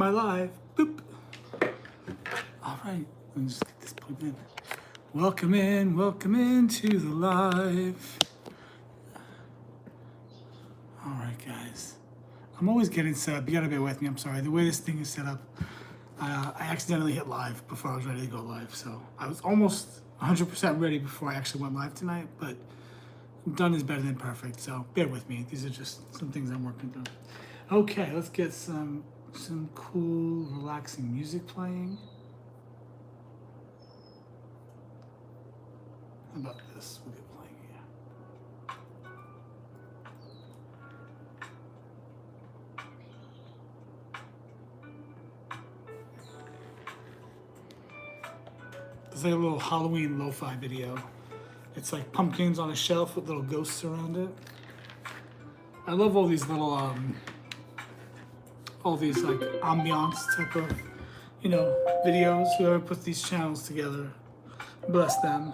my live. Boop. All right, let me just get this plugged in. Welcome in to the live. All right, guys. I'm always getting set up. You gotta bear with me. I'm sorry. The way this thing is set up, I accidentally hit live before I was ready to go live. So I was almost 100% ready before I actually went live tonight, but done is better than perfect. So bear with me. These are just some things I'm working through. Okay, let's get some cool, relaxing music playing. How about this? We'll get playing here. It's like a little Halloween lo-fi video. It's like pumpkins on a shelf with little ghosts around it. I love all these little, all these like ambiance type of, videos. Whoever puts these channels together, bless them.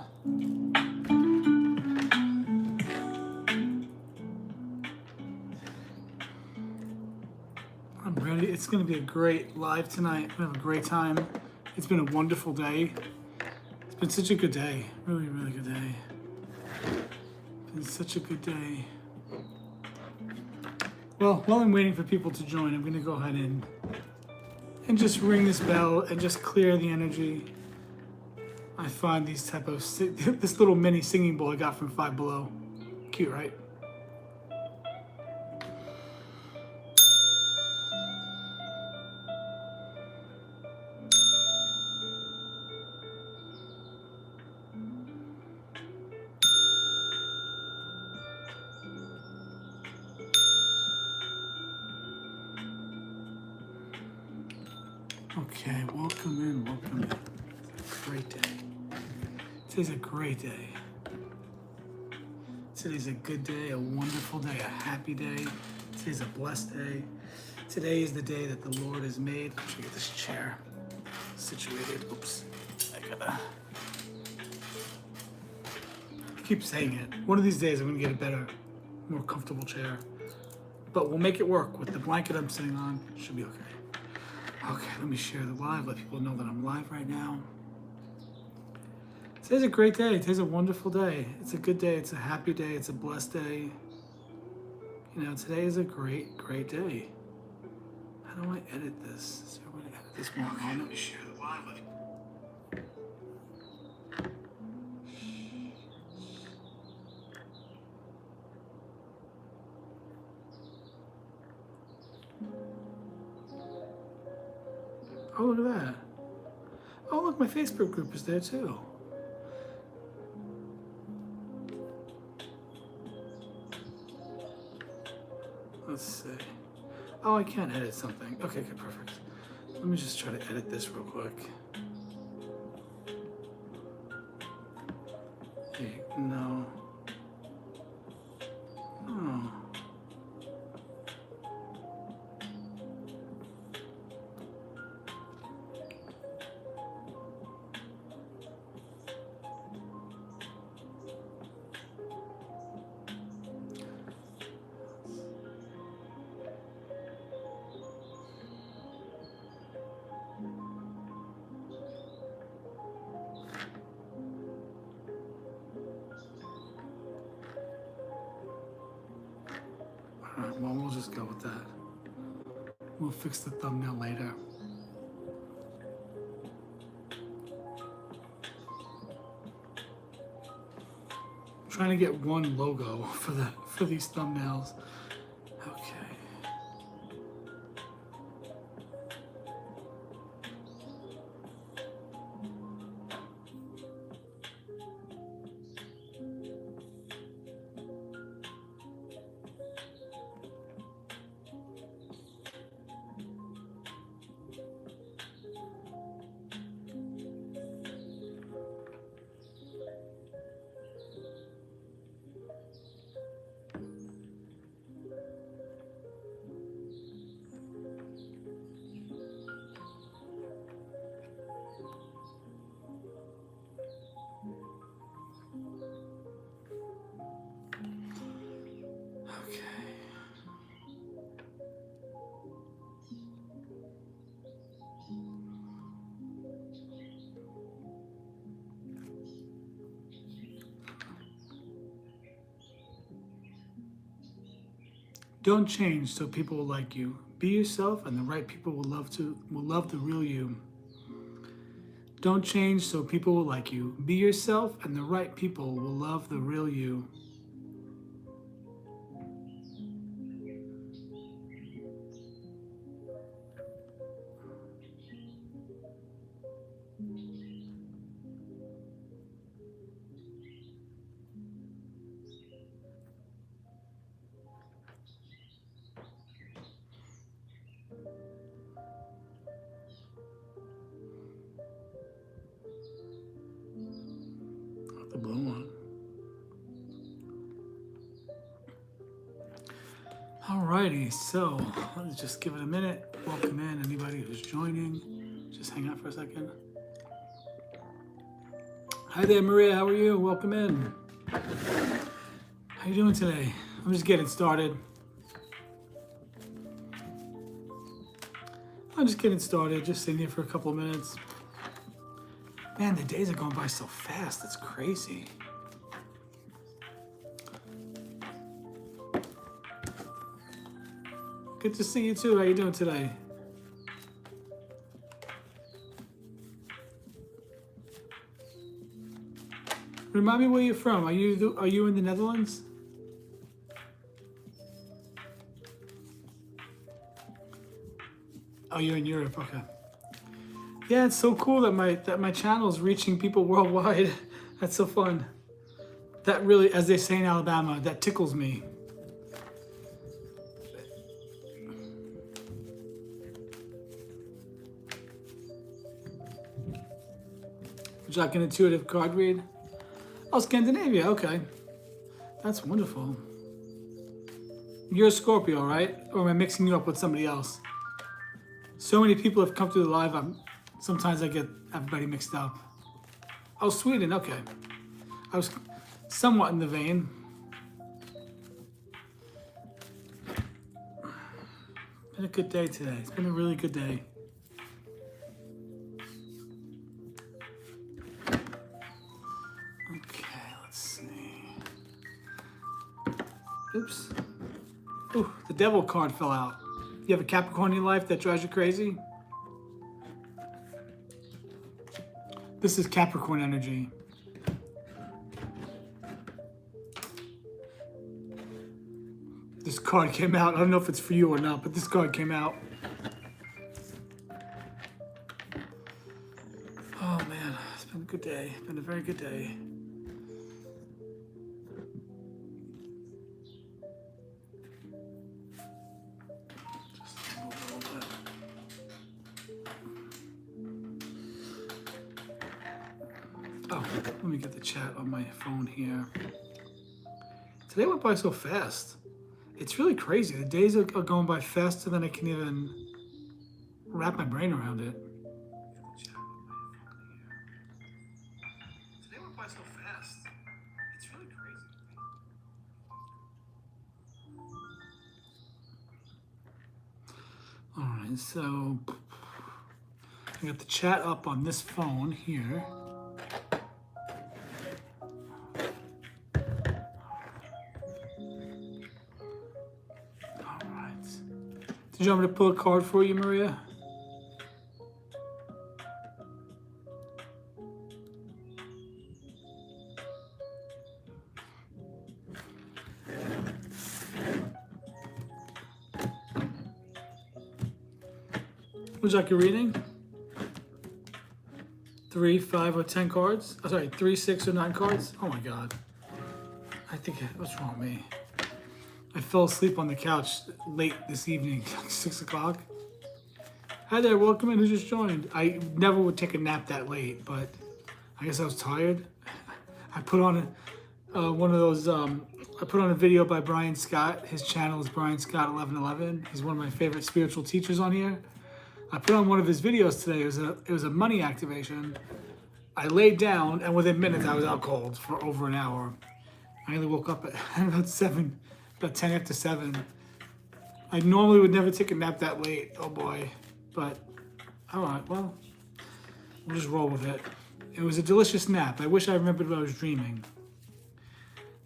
I'm ready. It's gonna be a great live tonight. I'm gonna have a great time. It's been a wonderful day. It's been such a good day. Really, really good day. It's been such a good day. Well, while I'm waiting for people to join, I'm gonna go ahead and just ring this bell and just clear the energy. I find these type of, this little mini singing bowl I got from Five Below. Cute, right? Okay, welcome in. It's a great day. Today's a great day. Today's a good day, a wonderful day, a happy day. Today's a blessed day. Today is the day that the Lord has made. Let me get this chair situated. Oops, I keep saying it. One of these days I'm gonna get a better, more comfortable chair. But we'll make it work with the blanket I'm sitting on. Should be okay. Okay, let me share the live, let people know that I'm live right now. Today's a great day. Today's a wonderful day. It's a good day. It's a happy day. It's a blessed day. Today is a great, great day. How do I edit this? Is there a way to edit this more? Okay, let me share the live with you. Oh, look at that. Oh, look, my Facebook group is there too. Let's see. Oh, I can't edit something. Okay, perfect. Let me just try to edit this real quick. Hey, no. Oh. Alright, well, we'll just go with that. We'll fix the thumbnail later. I'm trying to get one logo for these thumbnails. Okay. Don't change so people will like you. Be yourself, and the right people will love the real you. Don't change so people will like you. Be yourself, and the right people will love the real you. The blue one. Alrighty, so let's just give it a minute. Welcome in anybody who's joining. Just hang out for a second. Hi there, Maria. How are you? Welcome in. How you doing today? I'm just getting started. Just sitting here for a couple of minutes. Man, the days are going by so fast. It's crazy. Good to see you too. How you doing today? Remind me where you're from. Are you in the Netherlands? Oh, you're in Europe. Okay. Yeah, it's so cool that my channel is reaching people worldwide. That's so fun. That really, as they say in Alabama, that tickles me. Would you like an intuitive card read? Oh, Scandinavia. Okay, that's wonderful. You're a Scorpio, right? Or am I mixing you up with somebody else? So many people have come to the live. Sometimes I get everybody mixed up. Oh, Sweden. Okay, I was somewhat in the vein. Been a good day today. It's been a really good day. Okay, let's see. Oops. Ooh, the devil card fell out. You have a Capricorn in your life that drives you crazy? This is Capricorn energy. This card came out. I don't know if it's for you or not, but this card came out. Oh man, it's been a good day. It's been a very good day. Just move a little bit. Oh, let me get the chat on my phone here. Today went by so fast. It's really crazy. The days are going by faster than I can even wrap my brain around it. Today went by so fast. It's really crazy. All right, so I got the chat up on this phone here. Did you want me to pull a card for you, Maria? Would you like a reading? 3, 5, or 10 cards? Oh, sorry, 3, 6, or 9 cards? Oh my God. What's wrong with me? I fell asleep on the couch late this evening, 6 o'clock. Hi there, welcome in, who just joined? I never would take a nap that late, but I guess I was tired. I put on I put on a video by Brian Scott. His channel is Brian Scott 1111. He's one of my favorite spiritual teachers on here. I put on one of his videos today. It was a money activation. I laid down, and within minutes I was out cold for over an hour. I only woke up at about 10 after 7. I normally would never take a nap that late. Oh boy. But, all right, well, we'll just roll with it. It was a delicious nap. I wish I remembered what I was dreaming.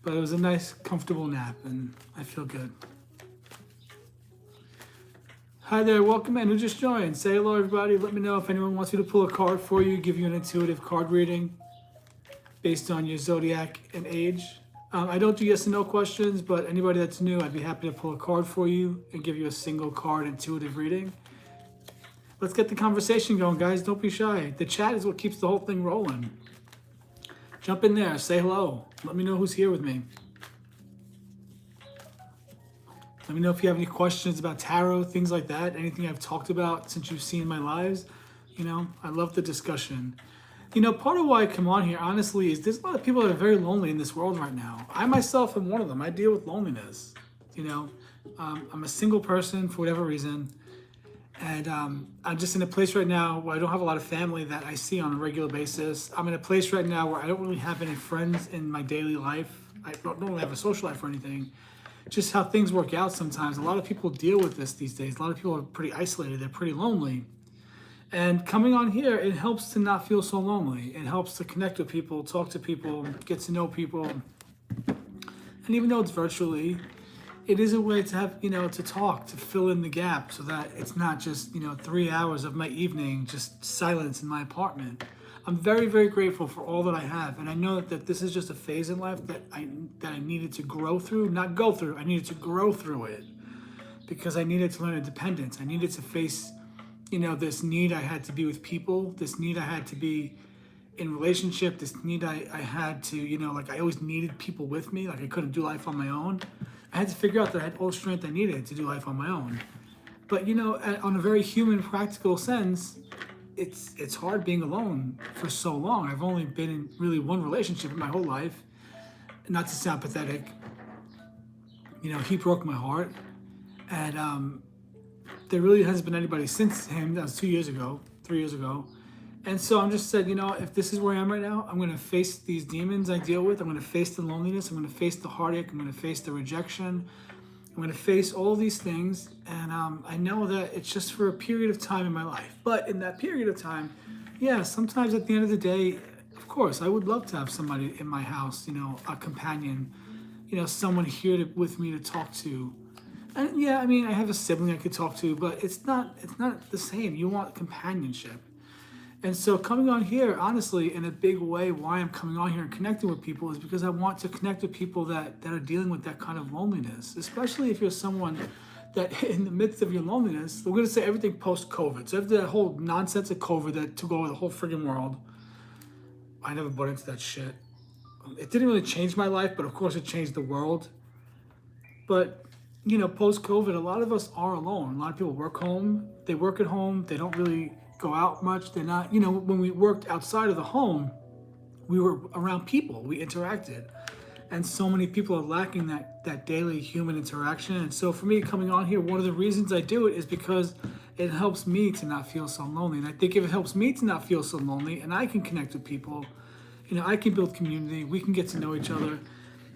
But it was a nice, comfortable nap, and I feel good. Hi there, welcome in. Who just joined? Say hello, everybody. Let me know if anyone wants me to pull a card for you, give you an intuitive card reading based on your zodiac and age. I don't do yes and no questions, but anybody that's new, I'd be happy to pull a card for you and give you a single card intuitive reading. Let's get the conversation going, guys. Don't be shy. The chat is what keeps the whole thing rolling. Jump in there, say hello. Let me know who's here with me. Let me know if you have any questions about tarot, things like that, anything I've talked about since you've seen my lives. You know, I love the discussion. You know, part of why I come on here, honestly, is there's a lot of people that are very lonely in this world right now. I myself am one of them. I deal with loneliness. You know, I'm a single person for whatever reason. And I'm just in a place right now where I don't have a lot of family that I see on a regular basis. I'm in a place right now where I don't really have any friends in my daily life. I don't really have a social life or anything. Just how things work out sometimes. A lot of people deal with this these days. A lot of people are pretty isolated. They're pretty lonely. And coming on here, it helps to not feel so lonely. It helps to connect with people, talk to people, get to know people. And even though it's virtually, it is a way to have, you know, to talk, to fill in the gap so that it's not just, you know, 3 hours of my evening, just silence in my apartment. I'm very, very grateful for all that I have. And I know that this is just a phase in life that I needed to grow through, not go through. I needed to grow through it because I needed to learn independence. I needed to face, you know, this need I had to be with people, this need I had to be in relationship, this need I had to, you know, like I always needed people with me, like I couldn't do life on my own. I had to figure out that I had all the strength I needed to do life on my own. But, you know, on a very human, practical sense, it's hard being alone for so long. I've only been in really one relationship in my whole life. Not to sound pathetic, you know, he broke my heart. And there really hasn't been anybody since him. That was 3 years ago. And so I'm just said, you know, if this is where I am right now, I'm going to face these demons I deal with. I'm going to face the loneliness. I'm going to face the heartache. I'm going to face the rejection. I'm going to face all these things. And I know that it's just for a period of time in my life. But in that period of time, yeah, sometimes at the end of the day, of course, I would love to have somebody in my house, you know, a companion, you know, someone here with me to talk to. And yeah, I mean, I have a sibling I could talk to, but it's not the same. You want companionship. And so coming on here, honestly, in a big way, why I'm coming on here and connecting with people is because I want to connect with people that are dealing with that kind of loneliness, especially if you're someone that in the midst of your loneliness, we're going to say everything post-COVID. So after that whole nonsense of COVID that took over the whole friggin' world, I never bought into that shit. It didn't really change my life, but of course it changed the world. But, you know, post-COVID, a lot of us are alone. A lot of people work home. They work at home. They don't really go out much. They're not, you know, when we worked outside of the home, we were around people. We interacted. And so many people are lacking that daily human interaction. And so for me coming on here, one of the reasons I do it is because it helps me to not feel so lonely. And I think if it helps me to not feel so lonely and I can connect with people, you know, I can build community, we can get to know each other,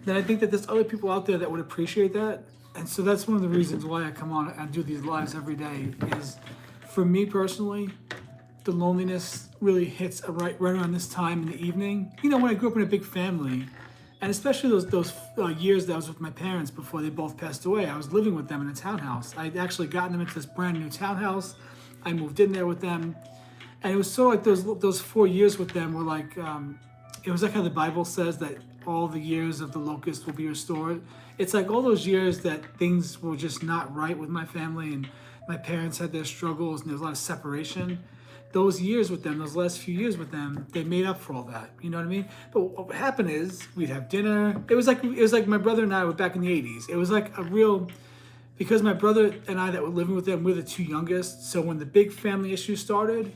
then I think that there's other people out there that would appreciate that. And so that's one of the reasons why I come on and do these lives every day is for me personally, the loneliness really hits right around this time in the evening. You know, when I grew up in a big family, and especially those years that I was with my parents before they both passed away, I was living with them in a townhouse. I'd actually gotten them into this brand new townhouse. I moved in there with them. And it was sort of like those 4 years with them were like, it was like how the Bible says that all the years of the locust will be restored. It's like all those years that things were just not right with my family and my parents had their struggles and there was a lot of separation. Those years with them, those last few years with them, they made up for all that. You know what I mean? But what happened is we'd have dinner. It was like my brother and I were back in the 80s. It was like a real, because my brother and I that were living with them, we're the two youngest. So when the big family issue started,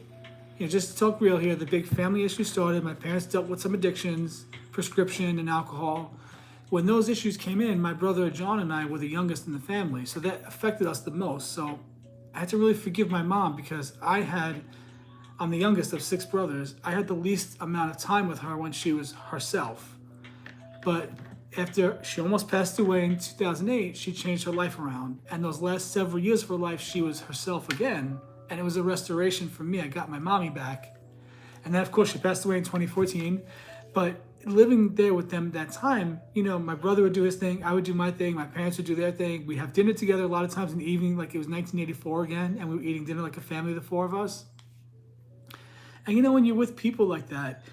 you know, just to talk real here, the big family issue started. My parents dealt with some addictions, prescription and alcohol. When those issues came in, my brother John and I were the youngest in the family. So that affected us the most. So I had to really forgive my mom because I'm the youngest of 6 brothers. I had the least amount of time with her when she was herself. But after she almost passed away in 2008, she changed her life around. And those last several years of her life, she was herself again. And it was a restoration for me. I got my mommy back. And then, of course, she passed away in 2014. But living there with them that time, you know, my brother would do his thing, I would do my thing, my parents would do their thing. We'd have dinner together a lot of times in the evening, like it was 1984 again, and we were eating dinner like a family, the four of us. And you know, when you're with people like that,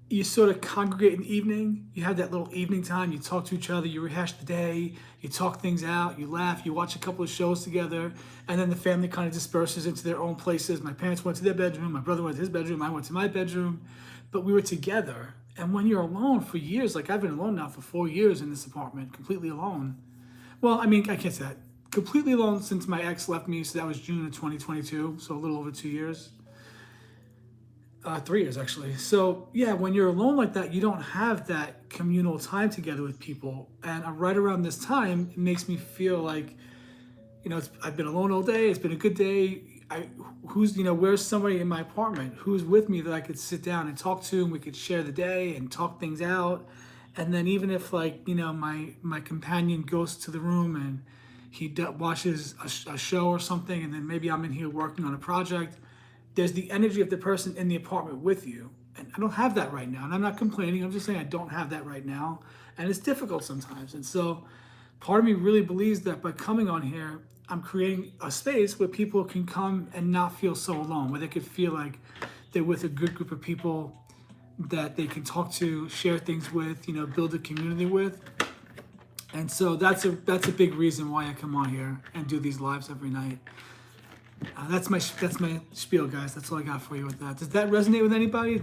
you sort of congregate in the evening. You have that little evening time. You talk to each other. You rehash the day. You talk things out. You laugh. You watch a couple of shows together. And then the family kind of disperses into their own places. My parents went to their bedroom. My brother went to his bedroom. I went to my bedroom. But we were together. And when you're alone for years, like I've been alone now for 4 years in this apartment, completely alone. Well, I mean, I can't say that. Completely alone since my ex left me. So that was June of 2022. So a little over 2 years. 3 years actually. So yeah, when you're alone like that, you don't have that communal time together with people. And right around this time, it makes me feel like, you know, I've been alone all day. It's been a good day. Where's somebody in my apartment who's with me that I could sit down and talk to, and we could share the day and talk things out. And then even if like, you know, my companion goes to the room and he watches a show or something, and then maybe I'm in here working on a project, there's the energy of the person in the apartment with you. And I don't have that right now. And I'm not complaining. I'm just saying I don't have that right now. And it's difficult sometimes. And so part of me really believes that by coming on here, I'm creating a space where people can come and not feel so alone, where they could feel like they're with a good group of people that they can talk to, share things with, you know, build a community with. And so that's a big reason why I come on here and do these lives every night. That's my spiel, guys. That's all I got for you with that. Does that resonate with anybody?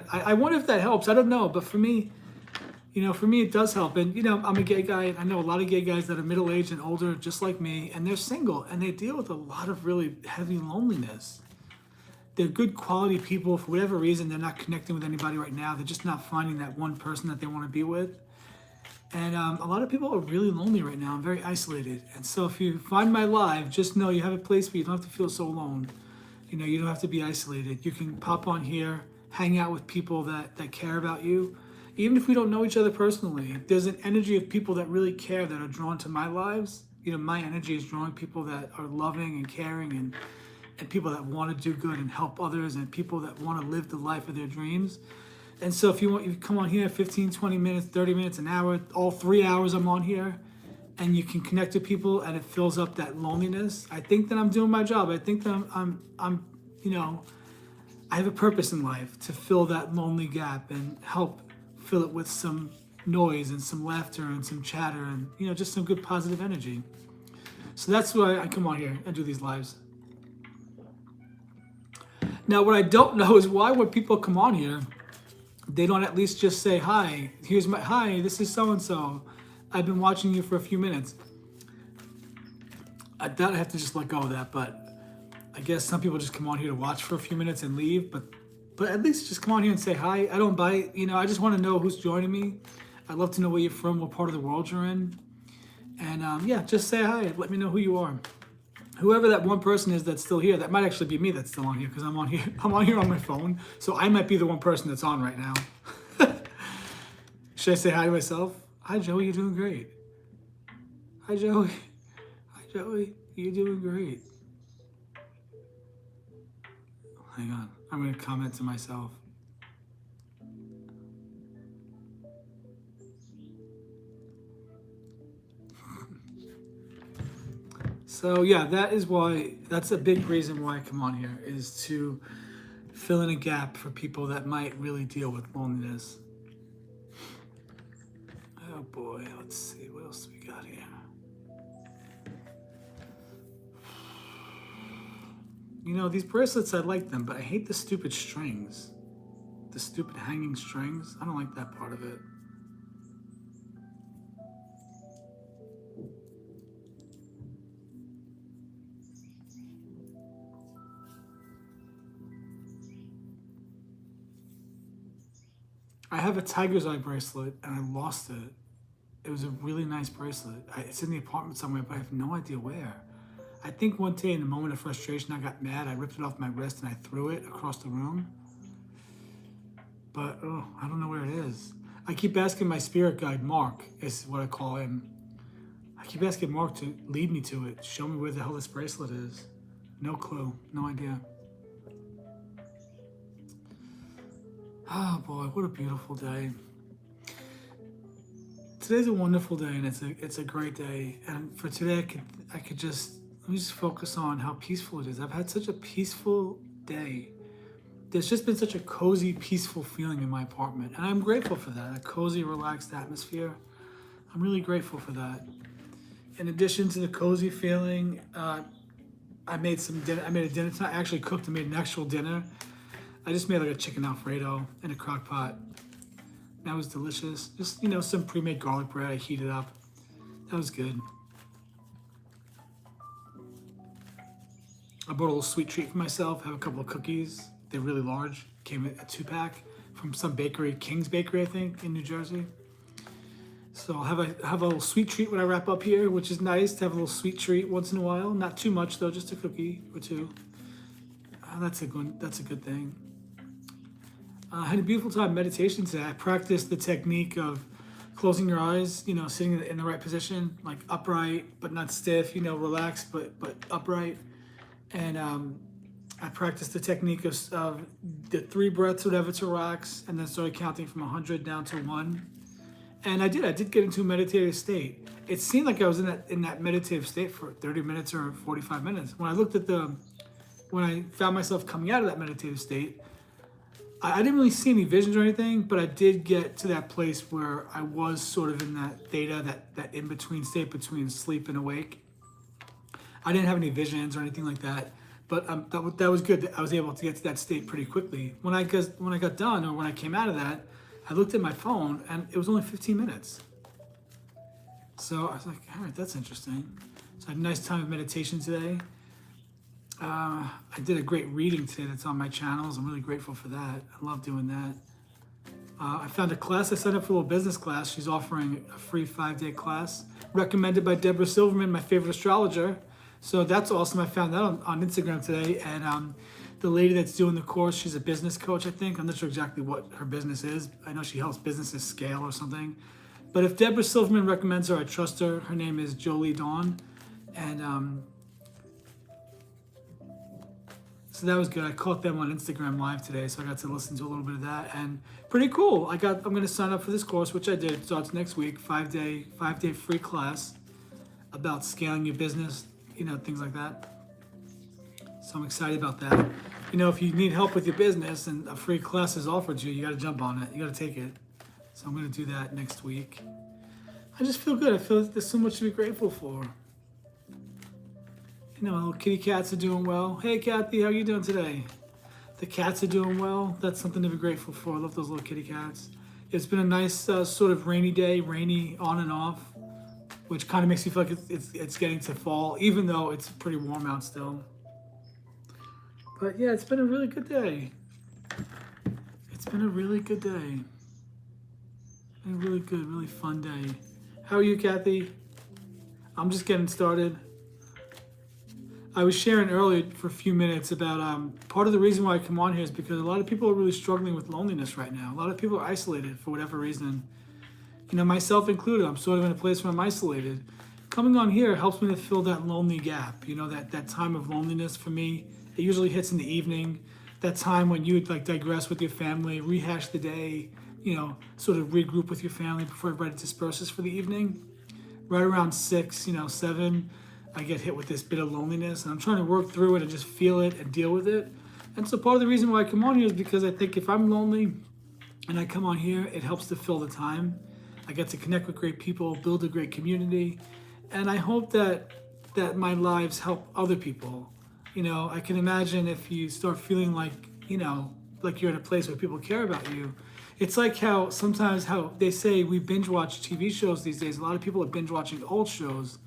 I wonder if that helps. I don't know, but for me, you know, it does help. And you know, I'm a gay guy. I know a lot of gay guys that are middle-aged and older, just like me, and they're single, and they deal with a lot of really heavy loneliness. They're good quality people. For whatever reason, they're not connecting with anybody right now. They're just not finding that one person that they want to be with. And a lot of people are really lonely right now. I'm very isolated. And so if you find my live, just know you have a place where you don't have to feel so alone. You know, you don't have to be isolated. You can pop on here, hang out with people that care about you. Even if we don't know each other personally, there's an energy of people that really care that are drawn to my lives. You know, my energy is drawing people that are loving and caring, and people that want to do good and help others, and people that want to live the life of their dreams. And so if you come on here 15, 20 minutes, 30 minutes, an hour, all 3 hours I'm on here, and you can connect to people and it fills up that loneliness, I think that I'm doing my job. I think that I'm you know, I have a purpose in life to fill that lonely gap and help fill it with some noise and some laughter and some chatter and, you know, just some good positive energy. So that's why I come on here and do these lives. Now, what I don't know is why when people come on here, they don't at least just say, hi, this is so-and-so. I've been watching you for a few minutes. I doubt I have to just let go of that, but I guess some people just come on here to watch for a few minutes and leave, but at least just come on here and say hi. I don't bite, you know, I just want to know who's joining me. I'd love to know where you're from, what part of the world you're in. And yeah, just say hi, let me know who you are. Whoever that one person is that's still here, that might actually be me that's still on here, because I'm on here on my phone. So I might be the one person that's on right now. Should I say hi to myself? Hi, Joey, you're doing great. Hi, Joey. Hi, Joey, you're doing great. Hang on, I'm gonna comment to myself. So yeah, that's a big reason why I come on here, is to fill in a gap for people that might really deal with loneliness. Oh boy, let's see, what else do we got here? You know, these bracelets, I like them, but I hate the stupid strings. The stupid hanging strings. I don't like that part of it. I have a tiger's eye bracelet and I lost it. It was a really nice bracelet. It's in the apartment somewhere, but I have no idea where. I think one day in a moment of frustration, I got mad. I ripped it off my wrist and I threw it across the room. But I don't know where it is. I keep asking my spirit guide, Mark, is what I call him. I keep asking Mark to lead me to it, show me where the hell this bracelet is. No clue, no idea. Oh boy, what a beautiful day. today's a wonderful day, and it's a great day. And for today, I could just let me just focus on how peaceful it is. I've had such a peaceful day. There's just been such a cozy, peaceful feeling in my apartment, and I'm grateful for that. A cozy, relaxed atmosphere. I'm really grateful for that. In addition to the cozy feeling, I made some dinner. I made a dinner tonight. I actually cooked and made an actual dinner. I just made like a chicken Alfredo in a crock pot. That was delicious. Just, some pre-made garlic bread. I heated up. That was good. I bought a little sweet treat for myself. I have a couple of cookies. They're really large. Came in a 2-pack from some bakery, King's Bakery, I think, in New Jersey. So I'll have a little sweet treat when I wrap up here, which is nice to have a little sweet treat once in a while. Not too much though, just a cookie or two. That's a good thing. I had a beautiful time meditation today. I practiced the technique of closing your eyes, sitting in the right position, like upright but not stiff, relaxed but upright. And I practiced the technique of the 3 breaths, whatever, to relax, and then started counting from 100 down to 1. And I did get into a meditative state. It seemed like I was in that meditative state for 30 minutes or 45 minutes. When I found myself coming out of that meditative state, I didn't really see any visions or anything, but I did get to that place where I was sort of in that theta, that in-between state between sleep and awake. I didn't have any visions or anything like that, but that was good. I was able to get to that state pretty quickly. When I got done, or when I came out of that, I looked at my phone and it was only 15 minutes. So I was like, all right, that's interesting. So I had a nice time of meditation today. I did a great reading today that's on my channels. I'm really grateful for that. I love doing that. I found a class. I signed up for a little business class. She's offering a free 5-day class recommended by Deborah Silverman, my favorite astrologer. So that's awesome. I found that on Instagram today. And the lady that's doing the course, she's a business coach, I think. I'm not sure exactly what her business is. I know she helps businesses scale or something. But if Deborah Silverman recommends her, I trust her. Her name is Jolie Dawn. And so that was good. I caught them on Instagram Live today, so I got to listen to a little bit of that. And pretty cool. I'm going to sign up for this course, which I did. It starts next week, 5-day free class about scaling your business, things like that. So I'm excited about that. If you need help with your business and a free class is offered you, you got to jump on it. You got to take it. So I'm going to do that next week. I just feel good. I feel like there's so much to be grateful for. Little kitty cats are doing well. Hey, Kathy, how are you doing today? The cats are doing well. That's something to be grateful for. I love those little kitty cats. It's been a nice sort of rainy day, rainy on and off, which kind of makes me feel like it's getting to fall, even though it's pretty warm out still. But yeah, it's been a really good day. It's been a really good day. A really good, really fun day. How are you, Kathy? I'm just getting started. I was sharing earlier for a few minutes about part of the reason why I come on here is because a lot of people are really struggling with loneliness right now. A lot of people are isolated for whatever reason. Myself included. I'm sort of in a place where I'm isolated. Coming on here helps me to fill that lonely gap. That time of loneliness for me. It usually hits in the evening. That time when you would digress with your family, rehash the day, sort of regroup with your family before everybody disperses for the evening. Right around 6, 7, I get hit with this bit of loneliness, and I'm trying to work through it and just feel it and deal with it. And so part of the reason why I come on here is because I think if I'm lonely and I come on here, it helps to fill the time. I get to connect with great people, build a great community, and I hope that my lives help other people. I can imagine if you start feeling like you're in a place where people care about you. It's like how they say we binge watch TV shows these days. A lot of people are binge watching old shows.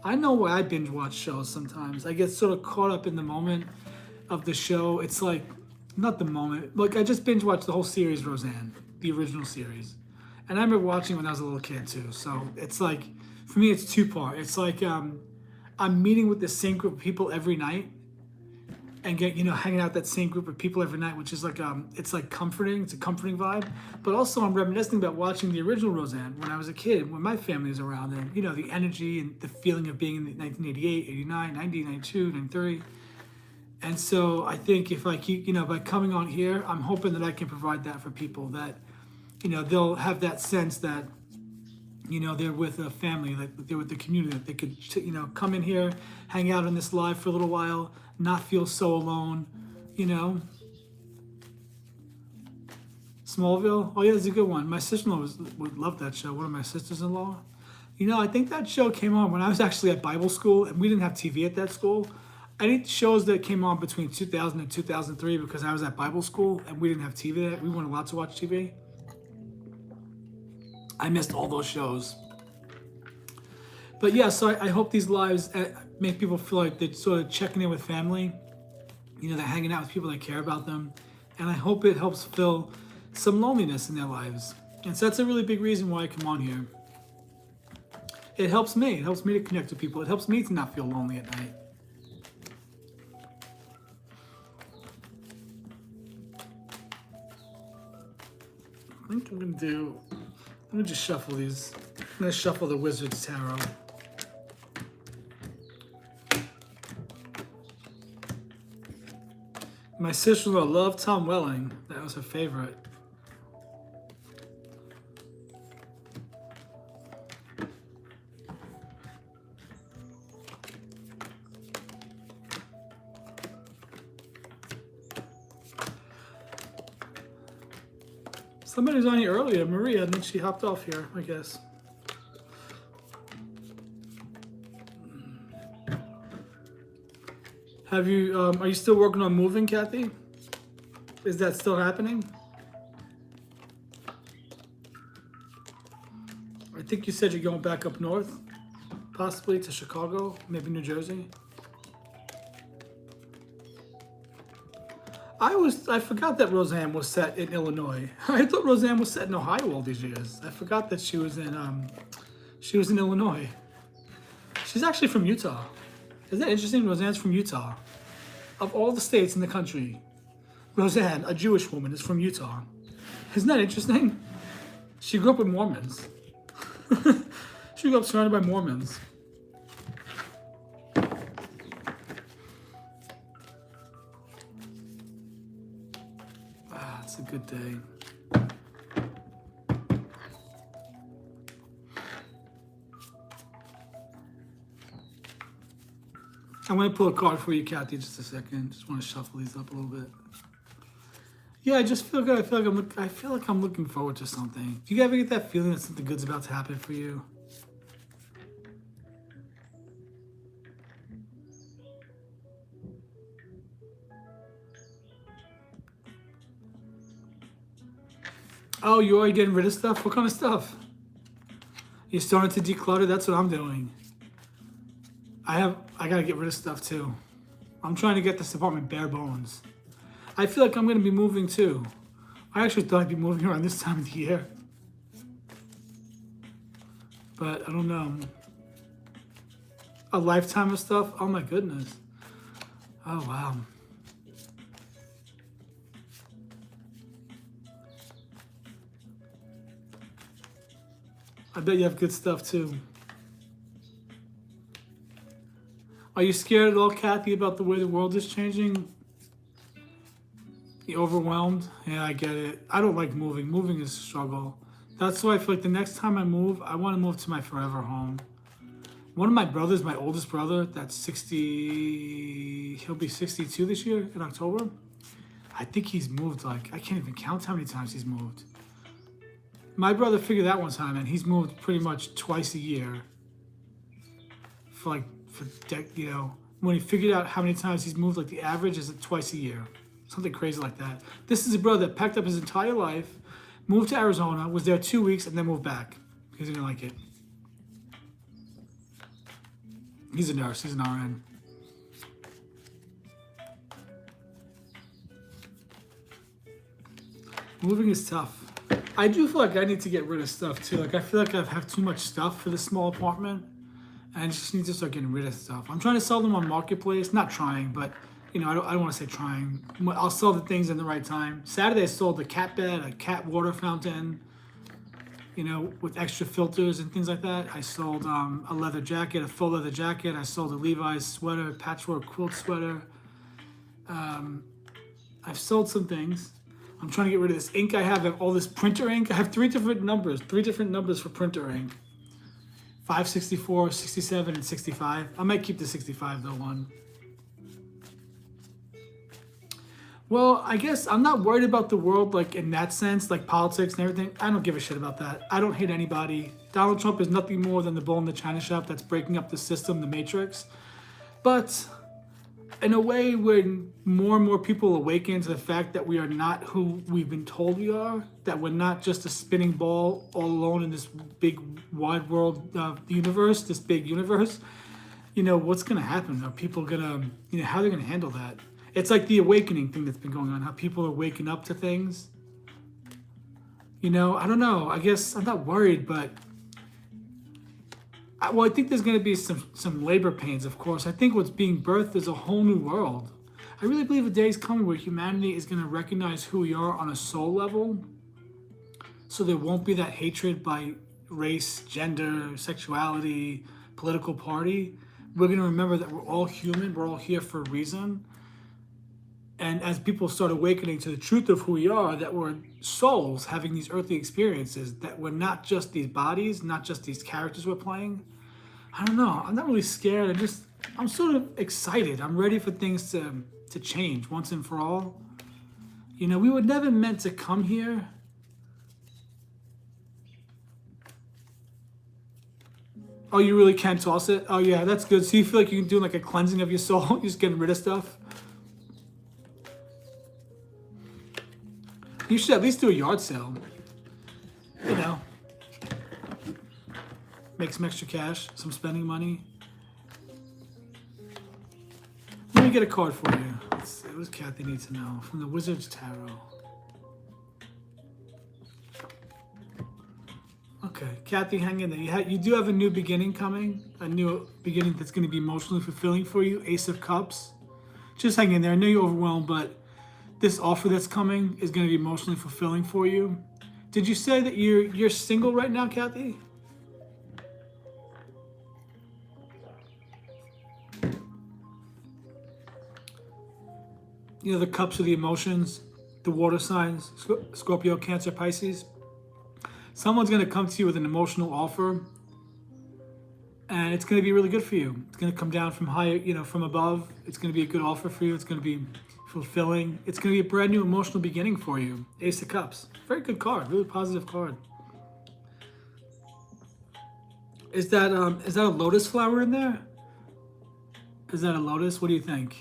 I know why I binge watch shows sometimes. I get sort of caught up in the moment of the show. It's like, not the moment. Like, I just binge watched the whole series, Roseanne, the original series. And I remember watching when I was a little kid too. So it's like, for me, it's 2-part. It's like I'm meeting with the same group of people every night and hanging out with that same group of people every night, which is like, it's like comforting. It's a comforting vibe. But also I'm reminiscing about watching the original Roseanne when I was a kid, when my family was around, and the energy and the feeling of being in 1988, 89, 90, 92, 93. And so I think if I keep, by coming on here, I'm hoping that I can provide that for people, that, they'll have that sense that you know, they're with a family, like they're with the community, that they could, you know, come in here, hang out on this live for a little while, not feel so alone, you know. Smallville, oh yeah, that's a good one. My sister-in-law would love that show. One of my sisters-in-law. You know, I think that show came on when I was actually at Bible school, and we didn't have TV at that school. I think shows that came on between 2000 and 2003 because I was at Bible school and we didn't have TV there. We weren't allowed to watch TV. I missed all those shows. But yeah, so I hope these lives make people feel like they're sort of checking in with family. You know, they're hanging out with people that care about them. And I hope it helps fill some loneliness in their lives. And so that's a really big reason why I come on here. It helps me. It helps me to connect with people. It helps me to not feel lonely at night. I think I'm going to do... Let me just shuffle these. I'm going to shuffle the Wizard's Tarot. My sister-in-law loved Tom Welling. That was her favorite. Somebody was on here earlier, Maria, and then she hopped off here, I guess. Have you, are you still working on moving, Kathy? Is that still happening? I think you said you're going back up north, possibly to Chicago, maybe New Jersey. I forgot that Roseanne was set in Illinois. I thought Roseanne was set in Ohio all these years. I forgot that she was in Illinois. She's actually from Utah. Isn't that interesting? Roseanne's from Utah. Of all the states in the country, Roseanne, a Jewish woman, is from Utah. Isn't that interesting? She grew up with Mormons. She grew up surrounded by Mormons. It's a good day. I'm going to pull a card for you, Kathy, just a second. Just want to shuffle these up a little bit. Yeah, I just feel good. I feel like I'm looking forward to something. Do you ever get that feeling that something good's about to happen for you? Oh, you already getting rid of stuff? What kind of stuff? You're starting to declutter? That's what I'm doing. I gotta get rid of stuff too. I'm trying to get this apartment bare bones. I feel like I'm gonna be moving too. I actually thought I'd be moving around this time of the year. But I don't know. A lifetime of stuff? Oh my goodness. Oh wow. I bet you have good stuff too. Are you scared at all, Kathy, about the way the world is changing? You overwhelmed? Yeah, I get it. I don't like moving. Moving is a struggle. That's why I feel like the next time I move, I want to move to my forever home. One of my brothers, my oldest brother, that's 60, he'll be 62 this year in October. I think he's moved like, I can't even count how many times he's moved. My brother figured that one time, and he's moved pretty much twice a year. You know, when he figured out how many times he's moved, like the average is twice a year. Something crazy like that. This is a brother that packed up his entire life, moved to Arizona, was there 2 weeks, and then moved back because he didn't like it. He's a nurse, he's an RN. Moving is tough. I do feel like I need to get rid of stuff too. Like I feel like I have too much stuff for this small apartment. And I just need to start getting rid of stuff. I'm trying to sell them on Marketplace. Not trying, but you know, I don't want to say trying. I'll sell the things in the right time. Saturday I sold a cat bed, a cat water fountain, you know, with extra filters and things like that. I sold a leather jacket, a full leather jacket. I sold a Levi's sweater, a patchwork quilt sweater. I've sold some things. I'm trying to get rid of this ink I have all this printer ink. I have three different numbers for printer ink. 564, 67, and 65. I might keep the 65 though one. Well, I guess I'm not worried about the world like in that sense, like politics and everything. I don't give a shit about that. I don't hate anybody. Donald Trump is nothing more than the bull in the china shop that's breaking up the system, the matrix. But in a way, when more and more people awaken to the fact that we are not who we've been told we are, that we're not just a spinning ball all alone in this big wide world universe, this big universe, what's going to happen? Are people going to, how are they going to handle that? It's like the awakening thing that's been going on, how people are waking up to things. I don't know. I guess I'm not worried, but I think there's going to be some labor pains, of course. I think what's being birthed is a whole new world. I really believe a day is coming where humanity is going to recognize who we are on a soul level. So there won't be that hatred by race, gender, sexuality, political party. We're going to remember that we're all human. We're all here for a reason. And as people start awakening to the truth of who we are, that we're souls having these earthly experiences, that we're not just these bodies, not just these characters we're playing. I don't know. I'm not really scared. I'm sort of excited. I'm ready for things to change once and for all. We were never meant to come here. Oh, you really can toss it? Oh, yeah, that's good. So you feel like you can do like a cleansing of your soul? You're just getting rid of stuff? You should at least do a yard sale. Make some extra cash, some spending money. Let me get a card for you. Let's see, what does Kathy need to know? From the Wizard's Tarot. Okay, Kathy, hang in there. You do have a new beginning coming. A new beginning that's going to be emotionally fulfilling for you. Ace of Cups. Just hang in there. I know you're overwhelmed, but this offer that's coming is going to be emotionally fulfilling for you. Did you say that you're single right now, Kathy? The cups are the emotions, the water signs, Scorpio, Cancer, Pisces. Someone's going to come to you with an emotional offer, and it's going to be really good for you. It's going to come down from higher, from above. It's going to be a good offer for you. It's going to be fulfilling. It's going to be a brand new emotional beginning for you. Ace of Cups. Very good card. Really positive card. Is that a lotus flower in there? Is that a lotus? What do you think?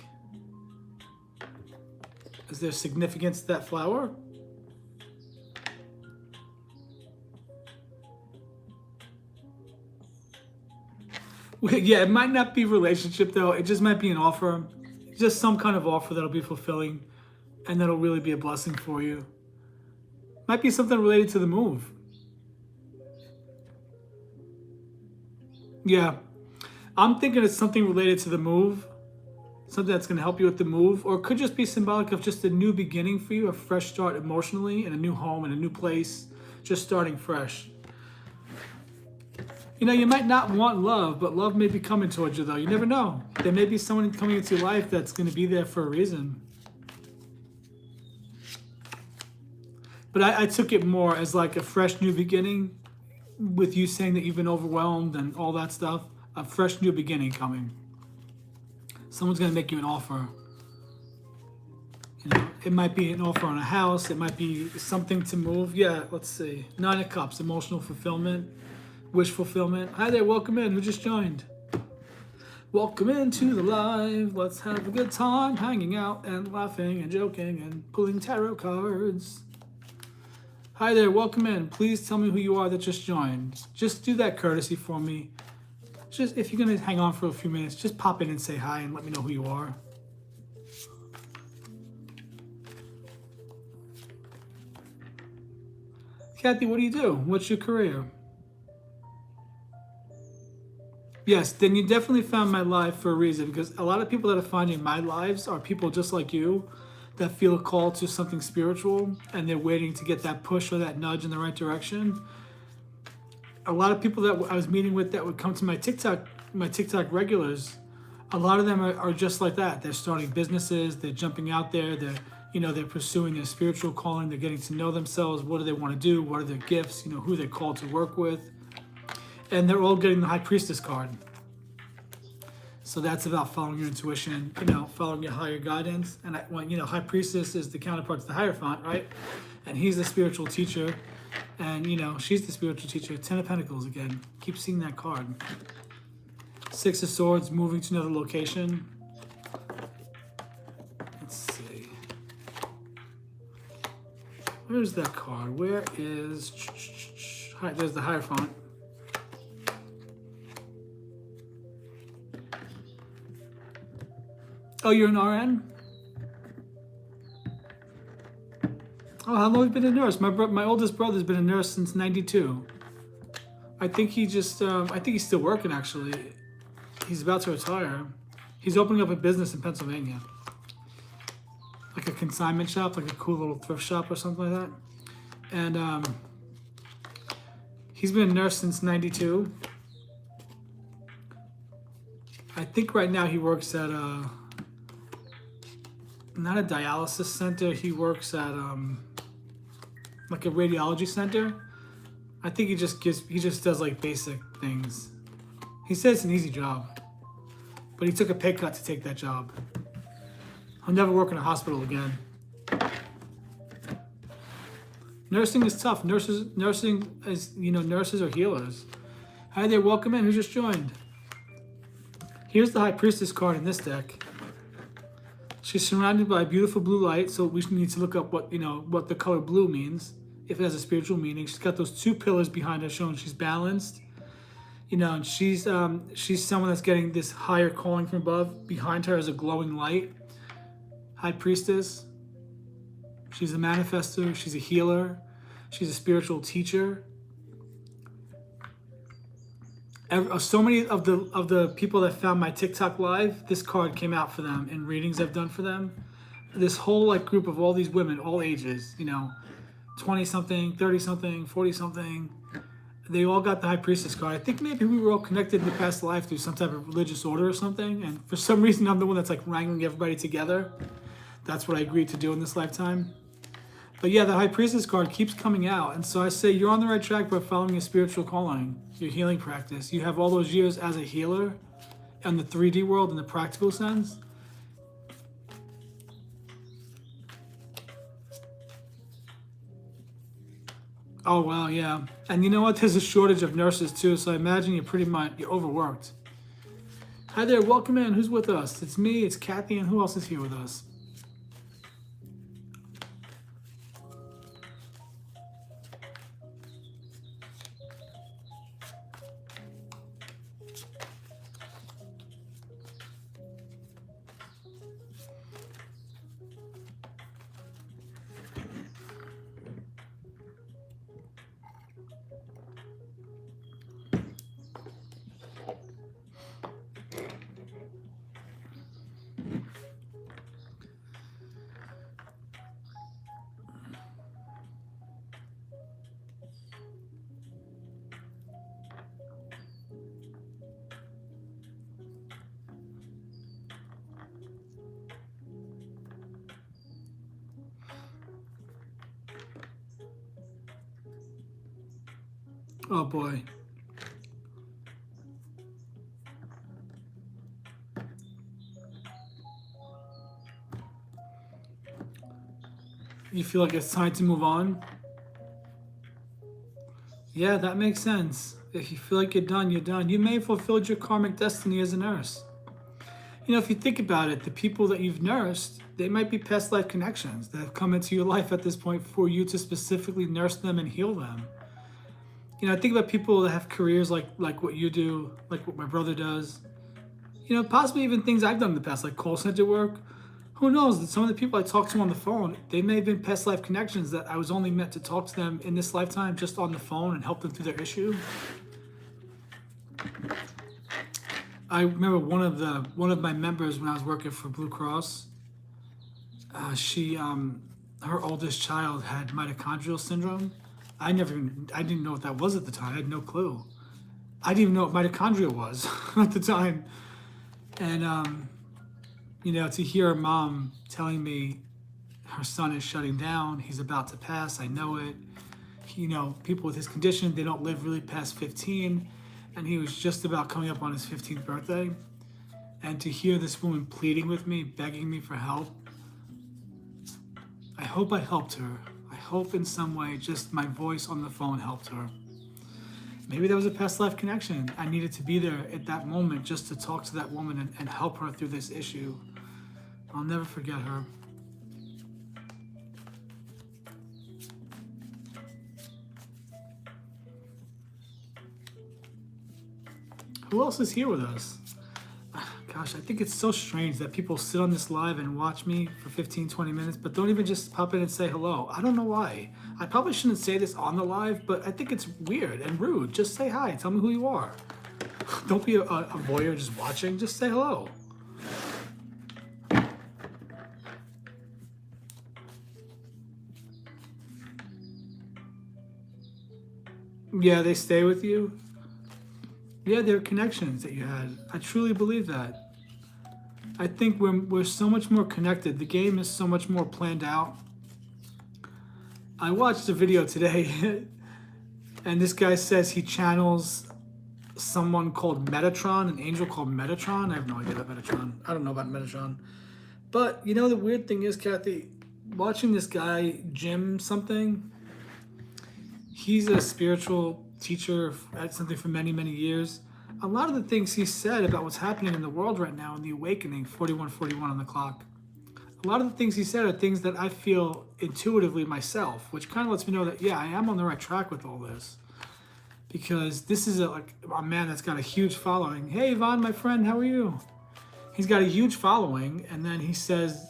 Is there significance to that flower? Yeah, it might not be relationship though. It just might be an offer. Just some kind of offer that'll be fulfilling and that'll really be a blessing for you. Might be something related to the move. Yeah. I'm thinking it's something related to the move. Something that's going to help you with the move. Or it could just be symbolic of just a new beginning for you. A fresh start emotionally in a new home, in a new place. Just starting fresh. You might not want love, but love may be coming towards you, though. You never know. There may be someone coming into your life that's going to be there for a reason. But I took it more as like a fresh new beginning, with you saying that you've been overwhelmed and all that stuff. A fresh new beginning coming. Someone's going to make you an offer. It might be an offer on a house. It might be something to move. Yeah, let's see. 9 of Cups, emotional fulfillment. Wish fulfillment. Hi there, welcome in. Who just joined? Welcome into the live. Let's have a good time hanging out and laughing and joking and pulling tarot cards. Hi there, welcome in. Please tell me who you are that just joined. Just do that courtesy for me. Just if you're going to hang on for a few minutes, just pop in and say hi and let me know who you are. Kathy, what do you do? What's your career? Yes, then you definitely found my live for a reason, because a lot of people that are finding my lives are people just like you that feel a call to something spiritual and they're waiting to get that push or that nudge in the right direction. A lot of people that I was meeting with that would come to my TikTok regulars, a lot of them are just like that. They're starting businesses, they're jumping out there, they're pursuing their spiritual calling, they're getting to know themselves, what do they want to do, what are their gifts, who they're called to work with. And they're all getting the High Priestess card. So that's about following your intuition, following your higher guidance. And High Priestess is the counterpart to the Hierophant, right? And he's the spiritual teacher. And, she's the spiritual teacher. 10 of Pentacles again. Keep seeing that card. 6 of Swords, moving to another location. Let's see. Where's that card? Where is... There's the Hierophant. Oh, you're an RN? Oh, how long have you been a nurse? My oldest brother's been a nurse since '92. I think he's still working, actually. He's about to retire. He's opening up a business in Pennsylvania. Like a consignment shop, like a cool little thrift shop or something like that. And he's been a nurse since '92. I think right now he works at not a dialysis center. He works at like a radiology center. I think he just does like basic things. He says it's an easy job, but he took a pay cut to take that job. I'll never work in a hospital again. Nursing is tough. Nursing is, nurses are healers. Hi there, welcome in. Who just joined? Here's the High Priestess card in this deck. She's surrounded by beautiful blue light, so we need to look up what the color blue means, if it has a spiritual meaning. She's got those 2 pillars behind her showing she's balanced. And she's someone that's getting this higher calling from above. Behind her is a glowing light. High Priestess. She's a manifestor. She's a healer. She's a spiritual teacher. So many of the people that found my TikTok live, this card came out for them in readings I've done for them. This whole group of all these women, all ages, 20-something, 30-something, 40-something. They all got the High Priestess card. I think maybe we were all connected in the past life through some type of religious order or something. And for some reason, I'm the one that's wrangling everybody together. That's what I agreed to do in this lifetime. But yeah, the High Priestess card keeps coming out. And so I say you're on the right track by following your spiritual calling, your healing practice. You have all those years as a healer in the 3D world, in the practical sense. Oh, wow, yeah. And you know what? There's a shortage of nurses, too, so I imagine you're overworked. Hi there, welcome in. Who's with us? It's me, it's Kathy, and who else is here with us? Oh boy. You feel like it's time to move on? Yeah, that makes sense. If you feel like you're done, you're done. You may have fulfilled your karmic destiny as a nurse. If you think about it, the people that you've nursed, they might be past life connections that have come into your life at this point for you to specifically nurse them and heal them. I think about people that have careers like what you do, like what my brother does. Possibly even things I've done in the past, like call center work. Who knows? Some of the people I talk to on the phone, they may have been past life connections that I was only meant to talk to them in this lifetime, just on the phone and help them through their issue. I remember one of my members when I was working for Blue Cross. Her oldest child had mitochondrial syndrome. I didn't know what that was at the time. I had no clue. I didn't even know what mitochondria was at the time. And, to hear her mom telling me her son is shutting down, he's about to pass, I know it. People with his condition, they don't live really past 15. and he was just about coming up on his 15th birthday. And to hear this woman pleading with me, begging me for help, I hope I helped her. I hope in some way just my voice on the phone helped her. Maybe that was a past life connection. I needed to be there at that moment just to talk to that woman and help her through this issue. I'll never forget her. Who else is here with us? Gosh, I think it's so strange that people sit on this live and watch me for 15, 20 minutes, but don't even just pop in and say hello. I don't know why. I probably shouldn't say this on the live, but I think it's weird and rude. Just say hi. Tell me who you are. Don't be a voyeur just watching. Just say hello. Yeah, they stay with you. Yeah, there are connections that you had. I truly believe that. I think we're so much more connected. The game is so much more planned out. I watched a video today, and this guy says he channels someone called Metatron, an angel called Metatron. I have no idea about Metatron. I don't know about Metatron. But, you know, the weird thing is, Kathy, watching this guy, Jim something, he's a spiritual teacher at something for many, many years. A lot of the things he said about what's happening in the world right now in the awakening, 4141 on the clock, a lot of the things he said are things that I feel intuitively myself, which kind of lets me know that, yeah, I am on the right track with all this. Because this is a man that's got a huge following. Hey, Yvonne, my friend, how are you? He's got a huge following, and then he says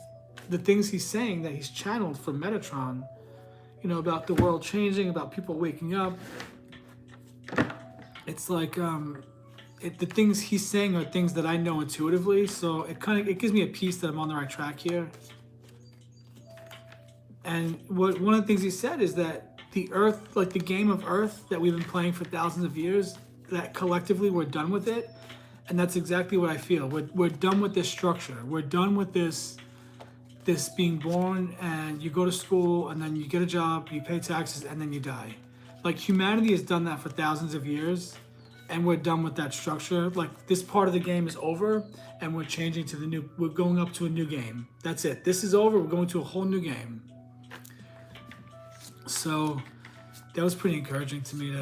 the things he's saying that he's channeled from Metatron, you know, about the world changing, about people waking up. It's like the things he's saying are things that I know intuitively, so it gives me a peace that I'm on the right track here. And one of the things he said is that the Earth, like the game of Earth that we've been playing for thousands of years, that collectively we're done with it, and that's exactly what I feel. We're done with this structure. We're done with this being born and you go to school and then you get a job, you pay taxes, and then you die. Like humanity has done that for thousands of years, and we're done with that structure. Like this part of the game is over, and we're changing to we're going up to a new game. That's it. This is over. We're going to a whole new game. So that was pretty encouraging to me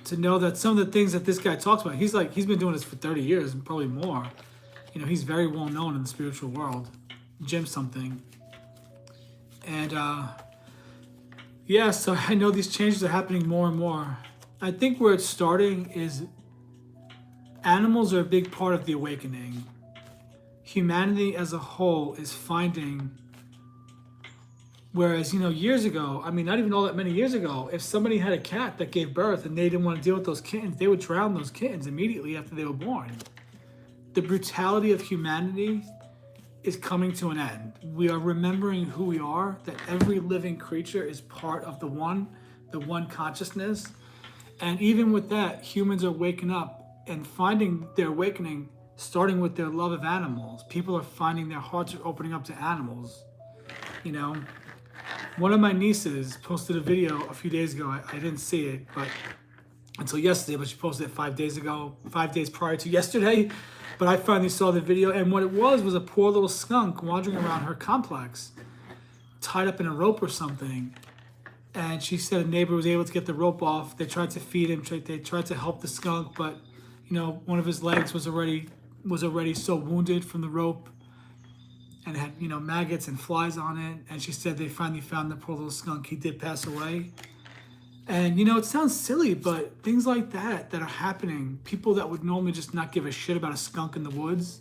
to know that some of the things that this guy talks about, he's been doing this for 30 years and probably more. You know, he's very well known in the spiritual world. Jim something. And yeah, so I know these changes are happening more and more. I think where it's starting is animals are a big part of the awakening. Humanity as a whole is finding, whereas, you know, years ago, I mean, not even all that many years ago, if somebody had a cat that gave birth and they didn't want to deal with those kittens, they would drown those kittens immediately after they were born. The brutality of humanity is coming to an end. We are remembering who we are, that every living creature is part of the one consciousness. And even with that, humans are waking up and finding their awakening, starting with their love of animals. People are finding their hearts are opening up to animals. You know, one of my nieces posted a video a few days ago. I didn't see it, but until yesterday, but she posted it 5 days ago, 5 days prior to yesterday. But I finally saw the video, and what it was a poor little skunk wandering around her complex, tied up in a rope or something. And she said a neighbor was able to get the rope off. They tried to feed him. They tried to help the skunk, but you know, one of his legs was already so wounded from the rope, and had, you know, maggots and flies on it. And she said they finally found the poor little skunk. He did pass away. And, you know, it sounds silly, but things like that are happening. People that would normally just not give a shit about a skunk in the woods,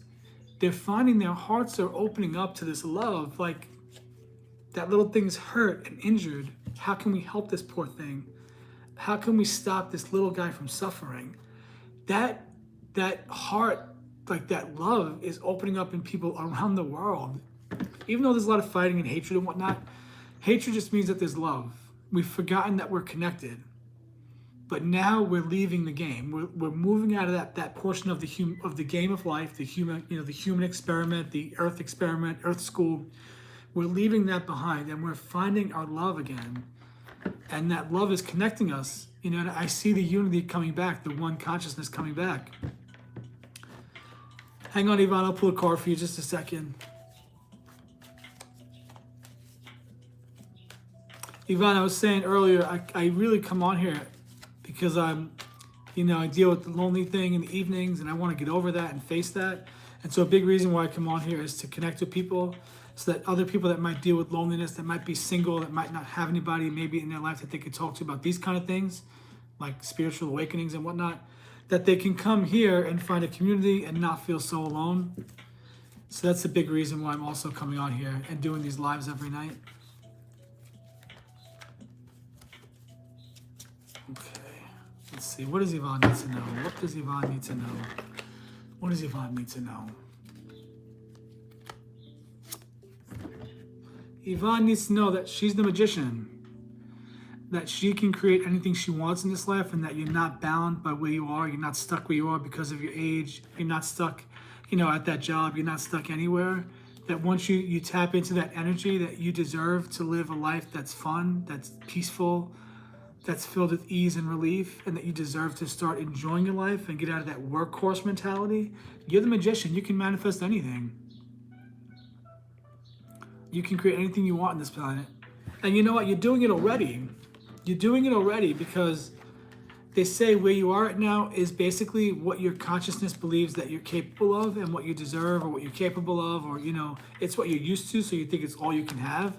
they're finding their hearts are opening up to this love. Like, that little thing's hurt and injured. How can we help this poor thing? How can we stop this little guy from suffering? That heart, like that love, is opening up in people around the world. Even though there's a lot of fighting and hatred and whatnot, hatred just means that there's love. We've forgotten that we're connected, but now we're leaving the game. We're moving out of that portion of the game of life, the human experiment, the Earth experiment, Earth school. We're leaving that behind, and we're finding our love again, and that love is connecting us You know, and I see the unity coming back, the one consciousness coming back. Hang on, Yvonne, I'll pull a card for you just a second. Yvonne, I was saying earlier, I really come on here because I'm, you know, I deal with the lonely thing in the evenings and I want to get over that and face that. And so a big reason why I come on here is to connect with people so that other people that might deal with loneliness, that might be single, that might not have anybody maybe in their life that they could talk to about these kind of things, like spiritual awakenings and whatnot, that they can come here and find a community and not feel so alone. So that's the big reason why I'm also coming on here and doing these lives every night. Okay, let's see. What does Yvonne need to know? What does Yvonne need to know? What does Yvonne need to know? Yvonne needs to know that she's the magician, that she can create anything she wants in this life, and that you're not bound by where you are. You're not stuck where you are because of your age. You're not stuck, you know, at that job. You're not stuck anywhere. That once you tap into that energy, that you deserve to live a life that's fun, that's peaceful, that's filled with ease and relief, and that you deserve to start enjoying your life and get out of that workhorse mentality. You're the magician. You can manifest anything. You can create anything you want on this planet. And you know what? You're doing it already. You're doing it already because they say where you are right now is basically what your consciousness believes that you're capable of and what you deserve or what you're capable of, or, you know, it's what you're used to, so you think it's all you can have.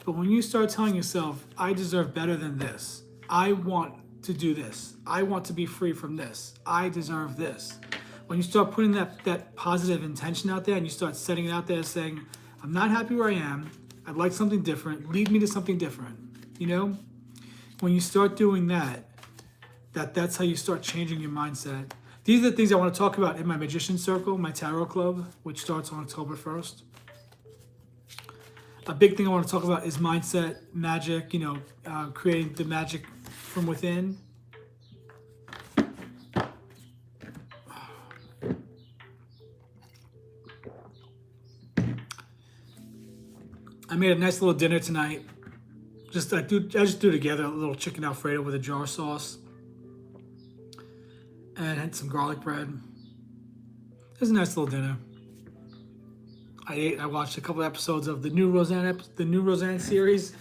But when you start telling yourself, I deserve better than this, I want to do this, I want to be free from this, I deserve this. When you start putting that positive intention out there and you start setting it out there saying, I'm not happy where I am, I'd like something different, lead me to something different, you know? When you start doing that, that's how you start changing your mindset. These are the things I want to talk about in my Magician Circle, my Tarot Club, which starts on October 1st. A big thing I want to talk about is mindset, magic, you know, creating the magic from within. I made a nice little dinner tonight. I just threw together a little chicken Alfredo with a jar sauce. And had some garlic bread. It was a nice little dinner. I watched a couple episodes of the new Roseanne series,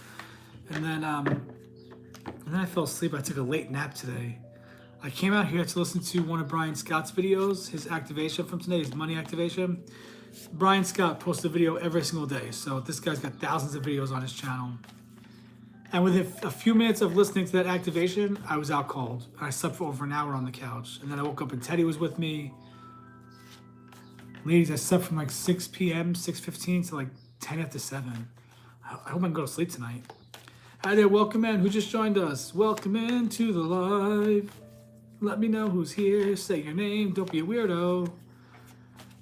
and then I fell asleep. I took a late nap today. I came out here to listen to one of Brian Scott's videos, his activation from today, his money activation. Brian Scott posts a video every single day, so this guy's got thousands of videos on his channel. And within a few minutes of listening to that activation, I was out cold. I slept for over an hour on the couch, and then I woke up and Teddy was with me. Ladies, I slept from like 6 p.m., 6:15 to like 10 after 7. I hope I can go to sleep tonight. Hi there, welcome in. Who just joined us? Welcome in to the live. Let me know who's here. Say your name. Don't be a weirdo.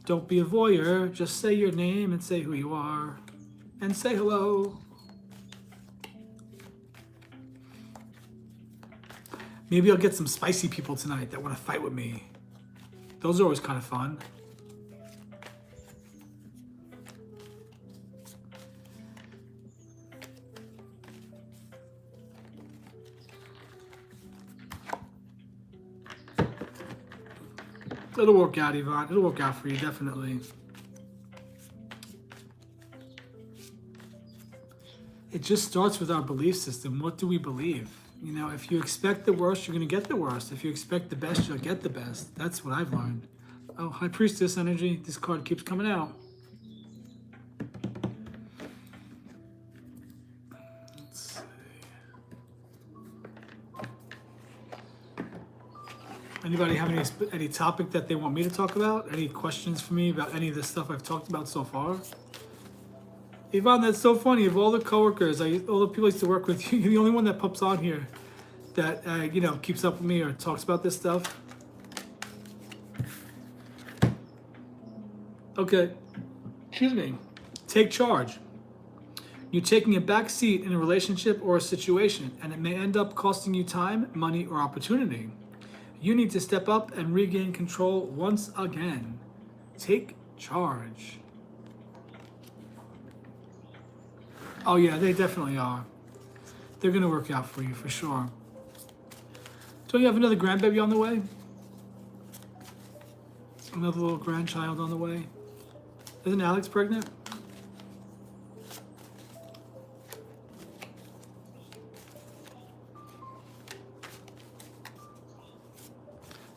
Don't be a voyeur. Just say your name and say who you are. And say hello. Maybe I'll get some spicy people tonight that want to fight with me. Those are always kind of fun. It'll work out, Yvonne. It'll work out for you, definitely. It just starts with our belief system. What do we believe? You know, if you expect the worst, you're going to get the worst. If you expect the best, you'll get the best. That's what I've learned. Oh, High Priestess energy. This card keeps coming out. Let's see. Anybody have any topic that they want me to talk about? Any questions for me about any of the stuff I've talked about so far? Yvonne, that's so funny. Of all the coworkers, all the people I used to work with, you're the only one that pops on here that, you know, keeps up with me or talks about this stuff. Okay. Excuse me. Take charge. You're taking a back seat in a relationship or a situation, and it may end up costing you time, money, or opportunity. You need to step up and regain control once again. Take charge. Oh yeah, they definitely are. They're gonna work out for you for sure. Don't you have another grandbaby on the way? Another little grandchild on the way? Isn't Alex pregnant?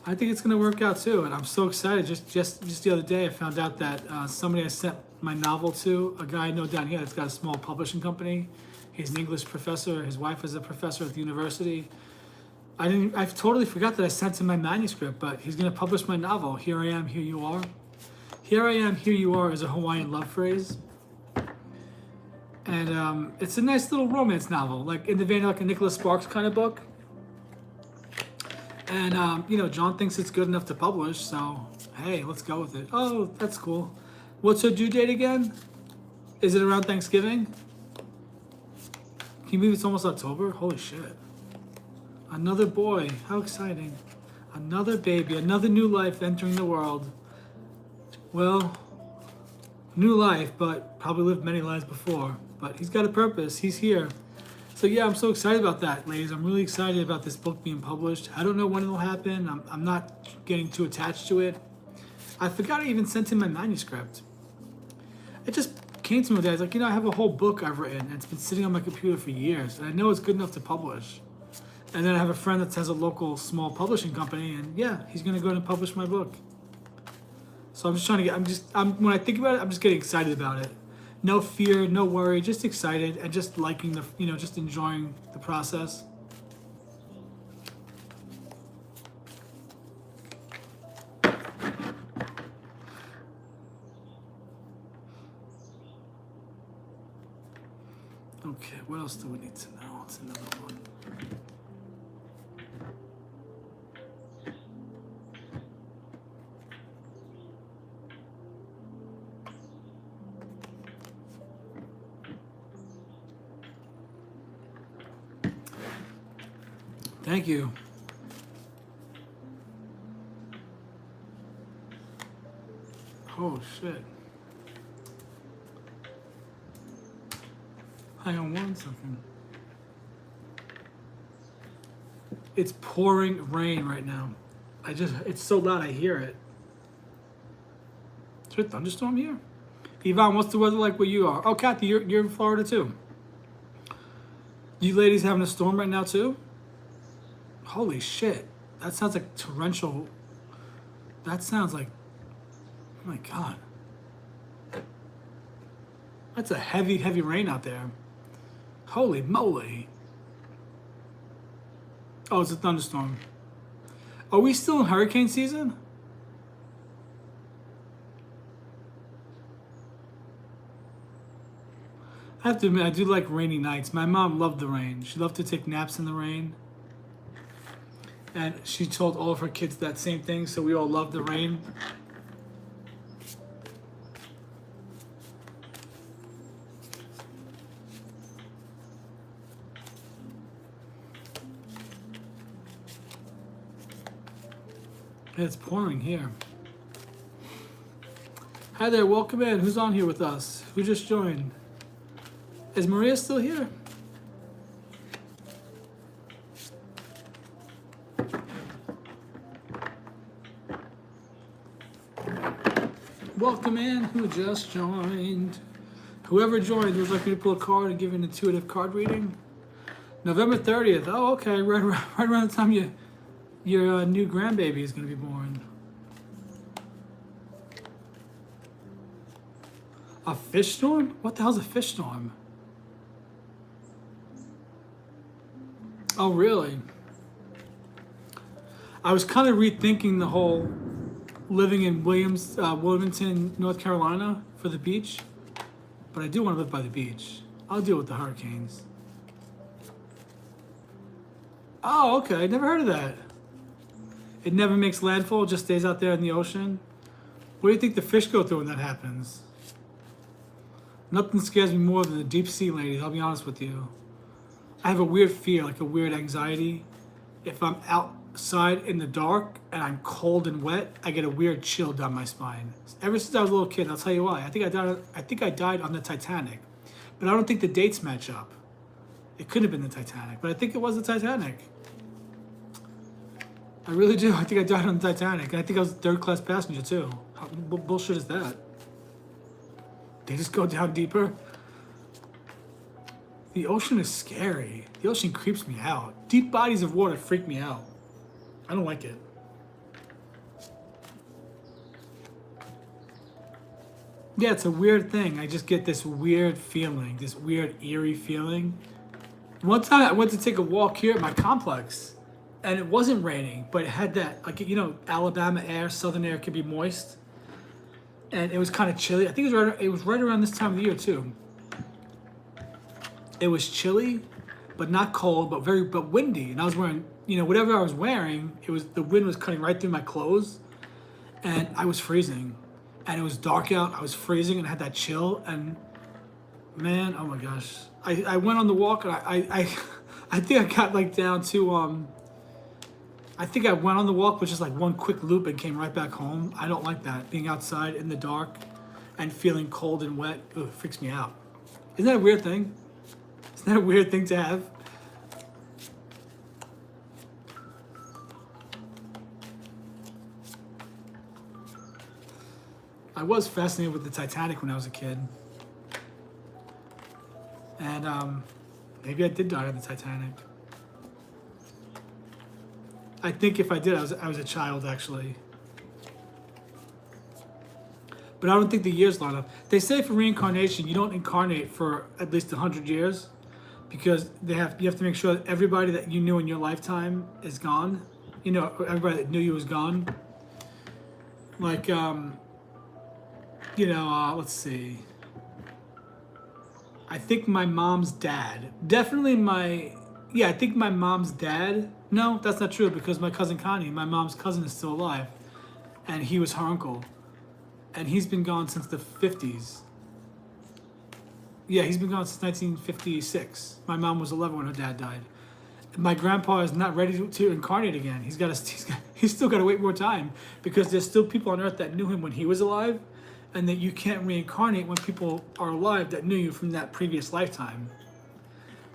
I think it's gonna work out too, and I'm so excited. Just the other day, I found out that somebody I sent my novel to, a guy I know down here that's got a small publishing company. He's an English professor. His wife is a professor at the university. I totally forgot that I sent him my manuscript, but he's gonna publish my novel. Here I am, here you are. Here I am, here you are is a Hawaiian love phrase, and it's a nice little romance novel, like in the vein of like a Nicholas Sparks kind of book. And, you know, John thinks it's good enough to publish, so, hey, let's go with it. Oh, that's cool. What's her due date again? Is it around Thanksgiving? Can you believe it's almost October? Holy shit. Another boy. How exciting. Another baby. Another new life entering the world. Well, new life, but probably lived many lives before. But he's got a purpose. He's here. So yeah, I'm so excited about that, ladies. I'm really excited about this book being published. I don't know when it'll happen. I'm not getting too attached to it. I forgot I even sent him my manuscript. It just came to me one day. I was like, you know, I have a whole book I've written, and it's been sitting on my computer for years, and I know it's good enough to publish. And then I have a friend that has a local small publishing company, and yeah, he's gonna go and publish my book. So I'm just trying to get. When I think about it, I'm just getting excited about it. No fear, no worry, just excited and just liking the, you know, just enjoying the process. Okay, what else do we need to know? What's another one? Thank you. Oh shit. Hang on one second. It's pouring rain right now. It's so loud I hear it. Is there a thunderstorm here? Yvonne, what's the weather like where you are? Oh, Kathy, you're in Florida too. You ladies having a storm right now too? Holy shit. That sounds like torrential. That sounds like, oh my God. That's a heavy, heavy rain out there. Holy moly. Oh, it's a thunderstorm. Are we still in hurricane season? I have to admit, I do like rainy nights. My mom loved the rain. She loved to take naps in the rain. And she told all of her kids that same thing, so we all love the rain. It's pouring here. Hi there, welcome in. Who's on here with us? Who just joined? Is Maria still here? Welcome in, who just joined. Whoever joined, would like me to pull a card and give an intuitive card reading. November 30th. Oh, okay, right around the time your new grandbaby is going to be born. A fish storm? What the hell's a fish storm? Oh, really? I was kind of rethinking the whole living in Wilmington, North Carolina for the beach, but I do want to live by the beach. I'll deal with the hurricanes. Oh, okay. I never heard of that. It never makes landfall, it just stays out there in the ocean. What do you think the fish go through when that happens? Nothing scares me more than the deep sea, ladies, I'll be honest with you. I have a weird fear, like a weird anxiety. If I'm outside in the dark and I'm cold and wet, I get a weird chill down my spine. Ever since I was a little kid, I'll tell you why. I think I died on the Titanic, but I don't think the dates match up. It could have been the Titanic, but I think it was the Titanic. I really do. I think I died on the Titanic. I think I was third class passenger too. What bullshit is that? They just go down deeper. The ocean is scary. The ocean creeps me out. Deep bodies of water freak me out. I don't like it. Yeah, it's a weird thing. I just get this weird feeling, this weird eerie feeling. One time I went to take a walk here at my complex, and it wasn't raining, but it had that, like, you know, Alabama air, southern air can be moist. And it was kind of chilly. I think it was right around this time of the year too. It was chilly, but not cold, but windy. And I was wearing, you know, whatever I was wearing, the wind was cutting right through my clothes, and I was freezing. And it was dark out. I was freezing and I had that chill. And man, oh my gosh, I went on the walk, and I think I got like down to I think I went on the walk with just like one quick loop and came right back home. I don't like that, being outside in the dark and feeling cold and wet. Ugh, it freaks me out. Isn't that a weird thing? Isn't that a weird thing to have? I was fascinated with the Titanic when I was a kid. And maybe I did die on the Titanic. I think if I did, I was a child, actually. But I don't think the years line up. They say for reincarnation, you don't incarnate for at least 100 years, because you have to make sure that everybody that you knew in your lifetime is gone. You know, everybody that knew you was gone. Like, you know, let's see. I think my mom's dad. I think my mom's dad. No, that's not true, because my cousin Connie, my mom's cousin, is still alive. And he was her uncle. And he's been gone since the 50s. Yeah, he's been gone since 1956. My mom was 11 when her dad died. My grandpa is not ready to incarnate again. He's still got to wait more time, because there's still people on Earth that knew him when he was alive, and that you can't reincarnate when people are alive that knew you from that previous lifetime.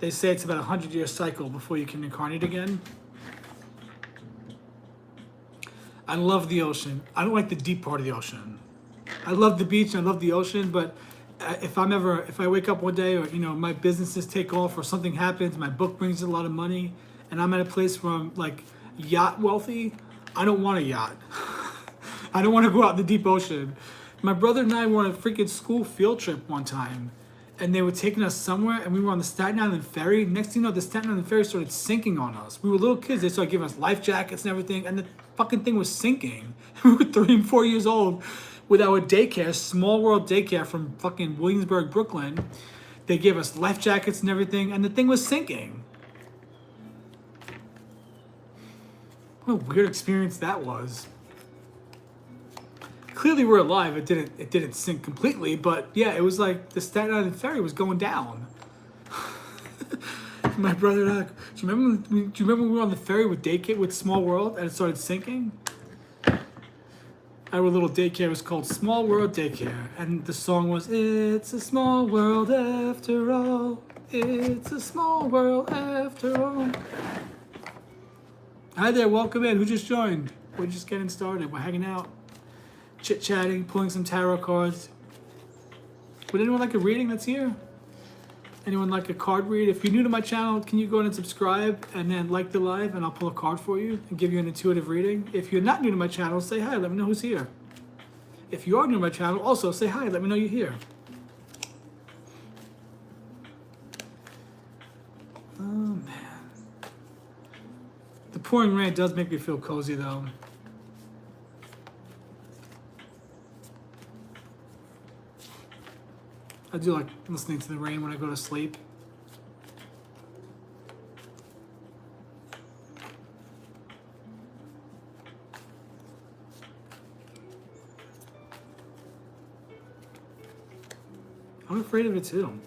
They say it's about a 100-year cycle before you can incarnate again. I love the ocean. I don't like the deep part of the ocean. I love the beach and I love the ocean, but if I wake up one day, or, you know, my businesses take off, or something happens, my book brings in a lot of money, and I'm at a place where I'm like yacht wealthy, I don't want a yacht. I don't want to go out in the deep ocean. My brother and I were on a freaking school field trip one time, and they were taking us somewhere, and we were on the Staten Island ferry. Next thing you know, the Staten Island ferry started sinking on us. We were little kids. They started giving us life jackets and everything, and the fucking thing was sinking. We were 3 and 4 years old with our daycare, Small World Daycare from fucking Williamsburg, Brooklyn. They gave us life jackets and everything, and the thing was sinking. What a weird experience that was. Clearly we're alive. It didn't sink completely, but yeah, it was like the Staten Island ferry was going down. My brother and I, do you remember when we were on the ferry with Small World, and it started sinking? Our little daycare was called Small World Daycare, and the song was, "It's a small world after all. It's a small world after all." Hi there, welcome in. Who just joined? We're just getting started. We're hanging out, chit-chatting, pulling some tarot cards. Would anyone like a reading that's here? Anyone like a card read? If you're new to my channel, can you go ahead and subscribe and then like the live, and I'll pull a card for you and give you an intuitive reading. If you're not new to my channel, say hi, let me know who's here. If you are new to my channel, also say hi, let me know you're here. Oh man. The pouring rain does make me feel cozy though. I do like listening to the rain when I go to sleep. I'm afraid of it too.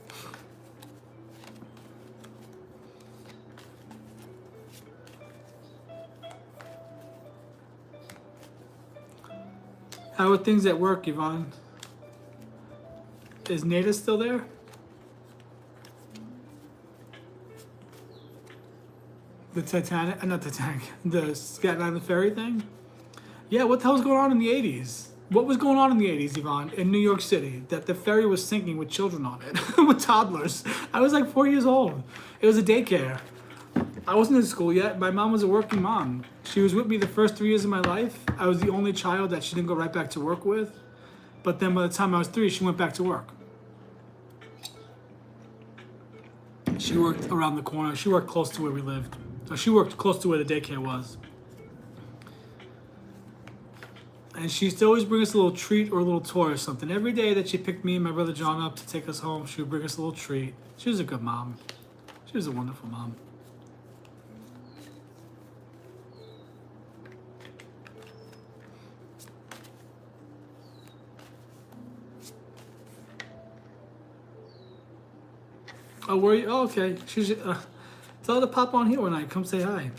How are things at work, Yvonne? Is Nada still there? The Titanic, not Titanic, the Staten Island ferry thing. Yeah, what the hell was going on in the 80s? What was going on in the 80s, Yvonne, in New York City? That the ferry was sinking with children on it, with toddlers. I was like 4 years old. It was a daycare. I wasn't in school yet. My mom was a working mom. She was with me the first 3 years of my life. I was the only child that she didn't go right back to work with. But then by the time I was 3, she went back to work. She worked around the corner. She worked close to where we lived. So she worked close to where the daycare was. And she used to always bring us a little treat or a little toy or something. Every day that she picked me and my brother John up to take us home, she would bring us a little treat. She was a good mom. She was a wonderful mom. Oh, where are you? Oh, okay. She's, tell her to pop on here one night. Come say hi.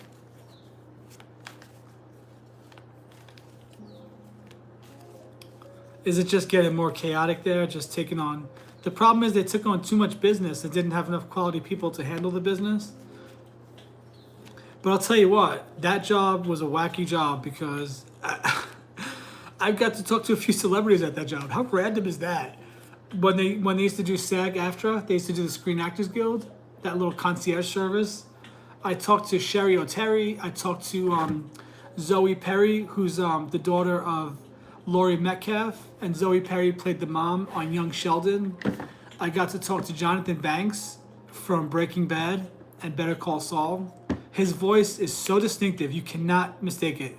Is it just getting more chaotic there? Just taking on... The problem is they took on too much business and didn't have enough quality people to handle the business. But I'll tell you what, that job was a wacky job because I got to talk to a few celebrities at that job. How random is that? When they used to do SAG-AFTRA, they used to do the Screen Actors Guild, that little concierge service. I talked to Sherry O'Terry. I talked to Zoe Perry, who's the daughter of Laurie Metcalf, and Zoe Perry played the mom on Young Sheldon. I got to talk to Jonathan Banks from Breaking Bad and Better Call Saul. His voice is so distinctive, you cannot mistake it.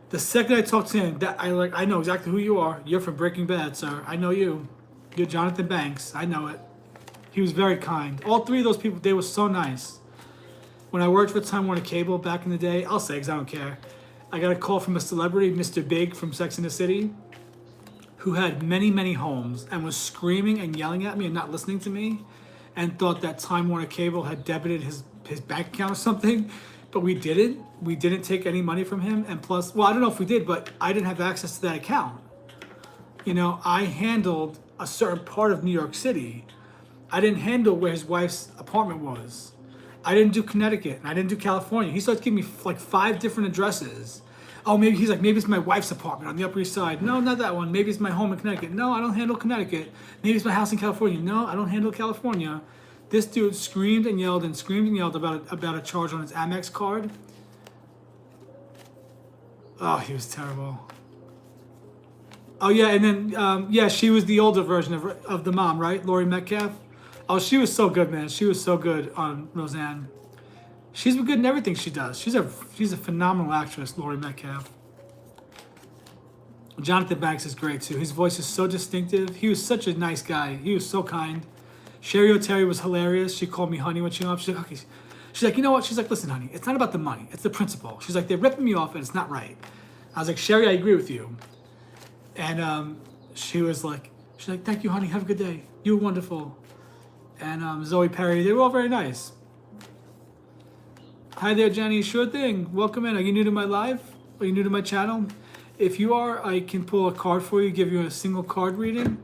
The second I talked to him, I know exactly who you are. You're from Breaking Bad, sir. I know you. You're Jonathan Banks. I know it. He was very kind. All 3 of those people, they were so nice. When I worked for Time Warner Cable back in the day, I'll say because I don't care. I got a call from a celebrity, Mr. Big from Sex and the City, who had many, many homes and was screaming and yelling at me and not listening to me and thought that Time Warner Cable had debited his bank account or something. But we didn't. We didn't take any money from him. And plus, well, I don't know if we did, but I didn't have access to that account. You know, I handled a certain part of New York City. I didn't handle where his wife's apartment was. I didn't do Connecticut, and I didn't do California. He starts giving me like 5 different addresses. Oh, maybe he's like, maybe it's my wife's apartment on the Upper East Side. No, not that one. Maybe it's my home in Connecticut. No, I don't handle Connecticut. Maybe it's my house in California. No, I don't handle California. This dude screamed and yelled about a charge on his Amex card. Oh, he was terrible. Oh yeah, and then yeah, she was the older version of the mom, right? Laurie Metcalf. Oh, she was so good, man. She was so good on Roseanne. She's been good in everything she does. She's a phenomenal actress, Laurie Metcalf. Jonathan Banks is great too. His voice is so distinctive. He was such a nice guy. He was so kind. Sherry O'Terry was hilarious. She called me honey when she hung up. She's like, okay. She's like, you know what? She's like, listen, honey, it's not about the money. It's the principle. She's like, they're ripping me off and it's not right. I was like, Sherry, I agree with you. And she's like, thank you, honey. Have a good day. You were wonderful. And Zoe Perry, they were all very nice. Hi there, Jenny. Sure thing. Welcome in. Are you new to my live? Are you new to my channel? If you are, I can pull a card for you, give you a single card reading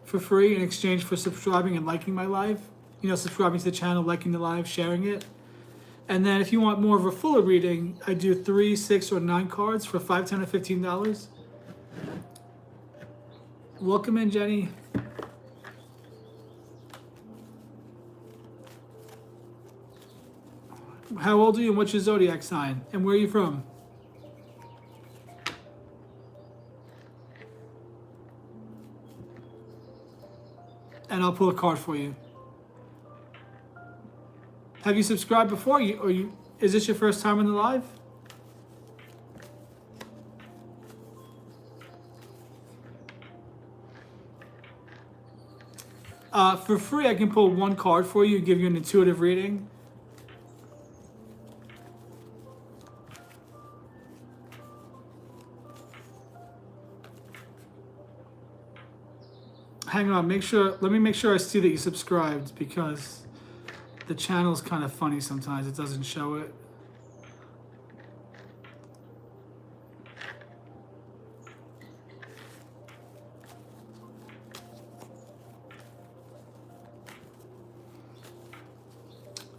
for free in exchange for subscribing and liking my live. You know, subscribing to the channel, liking the live, sharing it. And then if you want more of a fuller reading, I do 3, 6, or 9 cards for $5, $10, or $15. Welcome in, Jenny. How old are you and what's your zodiac sign? And where are you from? And I'll pull a card for you. Have you subscribed before? Is this your first time in the live? For free, I can pull 1 card for you and give you an intuitive reading. Hang on, let me make sure I see that you subscribed because the channel's kind of funny sometimes. It doesn't show it.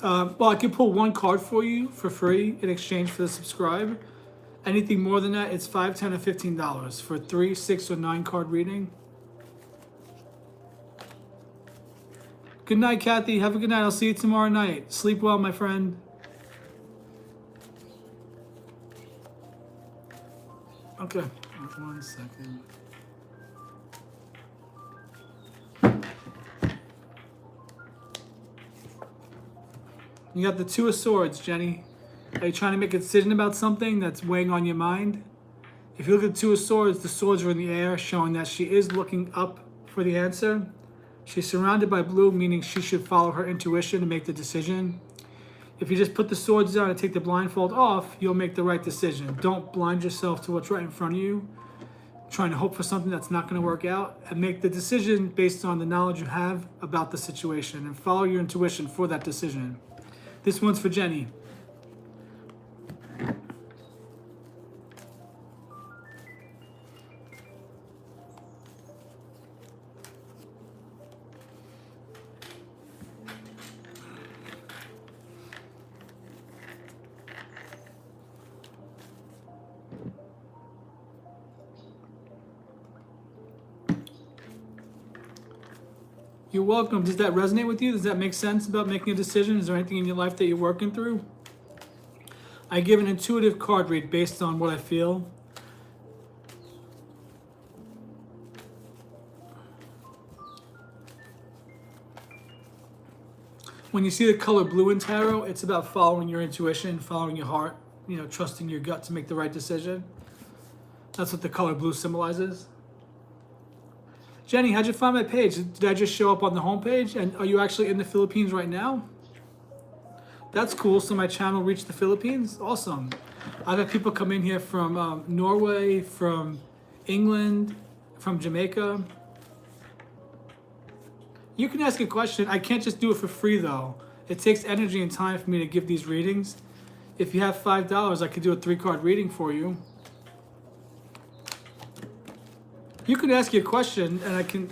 Well, I can pull one card for you for free in exchange for the subscribe. Anything more than that, it's $5, $10, or $15 for 3, 6, or 9 card reading. Good night, Kathy. Have a good night. I'll see you tomorrow night. Sleep well, my friend. Okay, 1 second. You got the Two of Swords, Jenny. Are you trying to make a decision about something that's weighing on your mind? If you look at the Two of Swords, the swords are in the air, showing that she is looking up for the answer. She's surrounded by blue, meaning she should follow her intuition and make the decision. If you just put the swords down and take the blindfold off, you'll make the right decision. Don't blind yourself to what's right in front of you, trying to hope for something that's not going to work out, and make the decision based on the knowledge you have about the situation and follow your intuition for that decision. This one's for Jenny. You're welcome. Does that resonate with you? Does that make sense about making a decision? Is there anything in your life that you're working through? I give an intuitive card read based on what I feel. When you see the color blue in tarot, it's about following your intuition, following your heart, trusting your gut to make the right decision. That's what the color blue symbolizes. Jenny, how'd you find my page? Did I just show up on the homepage? And are you actually in the Philippines right now? That's cool. So my channel reached the Philippines? Awesome. I've had people come in here from Norway, from England, from Jamaica. You can ask a question. I can't just do it for free though. It takes energy and time for me to give these readings. If you have $5, I could do a 3-card reading for you. You could ask you a question and I can,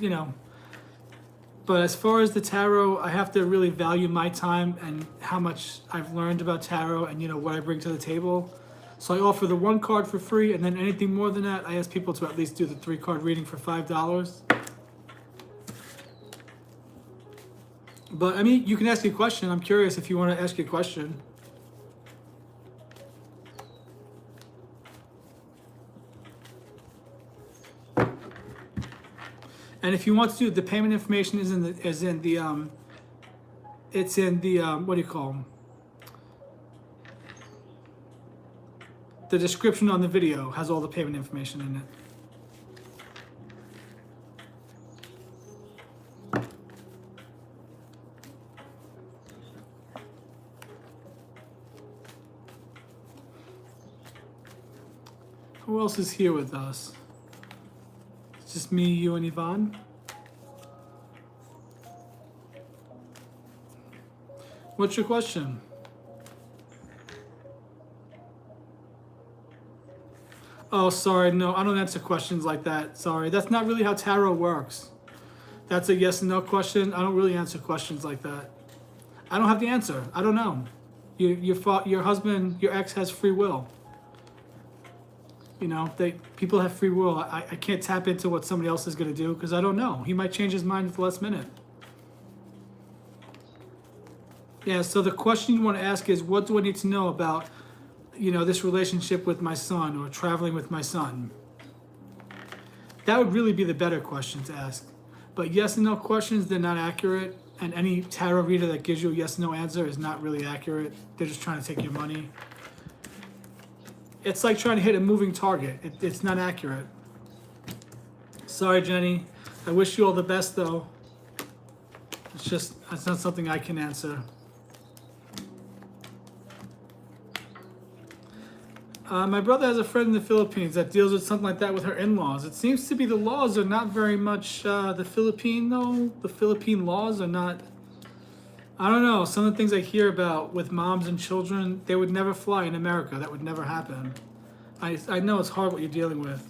but as far as the tarot, I have to really value my time and how much I've learned about tarot and, what I bring to the table. So I offer the 1 card for free, and then anything more than that, I ask people to at least do the 3-card reading for $5. But, you can ask a question. I'm curious if you want to ask a question. And if you want to do the payment information is in the what do you call them? The description on the video has all the payment information in it. Who else is here with us? It's just me, you, and Yvonne. What's your question? Oh, sorry, no, I don't answer questions like that. Sorry, that's not really how tarot works. That's a yes and no question. I don't really answer questions like that. I don't have the answer. I don't know. Your husband, your ex has free will. People have free will. I can't tap into what somebody else is going to do because I don't know. He might change his mind at the last minute. Yeah, so the question you want to ask is, what do I need to know about, this relationship with my son or traveling with my son? That would really be the better question to ask. But yes and no questions, they're not accurate. And any tarot reader that gives you a yes no answer is not really accurate. They're just trying to take your money. It's like trying to hit a moving target. It's not accurate. Sorry, Jenny. I wish you all the best, though. It's not something I can answer. My brother has a friend in the Philippines that deals with something like that with her in-laws. It seems to be the laws are not very much the Philippine laws are not. I don't know. Some of the things I hear about with moms and children, they would never fly in America. That would never happen. I know it's hard what you're dealing with.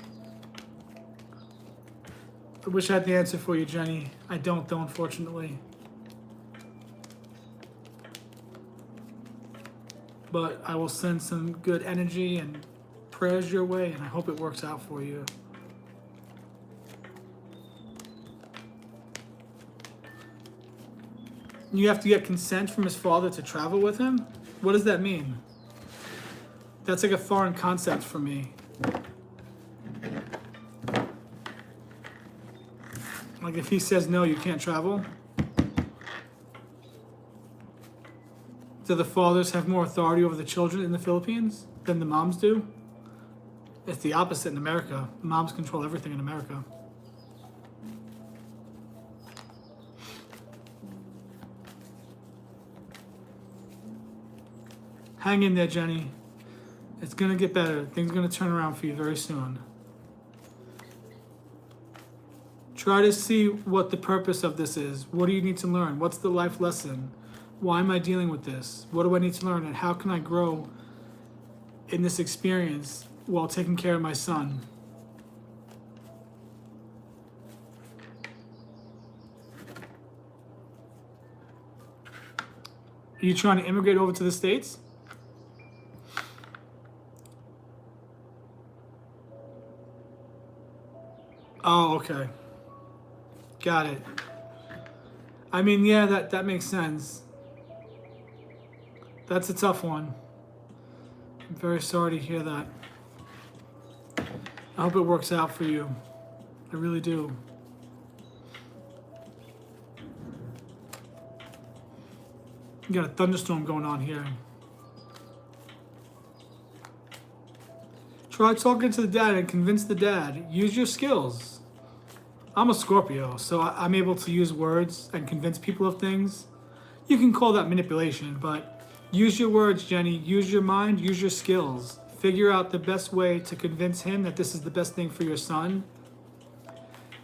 I wish I had the answer for you, Jenny. I don't, though, unfortunately. but I will send some good energy and prayers your way, and I hope it works out for you. You have to get consent from his father to travel with him? What does that mean? That's like a foreign concept for me. Like if he says no, you can't travel? Do the fathers have more authority over the children in the Philippines than the moms do? It's the opposite in America. Moms control everything in America. Hang in there, Jenny. It's going to get better. Things are going to turn around for you very soon. Try to see what the purpose of this is. What do you need to learn? What's the life lesson? Why am I dealing with this? What do I need to learn? And how can I grow in this experience while taking care of my son? Are you trying to immigrate over to the States? Oh, okay. Got it. I mean, yeah, that makes sense. That's a tough one. I'm very sorry to hear that. I hope it works out for you. I really do. You got a thunderstorm going on here. Try talking to the dad and convince the dad. Use your skills. I'm a Scorpio, so I'm able to use words and convince people of things. You can call that manipulation, but use your words, Jenny. Use your mind, use your skills. Figure out the best way to convince him that this is the best thing for your son.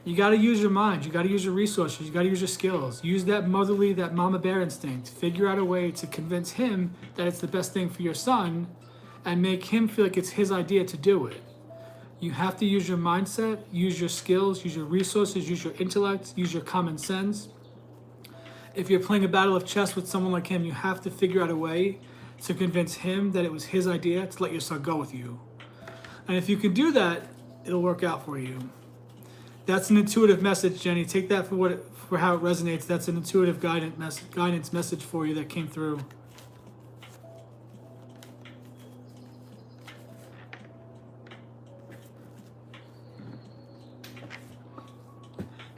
You got to use your mind. You got to use your resources. You got to use your skills. Use that motherly, that mama bear instinct. Figure out a way to convince him that it's the best thing for your son and make him feel like it's his idea to do it. You have to use your mindset, use your skills, use your resources, use your intellect, use your common sense. If you're playing a battle of chess with someone like him, you have to figure out a way to convince him that it was his idea to let your son go with you. And if you can do that, it'll work out for you. That's an intuitive message, Jenny. Take that for how it resonates. That's an intuitive guidance message for you that came through.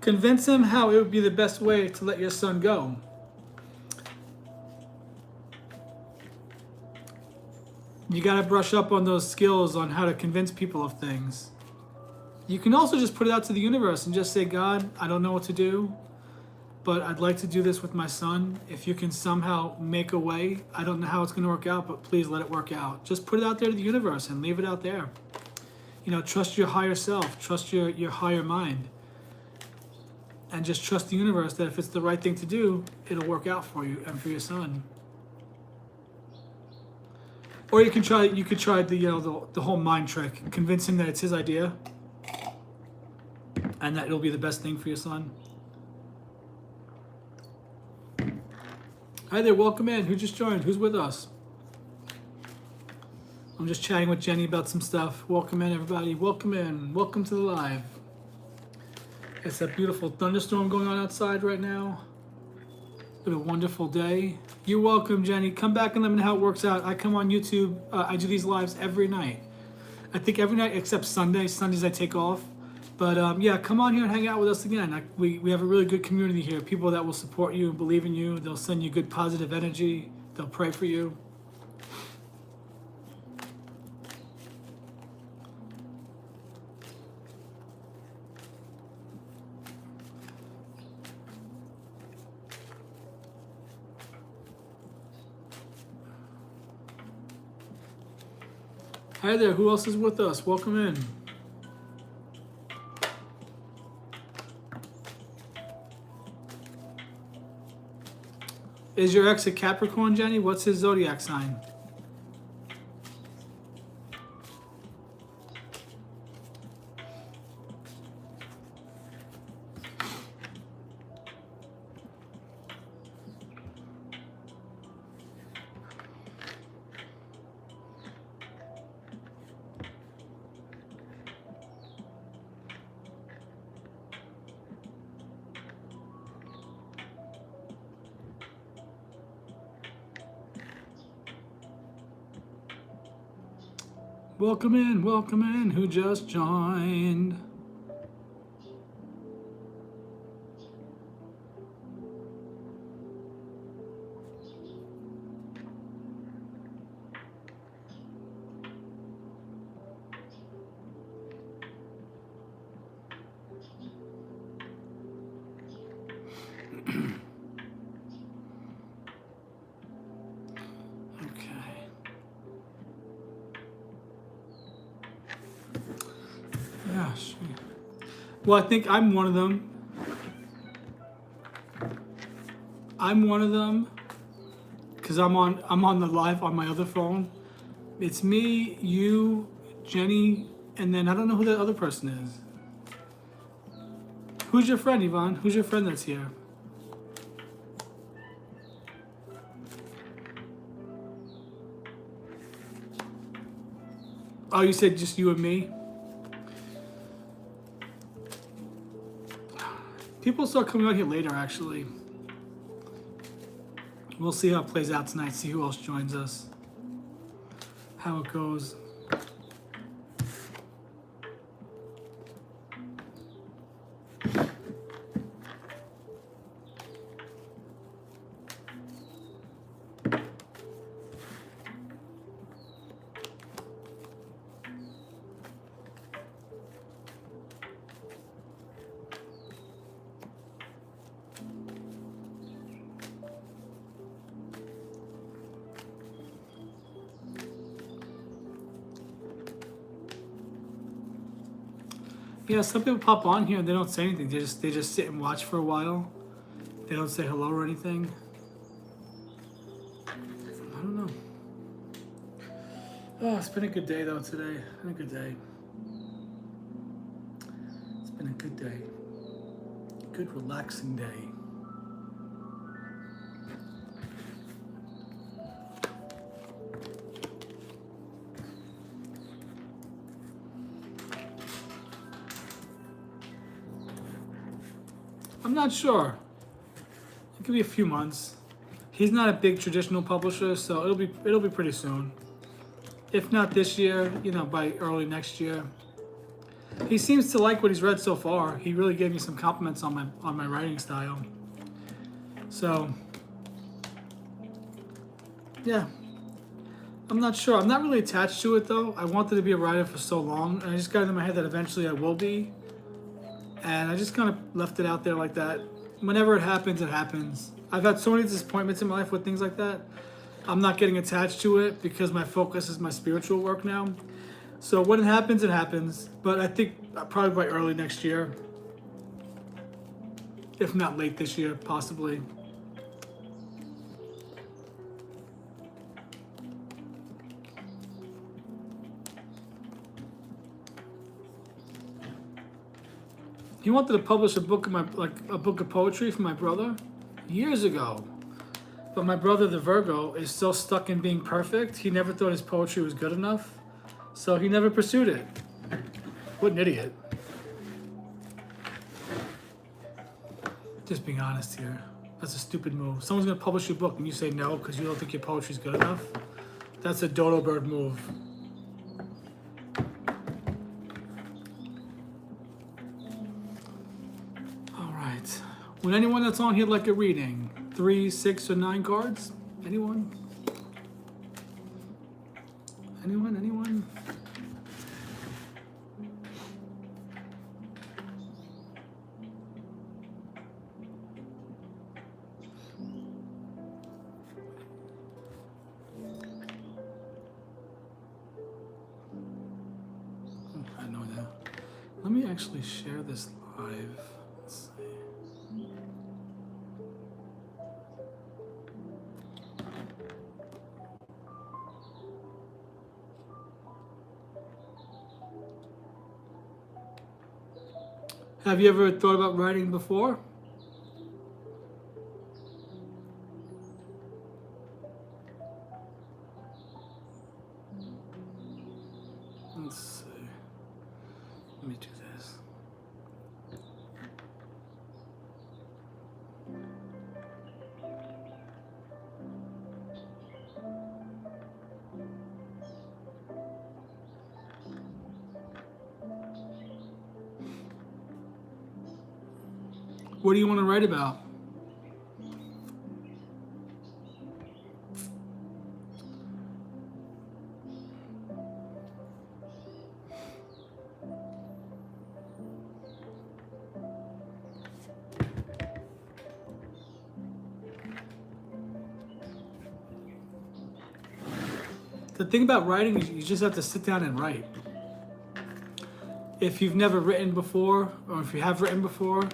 Convince him how it would be the best way to let your son go. You got to brush up on those skills on how to convince people of things. You can also just put it out to the universe and just say, God, I don't know what to do, but I'd like to do this with my son. If you can somehow make a way, I don't know how it's going to work out, but please let it work out. Just put it out there to the universe and leave it out there. You know, trust your higher self, trust your higher mind. And just trust the universe that if it's the right thing to do, it'll work out for you and for your son. Or you could try the whole mind trick. Convince him that it's his idea and that it'll be the best thing for your son. Hi there, welcome in. Who just joined? Who's with us? I'm just chatting with Jenny about some stuff. Welcome in, everybody. Welcome in. Welcome to the live. It's a beautiful thunderstorm going on outside right now. It's a wonderful day. You're welcome, Jenny. Come back and let me know how it works out. I come on YouTube. I do these lives every night. I think every night except Sunday. Sundays I take off. But yeah, come on here and hang out with us again. We have a really good community here. People that will support you and believe in you. They'll send you good positive energy. They'll pray for you. Hi there, who else is with us? Welcome in. Is your ex a Capricorn, Jenny? What's his zodiac sign? Welcome in, who just joined. Okay. Yeah, sure. Well, I think I'm one of them. I'm one of them because I'm on the live on my other phone. It's me, you, Jenny, and then I don't know who the other person is. Who's your friend, Yvonne? Who's your friend that's here? Oh, you said just you and me? People start coming out here later, actually. We'll see how it plays out tonight, see who else joins us, how it goes. Yeah, some people pop on here and they don't say anything. They just sit and watch for a while. They don't say hello or anything. I don't know. Oh, it's been a good day though today. It's been a good day. It's been a good day. Good relaxing day. I'm not sure. It could be a few months. He's not a big traditional publisher, so it'll be pretty soon. If not this year, you know, by early next year. He seems to like what he's read so far. He really gave me some compliments on my writing style. So yeah. I'm not sure. I'm not really attached to it though. I wanted to be a writer for so long, and I just got into my head that eventually I will be. And I just kind of left it out there like that. Whenever it happens, it happens. I've had so many disappointments in my life with things like that. I'm not getting attached to it because my focus is my spiritual work now. So when it happens, it happens. But I think probably by early next year, if not late this year, possibly. He wanted to publish a book of a book of poetry for my brother years ago. But my brother, the Virgo, is still stuck in being perfect. He never thought his poetry was good enough, so he never pursued it. What an idiot. Just being honest here. That's a stupid move. Someone's gonna publish your book and you say no because you don't think your poetry's good enough. That's a dodo bird move. All right. Would anyone that's on here like a reading? 3, 6, or 9 cards? Anyone? Anyone? I know that. Let me actually share this live. Let's see. Have you ever thought about writing before? Let's see. Let me do this. What do you want to write about? The thing about writing is you just have to sit down and write. If you've never written before, or if you have written before,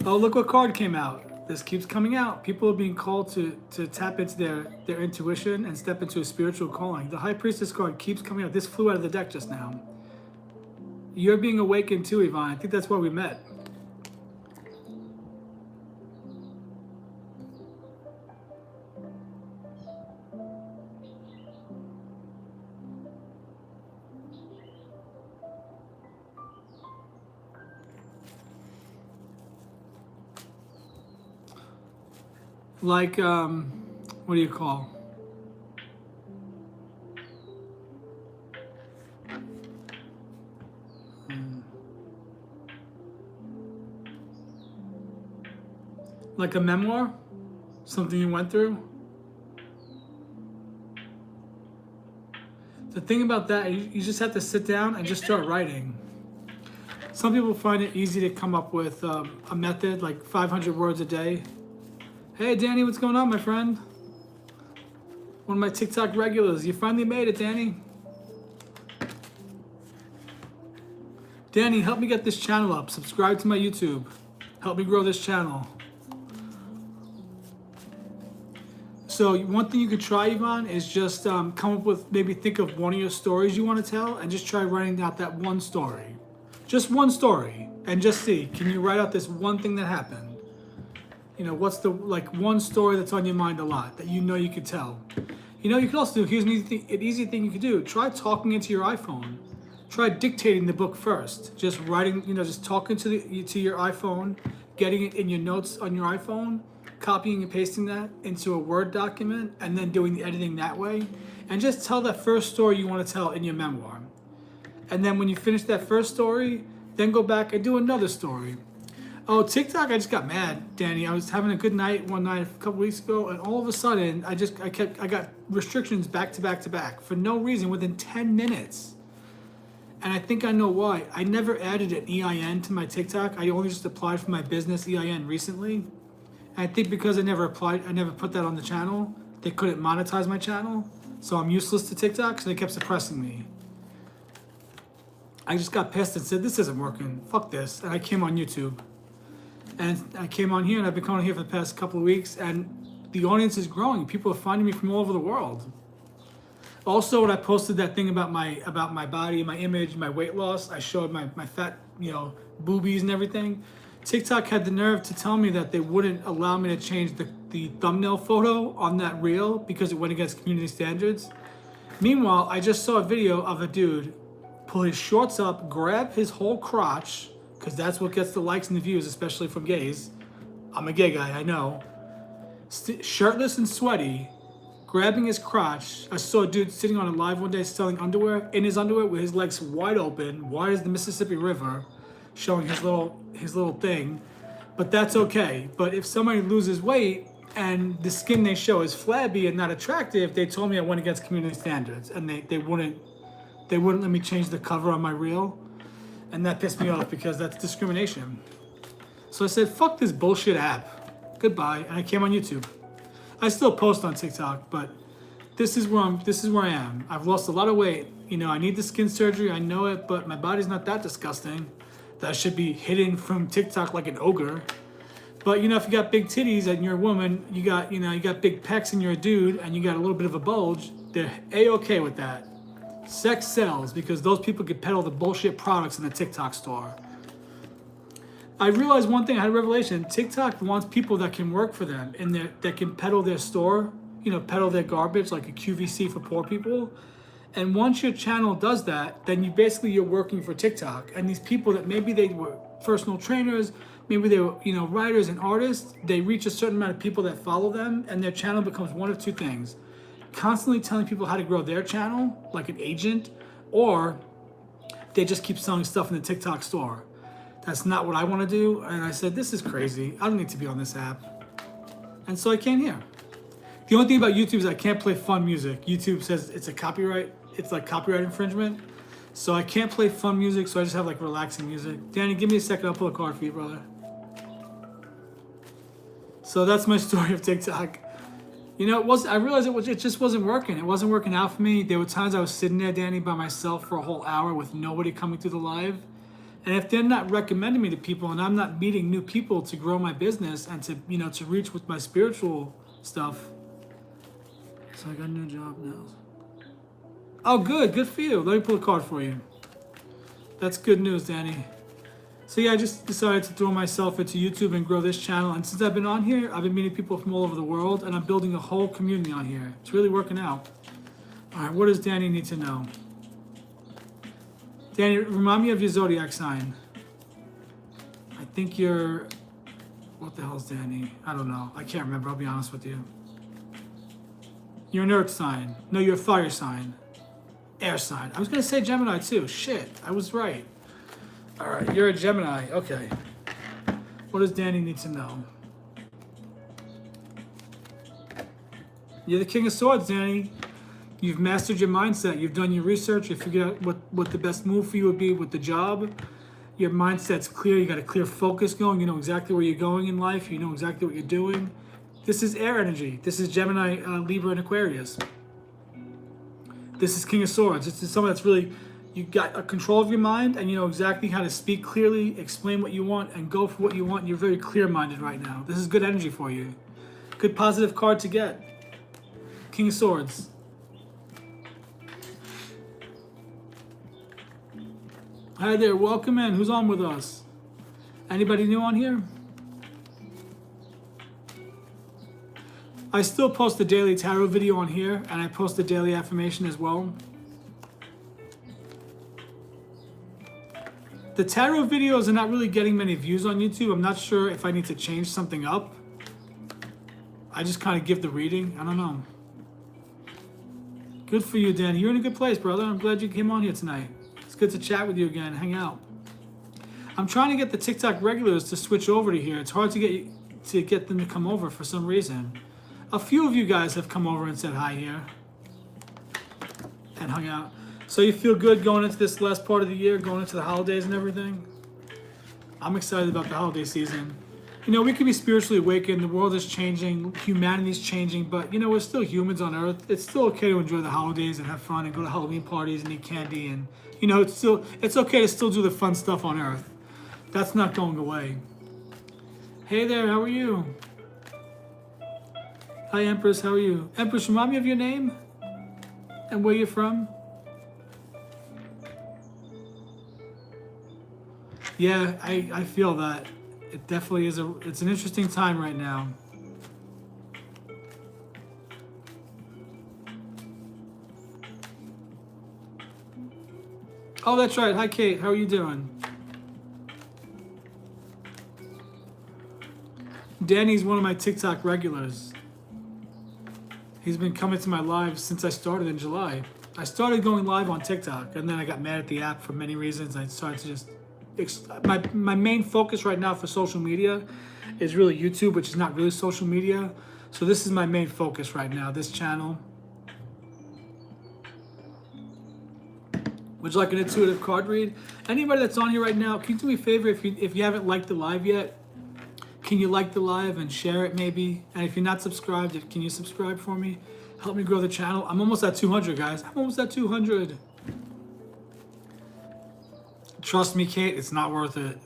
oh, look what card came out. This keeps coming out. People are being called to tap into their intuition and step into a spiritual calling. The High Priestess card keeps coming out. This flew out of the deck just now. You're being awakened too, Yvonne. I think that's why we met. Like, what do you call? Like a memoir? Something you went through? The thing about that, you just have to sit down and just start writing. Some people find it easy to come up with a method, like 500 words a day. Hey, Danny, what's going on, my friend? One of my TikTok regulars. You finally made it, Danny. Danny, help me get this channel up. Subscribe to my YouTube. Help me grow this channel. So one thing you could try, Yvonne, is just come up with, maybe think of one of your stories you want to tell and just try writing out that one story. Just one story. And just see, can you write out this one thing that happened? You know, what's the, like, one story that's on your mind a lot that you know you could tell? You know, you could also do, here's an easy thing you could do. Try talking into your iPhone. Try dictating the book first. Just writing, you know, just talking to your iPhone, getting it in your notes on your iPhone, copying and pasting that into a Word document, and then doing the editing that way. And just tell that first story you want to tell in your memoir. And then when you finish that first story, then go back and do another story. Oh, TikTok, I just got mad, Danny. I was having a good night one night a couple weeks ago, and all of a sudden, I got restrictions back to back to back for no reason within 10 minutes. And I think I know why. I never added an EIN to my TikTok. I only just applied for my business EIN recently. And I think because I never put that on the channel, they couldn't monetize my channel. So I'm useless to TikTok, so they kept suppressing me. I just got pissed and said, this isn't working. Fuck this. And I came on YouTube. And I came on here, and I've been coming here for the past couple of weeks, and the audience is growing. People are finding me from all over the world. Also, when I posted that thing about my body, my image, my weight loss, I showed my fat, you know, boobies and everything. TikTok had the nerve to tell me that they wouldn't allow me to change the thumbnail photo on that reel because it went against community standards. Meanwhile, I just saw a video of a dude pull his shorts up, grab his whole crotch, because that's what gets the likes and the views, especially from gays. I'm a gay guy, I know. Shirtless and sweaty, grabbing his crotch. I saw a dude sitting on a live one day selling underwear, in his underwear with his legs wide open, wide as the Mississippi River, showing his little thing. But that's okay. But if somebody loses weight and the skin they show is flabby and not attractive, they told me I went against community standards, and they wouldn't let me change the cover on my reel. And that pissed me off because that's discrimination. So I said, fuck this bullshit app. Goodbye. And I came on YouTube. I still post on TikTok, but this is where I am. I've lost a lot of weight. You know, I need the skin surgery, I know it, but my body's not that disgusting. That should be hidden from TikTok like an ogre. But you know, if you got big titties and you're a woman, you got big pecs and you're a dude and you got a little bit of a bulge, they're A-okay with that. Sex sells because those people can peddle the bullshit products in the TikTok store. I realized one thing, I had a revelation. TikTok wants people that can work for them and that can peddle their store, you know, peddle their garbage like a QVC for poor people. And once your channel does that, then you're working for TikTok. And these people that maybe they were personal trainers, maybe they were, you know, writers and artists, they reach a certain amount of people that follow them, and their channel becomes one of two things. Constantly telling people how to grow their channel, like an agent, or they just keep selling stuff in the TikTok store. That's not what I want to do. And I said, this is crazy. I don't need to be on this app. And so I came here. The only thing about YouTube is I can't play fun music. YouTube says it's a copyright. It's like copyright infringement. So I can't play fun music, so I just have like relaxing music. Danny, give me a second. I'll pull a card for you, brother. So that's my story of TikTok. You know, I realized it just wasn't working. It wasn't working out for me. There were times I was sitting there, Danny, by myself for a whole hour with nobody coming through the live. And if they're not recommending me to people and I'm not meeting new people to grow my business and to, you know, to reach with my spiritual stuff. So I got a new job now. Oh, good. Good for you. Let me pull a card for you. That's good news, Danny. So yeah, I just decided to throw myself into YouTube and grow this channel. And since I've been on here, I've been meeting people from all over the world and I'm building a whole community on here. It's really working out. All right, what does Danny need to know? Danny, remind me of your zodiac sign. I think you're... What the hell's Danny? I don't know. I can't remember. I'll be honest with you. You're an earth sign. No, you're a fire sign. Air sign. I was going to say Gemini too. Shit, I was right. All right, you're a Gemini. Okay. What does Danny need to know? You're the King of Swords, Danny. You've mastered your mindset. You've done your research. You figured out what the best move for you would be with the job. Your mindset's clear. You got a clear focus going. You know exactly where you're going in life. You know exactly what you're doing. This is air energy. This is Gemini, Libra, and Aquarius. This is King of Swords. This is someone that's really, you got a control of your mind and you know exactly how to speak clearly, explain what you want, and go for what you want. You're very clear-minded right now. This is good energy for you. Good positive card to get. King of Swords. Hi there, welcome in. Who's on with us? Anybody new on here? I still post the daily tarot video on here, and I post the daily affirmation as well. The tarot videos are not really getting many views on YouTube. I'm not sure if I need to change something up. I just kind of give the reading. I don't know. Good for you, Danny. You're in a good place, brother. I'm glad you came on here tonight. It's good to chat with you again, hang out. I'm trying to get the TikTok regulars to switch over to here. It's hard to get them to come over for some reason. A few of you guys have come over and said hi here and hung out. So you feel good going into this last part of the year, going into the holidays and everything? I'm excited about the holiday season. You know, we can be spiritually awakened. The world is changing. Humanity's changing. But, you know, we're still humans on Earth. It's still okay to enjoy the holidays and have fun and go to Halloween parties and eat candy. And, you know, it's okay to still do the fun stuff on Earth. That's not going away. Hey there, how are you? Hi, Empress, how are you? Empress, remind me of your name and where you're from. Yeah, I feel that. It definitely is it's an interesting time right now. Oh, that's right. Hi, Kate. How are you doing? Danny's one of my TikTok regulars. He's been coming to my lives since I started in July. I started going live on TikTok, and then I got mad at the app for many reasons. I started to just... My main focus right now for social media is really YouTube, which is not really social media. So this is my main focus right now, this channel. Would you like an intuitive card read? Anybody that's on here right now, can you do me a favor if you haven't liked the live yet? Can you like the live and share it maybe? And if you're not subscribed, can you subscribe for me? Help me grow the channel. I'm almost at 200, guys. I'm almost at 200. Trust me, Kate, it's not worth it.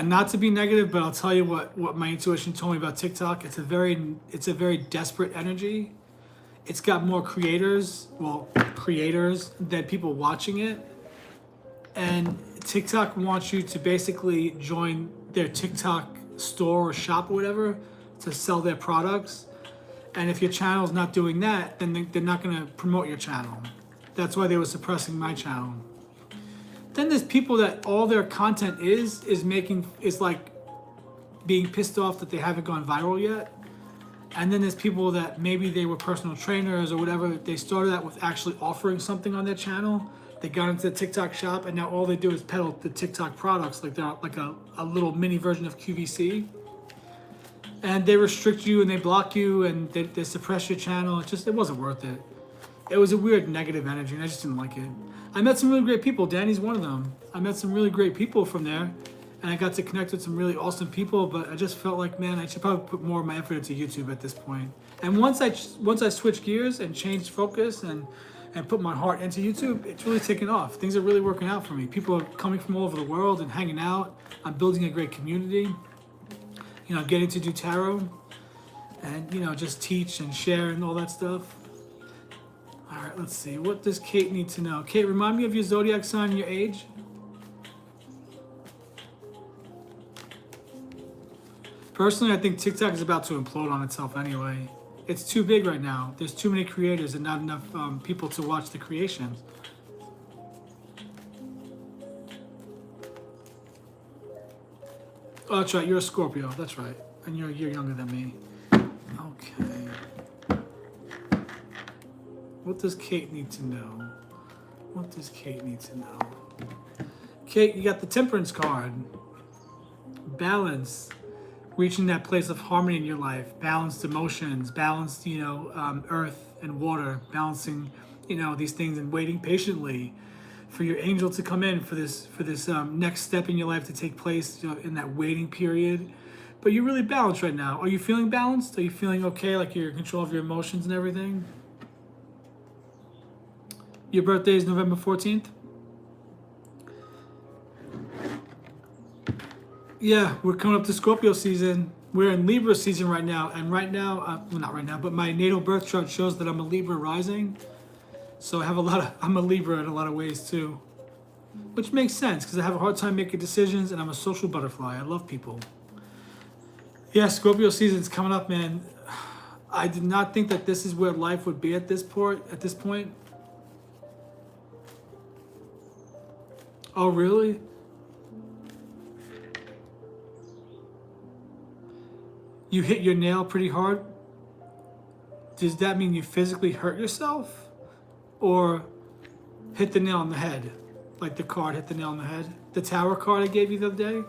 Not to be negative, but I'll tell you what my intuition told me about TikTok. It's a very desperate energy. It's got more creators than people watching it. And TikTok wants you to basically join their TikTok store or shop or whatever to sell their products. And if your channel's not doing that, then they're not going to promote your channel. That's why they were suppressing my channel. Then there's people that all their content is like being pissed off that they haven't gone viral yet. And then there's people that maybe they were personal trainers or whatever. They started out with actually offering something on their channel They got into the TikTok shop, and now all they do is peddle the TikTok products, like they're like a little mini version of QVC. And they restrict you and they block you and they suppress your channel. It wasn't worth it. It was a weird negative energy, and I just didn't like it. I met some really great people. Danny's one of them. I met some really great people from there, and I got to connect with some really awesome people. But I just felt like, man, I should probably put more of my effort into YouTube at this point. And once I switched gears and changed focus and put my heart into YouTube, it's really taken off. Things are really working out for me. People are coming from all over the world and hanging out. I'm building a great community. You know, I'm getting to do tarot and, you know, just teach and share and all that stuff. All right, let's see. What does Kate need to know? Kate, remind me of your zodiac sign and your age. Personally, I think TikTok is about to implode on itself anyway. It's too big right now. There's too many creators and not enough people to watch the creations. Oh, that's right. You're a Scorpio. That's right. And you're younger than me. Okay. What does Kate need to know? What does Kate need to know? Kate, you got the Temperance card. Balance. Reaching that place of harmony in your life. Balanced emotions. Balanced, you know, earth and water. Balancing, you know, these things and waiting patiently for your angel to come in for this next step in your life to take place, you know, in that waiting period. But you're really balanced right now. Are you feeling balanced? Are you feeling okay, like you're in control of your emotions and everything? Your birthday is November 14th? Yeah, we're coming up to Scorpio season. We're in Libra season right now. And right now, well, not right now, but my natal birth chart shows that I'm a Libra rising. So I'm a Libra in a lot of ways too. Which makes sense because I have a hard time making decisions and I'm a social butterfly. I love people. Yeah, Scorpio season's coming up, man. I did not think that this is where life would be at this point. Oh, really? You hit your nail pretty hard? Does that mean you physically hurt yourself? Or hit the nail on the head? Like the card hit the nail on the head? The Tower card I gave you the other day?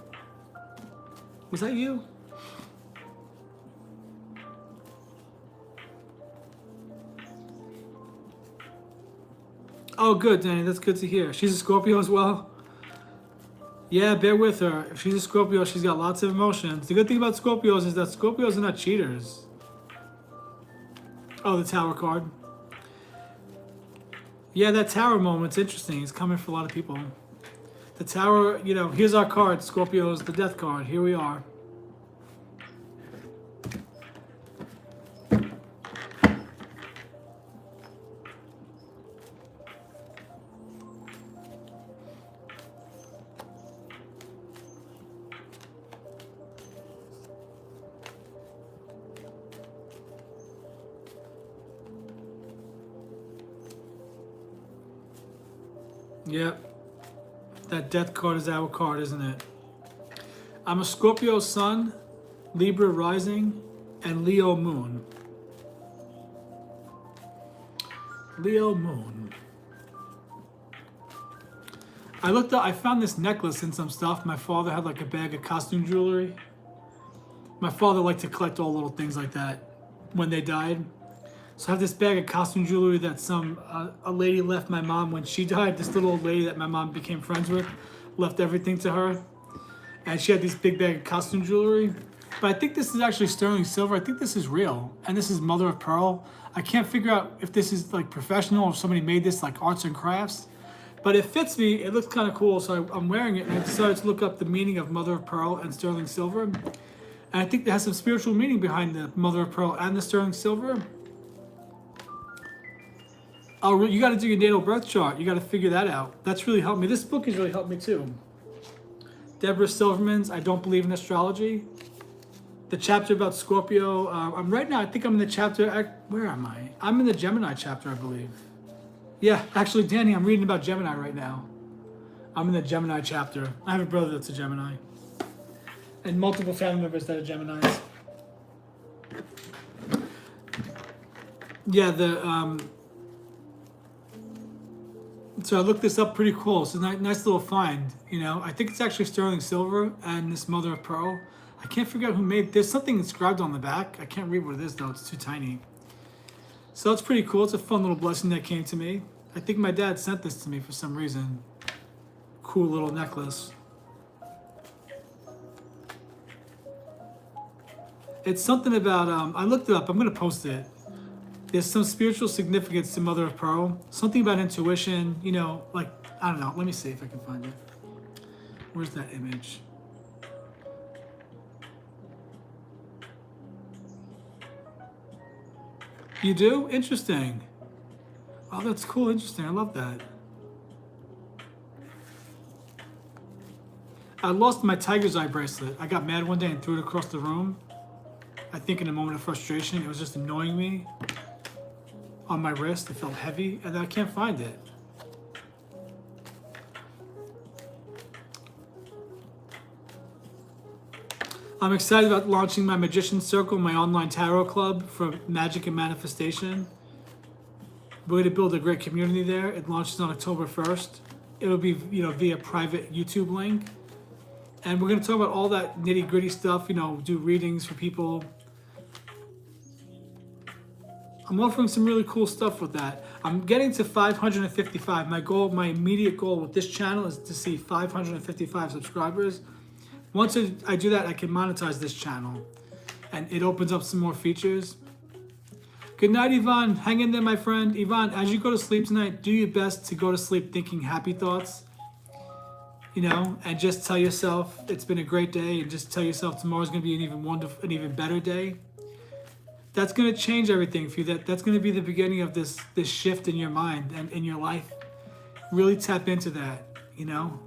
Was that you? Oh, good, Danny. That's good to hear. She's a Scorpio as well? Yeah, bear with her. If she's a Scorpio, she's got lots of emotions. The good thing about Scorpios is that Scorpios are not cheaters. Oh, the Tower card. Yeah, that Tower moment's interesting. It's coming for a lot of people. The Tower, you know, here's our card, Scorpios, the Death card. Here we are. Yep. That Death card is our card, isn't it? I'm a Scorpio Sun, Libra Rising, and Leo Moon. Leo Moon. I found this necklace and some stuff. My father had like a bag of costume jewelry. My father liked to collect all little things like that when they died. So I have this bag of costume jewelry that a lady left my mom when she died. This little old lady that my mom became friends with left everything to her. And she had this big bag of costume jewelry. But I think this is actually sterling silver. I think this is real. And this is mother of pearl. I can't figure out if this is like professional or if somebody made this like arts and crafts. But it fits me. It looks kind of cool. So I'm wearing it. And I decided to look up the meaning of mother of pearl and sterling silver. And I think there has some spiritual meaning behind the mother of pearl and the sterling silver. Oh, you got to do your natal birth chart. You got to figure that out. That's really helped me. This book has really helped me too. Deborah Silverman's I Don't Believe in Astrology. The chapter about Scorpio. I'm right now, I think I'm in the chapter, where am I? I'm in the Gemini chapter, I believe. Yeah, actually, Danny, I'm reading about Gemini right now. I'm in the Gemini chapter. I have a brother that's a Gemini. And multiple family members that are Geminis. Yeah, So I looked this up, pretty cool. It's a nice little find, you know. I think it's actually sterling silver and this mother of pearl. I can't figure out who made, there's something inscribed on the back. I can't read what it is though, it's too tiny. So that's pretty cool. It's a fun little blessing that came to me. I think my dad sent this to me for some reason. Cool little necklace. It's something about, I looked it up, I'm gonna post it. There's some spiritual significance to mother of pearl. Something about intuition, you know, like, I don't know. Let me see if I can find it. Where's that image? You do? Interesting. Oh, that's cool. Interesting. I love that. I lost my tiger's eye bracelet. I got mad one day and threw it across the room. I think in a moment of frustration, it was just annoying me. On my wrist, it felt heavy, and I can't find it. I'm excited about launching my Magician Circle, my online tarot club for magic and manifestation. We're going to build a great community there. It launches on October 1st. It'll be, you know, via private YouTube link. And we're going to talk about all that nitty-gritty stuff, you know, do readings for people. I'm offering some really cool stuff with that. I'm getting to 555. My goal, my immediate goal with this channel is to see 555 subscribers. Once I do that, I can monetize this channel. And it opens up some more features. Good night, Yvonne. Hang in there, my friend. Yvonne, as you go to sleep tonight, do your best to go to sleep thinking happy thoughts. You know, and just tell yourself it's been a great day, and just tell yourself tomorrow's going to be an even better day. That's going to change everything for you. That's going to be the beginning of this shift in your mind and in your life. Really tap into that, you know.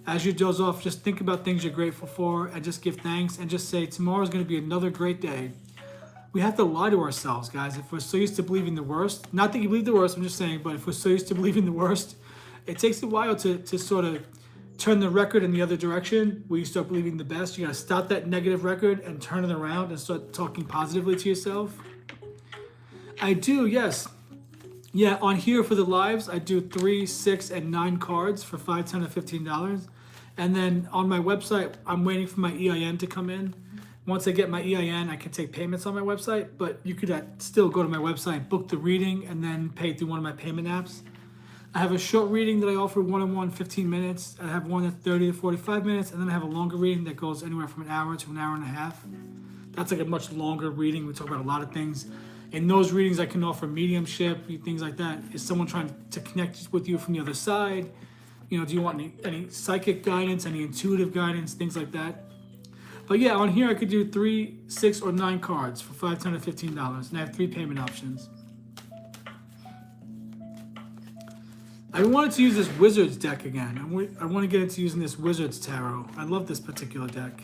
As you doze off, just think about things you're grateful for and just give thanks and just say tomorrow's going to be another great day. We have to lie to ourselves, guys. If we're so used to believing the worst, not that you believe the worst, I'm just saying, but if we're so used to believing the worst, it takes a while to sort of turn the record in the other direction where you start believing the best. You got to stop that negative record and turn it around and start talking positively to yourself. I do, yes. Yeah, on here for the lives, I do 3, 6, and 9 cards for $5, $10, or $15. And then on my website, I'm waiting for my EIN to come in. Once I get my EIN, I can take payments on my website, but you could still go to my website, book the reading, and then pay through one of my payment apps. I have a short reading that I offer one-on-one, 15 minutes. I have one at 30 to 45 minutes, and then I have a longer reading that goes anywhere from an hour to an hour and a half. That's like a much longer reading. We talk about a lot of things. In those readings, I can offer mediumship, things like that. Is someone trying to connect with you from the other side? You know, do you want any psychic guidance, any intuitive guidance, things like that? But yeah, on here I could do 3, 6, or 9 cards for $5, $10, or $15, and I have 3 payment options. I wanted to use this Wizards deck again. I want to get into using this Wizards Tarot. I love this particular deck.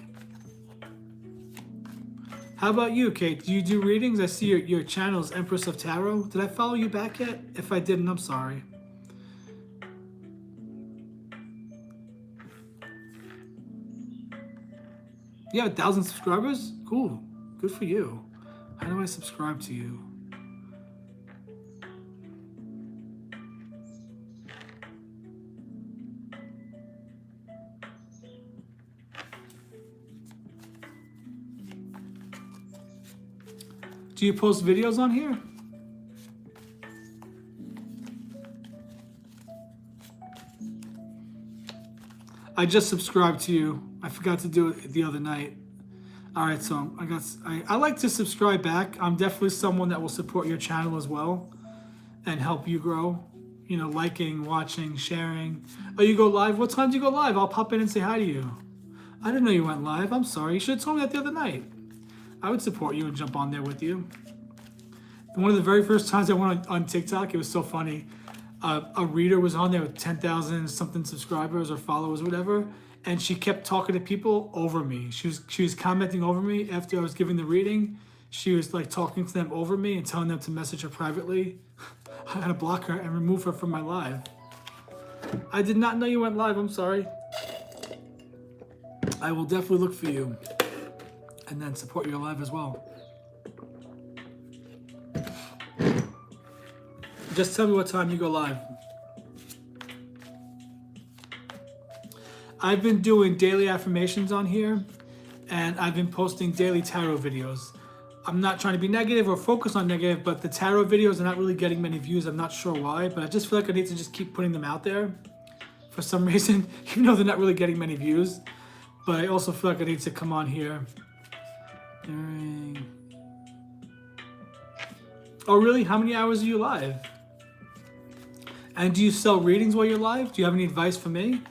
How about you, Kate? Do you do readings? I see your channel is Empress of Tarot. Did I follow you back yet? If I didn't, I'm sorry. You have 1,000 subscribers? Cool. Good for you. How do I subscribe to you? Do you post videos on here? I just subscribed to you. I forgot to do it the other night. All right, so I like to subscribe back. I'm definitely someone that will support your channel as well and help you grow. You know, liking, watching, sharing. Oh, you go live? What time do you go live? I'll pop in and say hi to you. I didn't know you went live. I'm sorry. You should have told me that the other night. I would support you and jump on there with you. One of the very first times I went on TikTok, it was so funny. A reader was on there with 10,000 something subscribers or followers, whatever, and she kept talking to people over me. She was commenting over me after I was giving the reading. She was like talking to them over me and telling them to message her privately. I had to block her and remove her from my live. I did not know you went live. I'm sorry. I will definitely look for you and then support your live as well. Just tell me what time you go live. I've been doing daily affirmations on here, and I've been posting daily tarot videos. I'm not trying to be negative or focus on negative, but the tarot videos are not really getting many views. I'm not sure why, but I just feel like I need to just keep putting them out there for some reason, even though they're not really getting many views. But I also feel like I need to come on here during... Oh, really? How many hours are you live? And do you sell readings while you're live? Do you have any advice for me?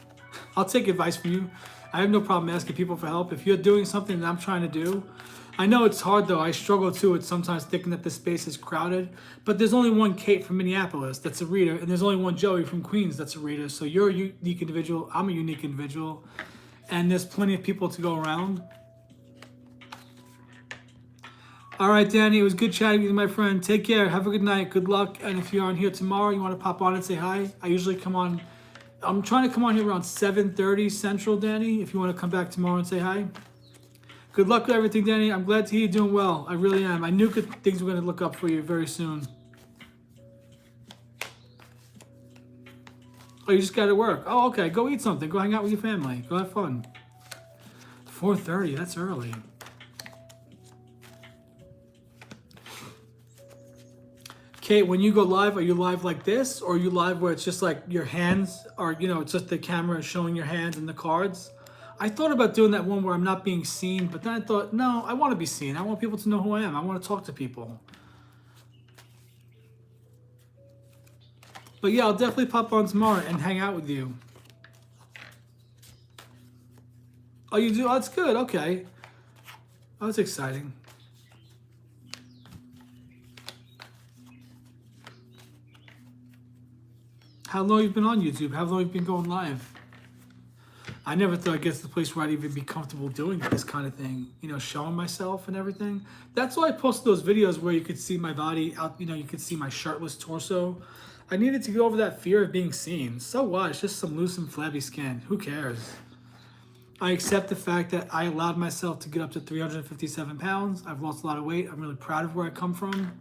I'll take advice from you. I have no problem asking people for help. If you're doing something that I'm trying to do, I know it's hard though. I struggle too with sometimes thinking that the space is crowded, but there's only one Kate from Minneapolis that's a reader, and there's only one Joey from Queens that's a reader. So you're a unique individual. I'm a unique individual, and there's plenty of people to go around. All right, Danny, it was good chatting with you, my friend. Take care. Have a good night. Good luck. And if you're on here tomorrow, you want to pop on and say hi, I usually come on. I'm trying to come on here around 7:30 Central, Danny, if you want to come back tomorrow and say hi. Good luck with everything, Danny. I'm glad to hear you're doing well. I really am. I knew things were going to look up for you very soon. Oh, you just got to work. Oh, okay. Go eat something. Go hang out with your family. Go have fun. 4:30. That's early. Kate, when you go live, are you live like this? Or are you live where it's just like your hands are, you know, it's just the camera showing your hands and the cards? I thought about doing that one where I'm not being seen, but then I thought, no, I want to be seen. I want people to know who I am. I want to talk to people. But yeah, I'll definitely pop on tomorrow and hang out with you. Oh, you do? Oh, that's good. Okay. Oh, that's exciting. How long have you been on YouTube? How long have you been going live? I never thought I'd get to the place where I'd even be comfortable doing this kind of thing, you know, showing myself and everything. That's why I posted those videos where you could see my body out, you know, you could see my shirtless torso. I needed to get over that fear of being seen. So what? It's just some loose and flabby skin. Who cares? I accept the fact that I allowed myself to get up to 357 pounds. I've lost a lot of weight. I'm really proud of where I come from.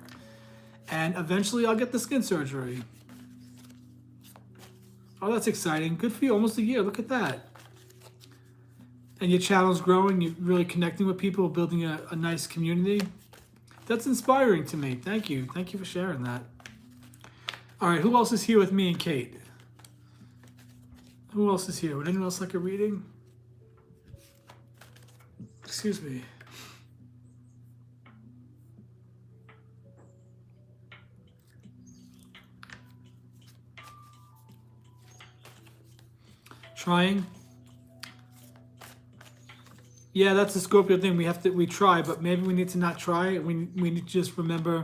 And eventually I'll get the skin surgery. Oh, that's exciting. Good for you. Almost a year. Look at that. And your channel's growing. You're really connecting with people, building a nice community. That's inspiring to me. Thank you. Thank you for sharing that. All right. Who else is here with me and Kate? Who else is here? Would anyone else like a reading? Excuse me. Trying. Yeah, that's the Scorpio thing. We try, but maybe we need to not try. We need to just remember.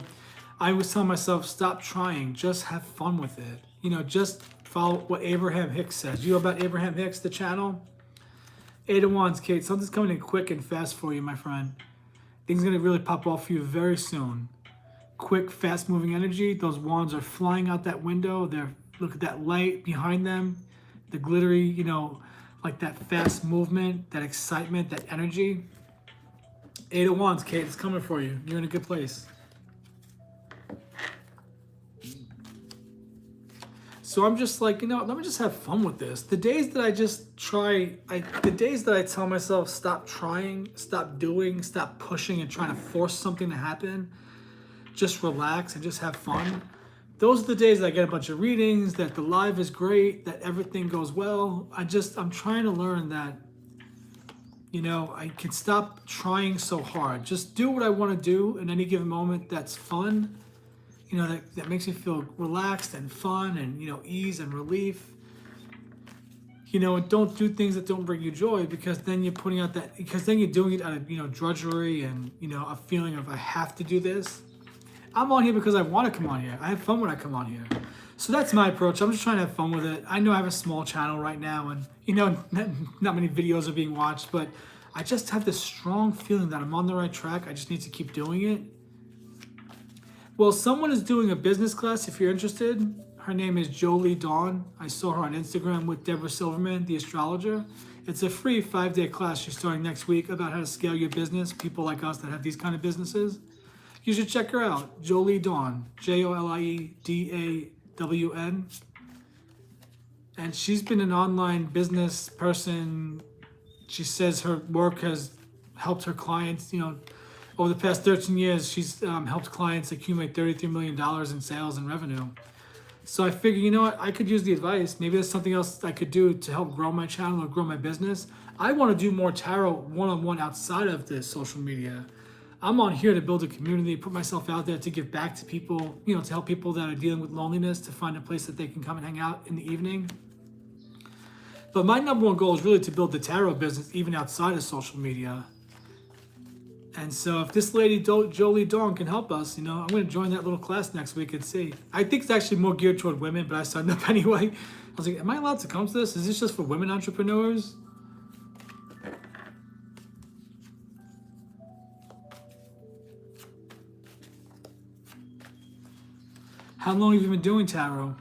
I was telling myself, stop trying. Just have fun with it. You know, just follow what Abraham Hicks says. You know about Abraham Hicks, the channel? 8 of Wands, Kate. Something's coming in quick and fast for you, my friend. Things are going to really pop off for you very soon. Quick, fast-moving energy. Those wands are flying out that window. Look at that light behind them. The glittery, you know, like that fast movement, that excitement, that energy. 8 of Wands, Kate, it's coming for you. You're in a good place. So I'm just like, you know, let me just have fun with this. The days that I just try, the days that I tell myself, stop trying, stop doing, stop pushing and trying to force something to happen, just relax and just have fun. Those are the days that I get a bunch of readings, that the live is great, that everything goes well. I'm trying to learn that, you know, I can stop trying so hard. Just do what I want to do in any given moment that's fun, you know, that makes me feel relaxed and fun and, you know, ease and relief. You know, and don't do things that don't bring you joy, because then you're putting out that, because then you're doing it out of, you know, drudgery and, you know, a feeling of I have to do this. I'm on here because I want to come on here. I have fun when I come on here. So that's my approach. I'm just trying to have fun with it. I know I have a small channel right now and, you know, not many videos are being watched, but I just have this strong feeling that I'm on the right track. I just need to keep doing it. Well, someone is doing a business class if you're interested. Her name is Jolie Dawn. I saw her on Instagram with Deborah Silverman, the astrologer. It's a free 5-day class she's starting next week about how to scale your business, people like us that have these kind of businesses. You should check her out, Jolie Dawn, Joliedawn. And she's been an online business person. She says her work has helped her clients, over the past 13 years, she's helped clients accumulate $33 million in sales and revenue. So I figured, you know what, I could use the advice. Maybe there's something else I could do to help grow my channel or grow my business. I want to do more tarot one-on-one outside of this social media. I'm on here to build a community, put myself out there to give back to people, to help people that are dealing with loneliness, to find a place that they can come and hang out in the evening. But my number one goal is really to build the tarot business even outside of social media. And so if this lady, Jolie Dawn, can help us, I'm going to join that little class next week and see. I think it's actually more geared toward women, but I signed up anyway. I was like, am I allowed to come to this? Is this just for women entrepreneurs? How long have you been doing tarot?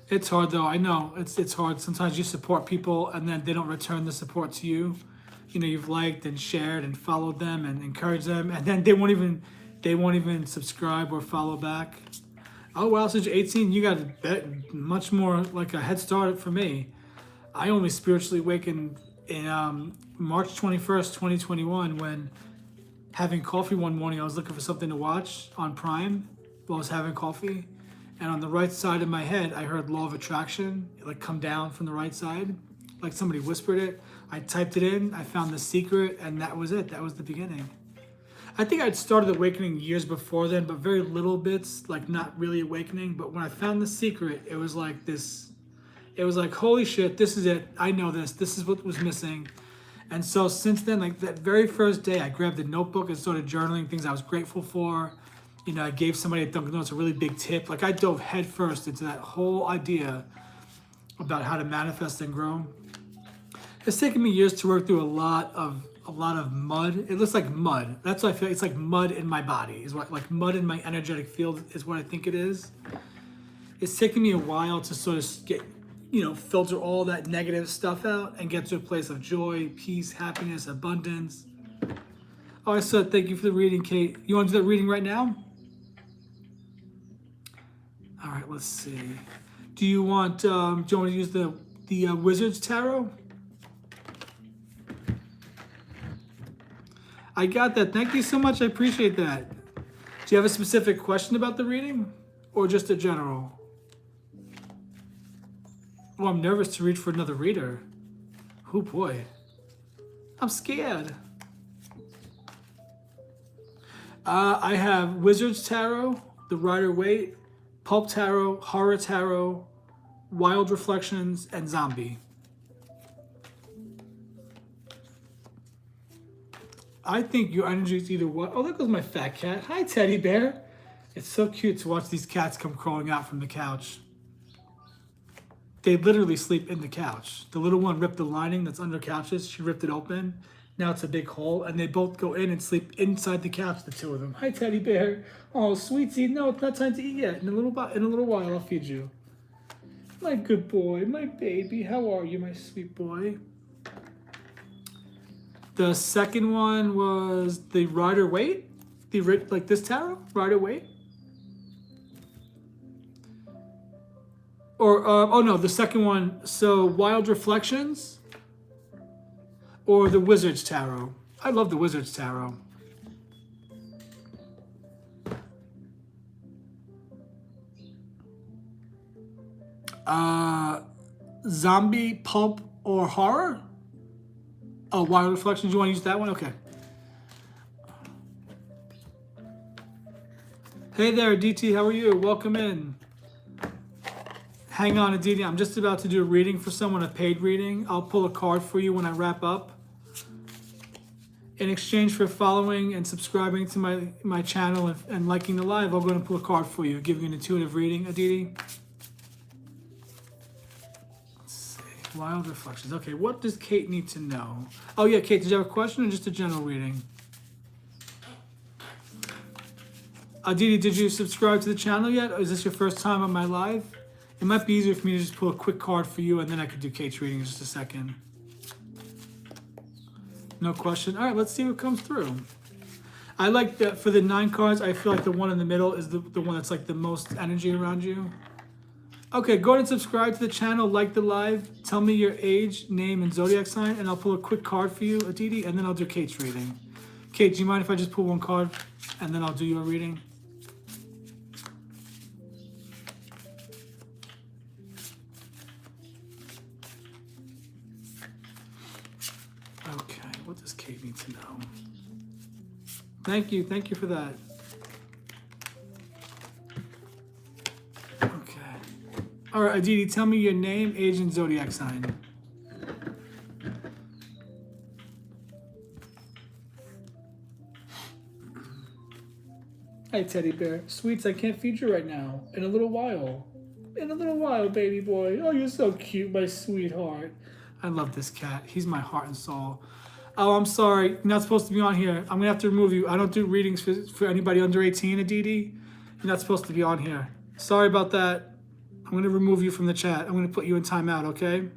It's hard though. I know it's hard. Sometimes you support people and then they don't return the support to you. You've liked and shared and followed them and encouraged them, and then they won't even subscribe or follow back. Oh wow, since you're 18, you got much more like a head start for me. I only spiritually awakened in March 21st, 2021, when having coffee one morning, I was looking for something to watch on Prime while I was having coffee. And on the right side of my head, I heard Law of Attraction, come down from the right side, like somebody whispered it. I typed it in, I found The Secret, and that was it. That was the beginning. I think I'd started awakening years before then, but very little bits, not really awakening. But when I found The Secret, it was like this. It was like, holy shit, this is it. I know this. This is what was missing. And so since then, that very first day, I grabbed a notebook and started journaling things I was grateful for. I gave somebody at Dunkin' Donuts a really big tip. I dove headfirst into that whole idea about how to manifest and grow. It's taken me years to work through a lot of mud. It looks like mud. That's what I feel. It's like mud in my body. Like mud in my energetic field is what I think it is. It's taken me a while to sort of get, filter all that negative stuff out and get to a place of joy, peace, happiness, abundance. Oh, I said thank you for the reading, Kate. You want to do that reading right now? All right, let's see. Do you want to use the Wizard's Tarot? I got that. Thank you so much. I appreciate that. Do you have a specific question about the reading or just a general? Oh, I'm nervous to read for another reader. Oh boy. I'm scared. I have Wizard's Tarot, the Rider-Waite, Pulp Tarot, Horror Tarot, Wild Reflections, and Zombie. I think your energy is either what? Oh, there goes my fat cat. Hi, teddy bear. It's so cute to watch these cats come crawling out from the couch. They literally sleep in the couch. The little one ripped the lining that's under couches. She ripped it open. Now it's a big hole, and they both go in and sleep inside the couch, the two of them. Hi, teddy bear. Oh, sweetie. No, it's not time to eat yet. In a little while, I'll feed you. My good boy, my baby. How are you, my sweet boy? The second one was the Rider-Waite. Like this tarot, Rider-Waite. Or, oh no, the second one. So, Wild Reflections. Or the Wizard's Tarot. I love the Wizard's Tarot. Zombie, Pulp, or Horror? Oh, Wild Reflections. You want to use that one? Okay. Hey there, DT. How are you? Welcome in. Hang on, Aditi. I'm just about to do a reading for someone, a paid reading. I'll pull a card for you when I wrap up. In exchange for following and subscribing to my channel and liking the live, I'm going to pull a card for you, give you an intuitive reading, Aditi. Let's see. Wild Reflections. Okay, what does Kate need to know? Oh yeah, Kate, did you have a question or just a general reading? Aditi, did you subscribe to the channel yet? Or is this your first time on my live? It might be easier for me to just pull a quick card for you and then I could do Kate's reading in just a second. No question. All right, let's see what comes through. I like that for the 9 cards. I feel like the one in the middle is the one that's like the most energy around you. Okay, go ahead and subscribe to the channel, like the live, tell me your age, name, and zodiac sign, and I'll pull a quick card for you, Aditi, and then I'll do Kate's reading. Kate, do you mind if I just pull one card, and then I'll do your reading? Okay, what does Kate need to know? Thank you for that. All right, Aditi, tell me your name, age, and zodiac sign. Hi, teddy bear. Sweets, I can't feed you right now. In a little while. In a little while, baby boy. Oh, you're so cute, my sweetheart. I love this cat. He's my heart and soul. Oh, I'm sorry. You're not supposed to be on here. I'm going to have to remove you. I don't do readings for anybody under 18, Aditi. You're not supposed to be on here. Sorry about that. I'm going to remove you from the chat. I'm going to put you in timeout, okay?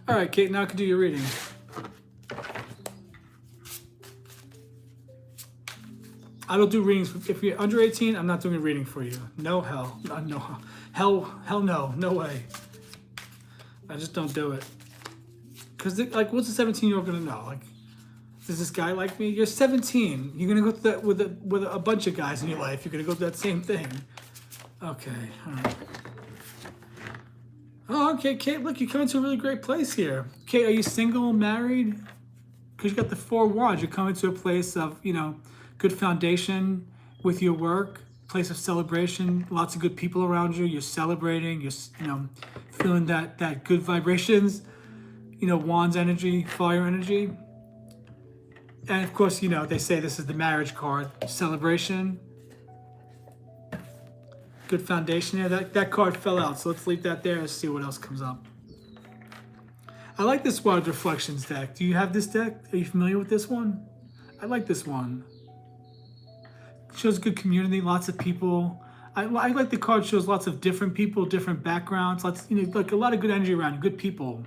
All right, Kate, now I can do your reading. I don't do readings. If you're under 18, I'm not doing a reading for you. No hell. No. Hell no. No way. I just don't do it. Because, like, what's a 17-year-old going to know? Like, does this guy like me? You're 17. You're gonna go through that with a bunch of guys in your life. You're gonna go through that same thing. Okay. All right. Oh, okay, Kate. Look, you're coming to a really great place here. Kate, are you single, married? Because you got the 4 wands. You're coming to a place of, you know, good foundation with your work, place of celebration. Lots of good people around you. You're celebrating. You're, you know, feeling that good vibrations. You know, wands energy, fire energy. And of course, you know, they say this is the marriage card. Celebration. Good foundation here. That card fell out, so let's leave that there and see what else comes up. I like this Wand Reflections deck. Do you have this deck? Are you familiar with this one? I like this one. It shows good community, lots of people. I like the card shows lots of different people, different backgrounds, lots, you know, like a lot of good energy around you, good people.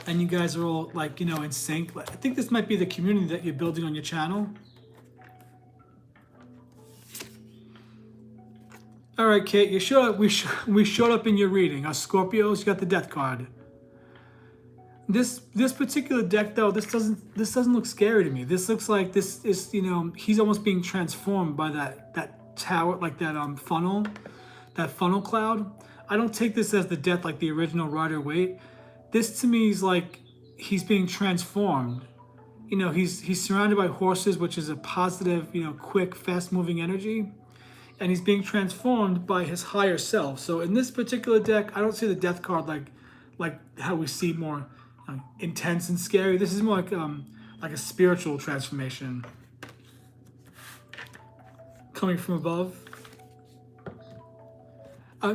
And you guys are all, like, you know, in sync. I think this might be the community that you're building on your channel. All right, Kate, we showed up in your reading. Our Scorpios, you got the Death card. This particular deck, though, this doesn't look scary to me. This looks like this is, you know, he's almost being transformed by that tower, like that funnel cloud. I don't take this as the death like the original Rider-Waite. This to me is like he's being transformed. You know, he's surrounded by horses, which is a positive, you know, quick, fast-moving energy. And he's being transformed by his higher self. So in this particular deck, I don't see the Death card like how we see more intense and scary. This is more like a spiritual transformation coming from above.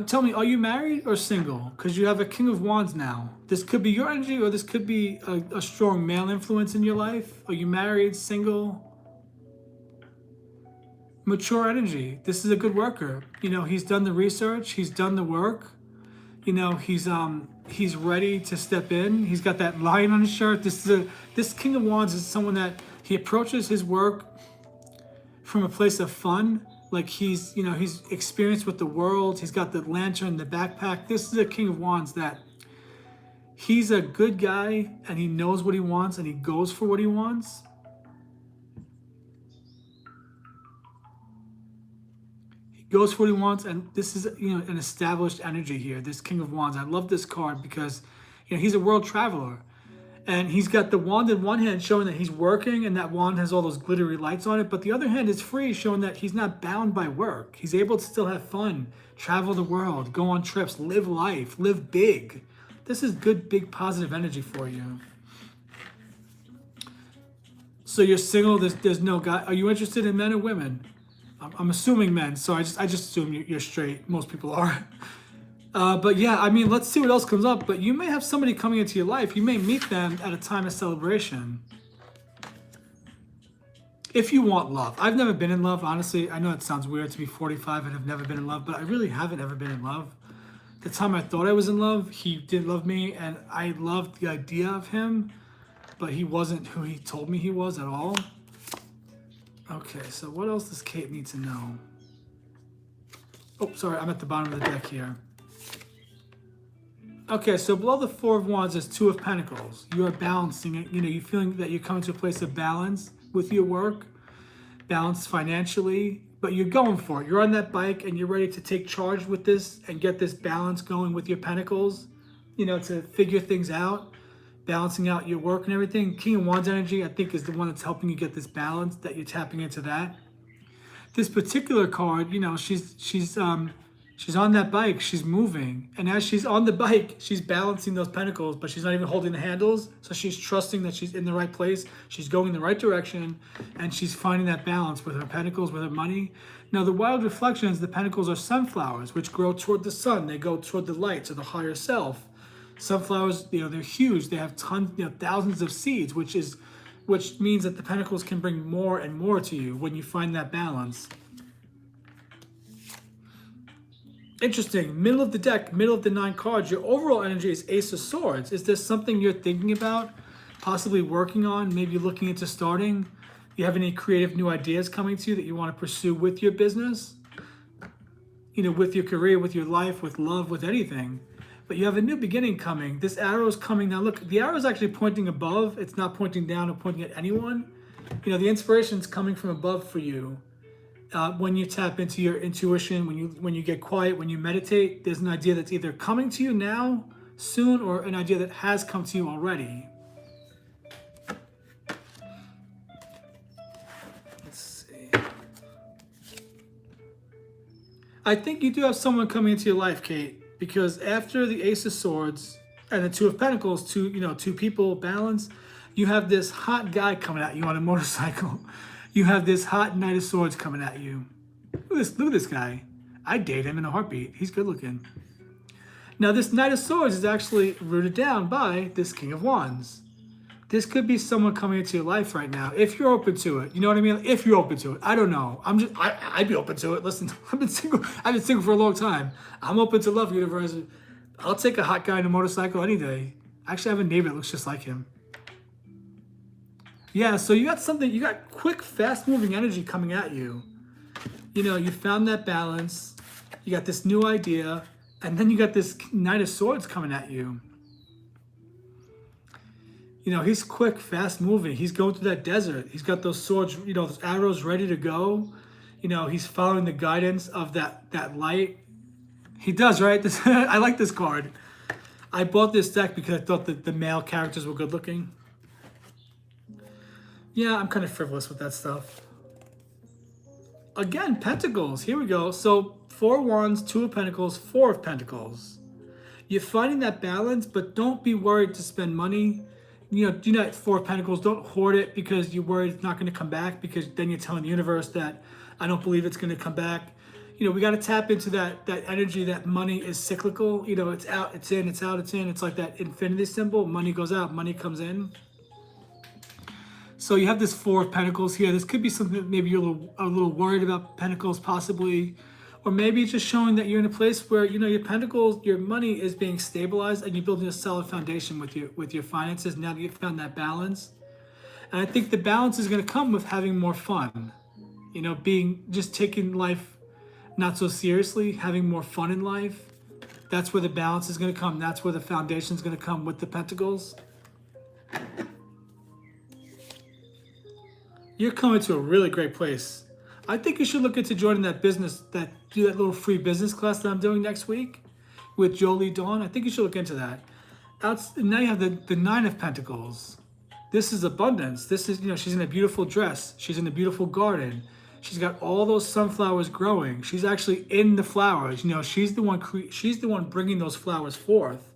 Tell me, are you married or single? Because you have a King of Wands now. This could be your energy, or this could be a strong male influence in your life. Are you married, single? Mature energy. This is a good worker. You know, he's done the research. He's done the work. You know, he's ready to step in. He's got that lion on his shirt. This King of Wands is someone that he approaches his work from a place of fun. Like he's experienced with the world. He's got the lantern, the backpack. This is a King of Wands that he's a good guy and he knows what he wants and he goes for what he wants. He goes for what he wants, and this is, you know, an established energy here. This King of Wands. I love this card because, you know, he's a world traveler. And he's got the wand in one hand showing that he's working, and that wand has all those glittery lights on it. But the other hand is free, showing that he's not bound by work. He's able to still have fun, travel the world, go on trips, live life, live big. This is good, big, positive energy for you. So you're single, there's no guy. Are you interested in men or women? I'm assuming men, so I just assume you're straight. Most people are. But yeah, I mean, let's see what else comes up. But you may have somebody coming into your life. You may meet them at a time of celebration. If you want love. I've never been in love, honestly. I know it sounds weird to be 45 and have never been in love, but I really haven't ever been in love. The time I thought I was in love, he didn't love me, and I loved the idea of him, but he wasn't who he told me he was at all. Okay, so what else does Kate need to know? Oh, sorry, I'm at the bottom of the deck here. Okay, so below the Four of Wands is Two of Pentacles. You are balancing it. You know, you're feeling that you're coming to a place of balance with your work, balance financially, but you're going for it. You're on that bike and you're ready to take charge with this and get this balance going with your Pentacles, you know, to figure things out, balancing out your work and everything. King of Wands energy, I think, is the one that's helping you get this balance, that you're tapping into that. This particular card, you know, she's on that bike, she's moving, and as she's on the bike, she's balancing those pentacles, but she's not even holding the handles, so she's trusting that she's in the right place, she's going in the right direction, and she's finding that balance with her pentacles, with her money. Now, the wild reflections, the pentacles are sunflowers, which grow toward the sun. They go toward the light, to the higher self. Sunflowers, you know, they're huge. They have tons, you know, thousands of seeds, which means that the pentacles can bring more and more to you when you find that balance. Interesting. Middle of the deck, middle of the 9 cards, your overall energy is Ace of Swords. Is this something you're thinking about, possibly working on, maybe looking into starting? You have any creative new ideas coming to you that you want to pursue with your business? You know, with your career, with your life, with love, with anything. But you have a new beginning coming. This arrow is coming. Now look, the arrow is actually pointing above. It's not pointing down or pointing at anyone. You know, the inspiration is coming from above for you. When you tap into your intuition, when you get quiet, when you meditate, there's an idea that's either coming to you now, soon, or an idea that has come to you already. Let's see. I think you do have someone coming into your life, Kate, because after the Ace of Swords and the Two of Pentacles, two people balance, you have this hot guy coming at you on a motorcycle. You have this hot Knight of Swords coming at you. Look at this guy. I'd date him in a heartbeat. He's good looking. Now, this Knight of Swords is actually rooted down by this King of Wands. This could be someone coming into your life right now, if you're open to it. You know what I mean? If you're open to it. I don't know. I'd be open to it. Listen, I've been single for a long time. I'm open to love, universe. I'll take a hot guy on a motorcycle any day. Actually, I have a neighbor that looks just like him. Yeah, so you got quick, fast-moving energy coming at you. You know, you found that balance, you got this new idea, and then you got this Knight of Swords coming at you. You know, he's quick, fast-moving. He's going through that desert. He's got those swords, you know, those arrows ready to go. You know, he's following the guidance of that light. He does, right? I like this card. I bought this deck because I thought that the male characters were good-looking. Yeah, I'm kind of frivolous with that stuff. Again, Pentacles. Here we go. So 4 Wands, 2 of Pentacles, 4 of Pentacles. You're finding that balance, but don't be worried to spend money. You know, do not 4 of Pentacles. Don't hoard it because you're worried it's not going to come back, because then you're telling the universe that I don't believe it's going to come back. You know, we got to tap into that energy that money is cyclical. You know, it's out, it's in, it's out, it's in. It's like that infinity symbol. Money goes out, money comes in. So you have this 4 of Pentacles here. This could be something that maybe you're a little worried about, Pentacles possibly. Or maybe it's just showing that you're in a place where, you know, your Pentacles, your money is being stabilized and you're building a solid foundation with your finances now that you've found that balance. And I think the balance is going to come with having more fun. You know, just taking life not so seriously, having more fun in life. That's where the balance is going to come. That's where the foundation is going to come with the Pentacles. You're coming to a really great place. I think you should look into joining that business, do that little free business class that I'm doing next week with Jolie Dawn. I think you should look into that. Now you have the 9 of Pentacles. This is abundance. This is, you know, she's in a beautiful dress. She's in a beautiful garden. She's got all those sunflowers growing. She's actually in the flowers. You know, she's the one bringing those flowers forth.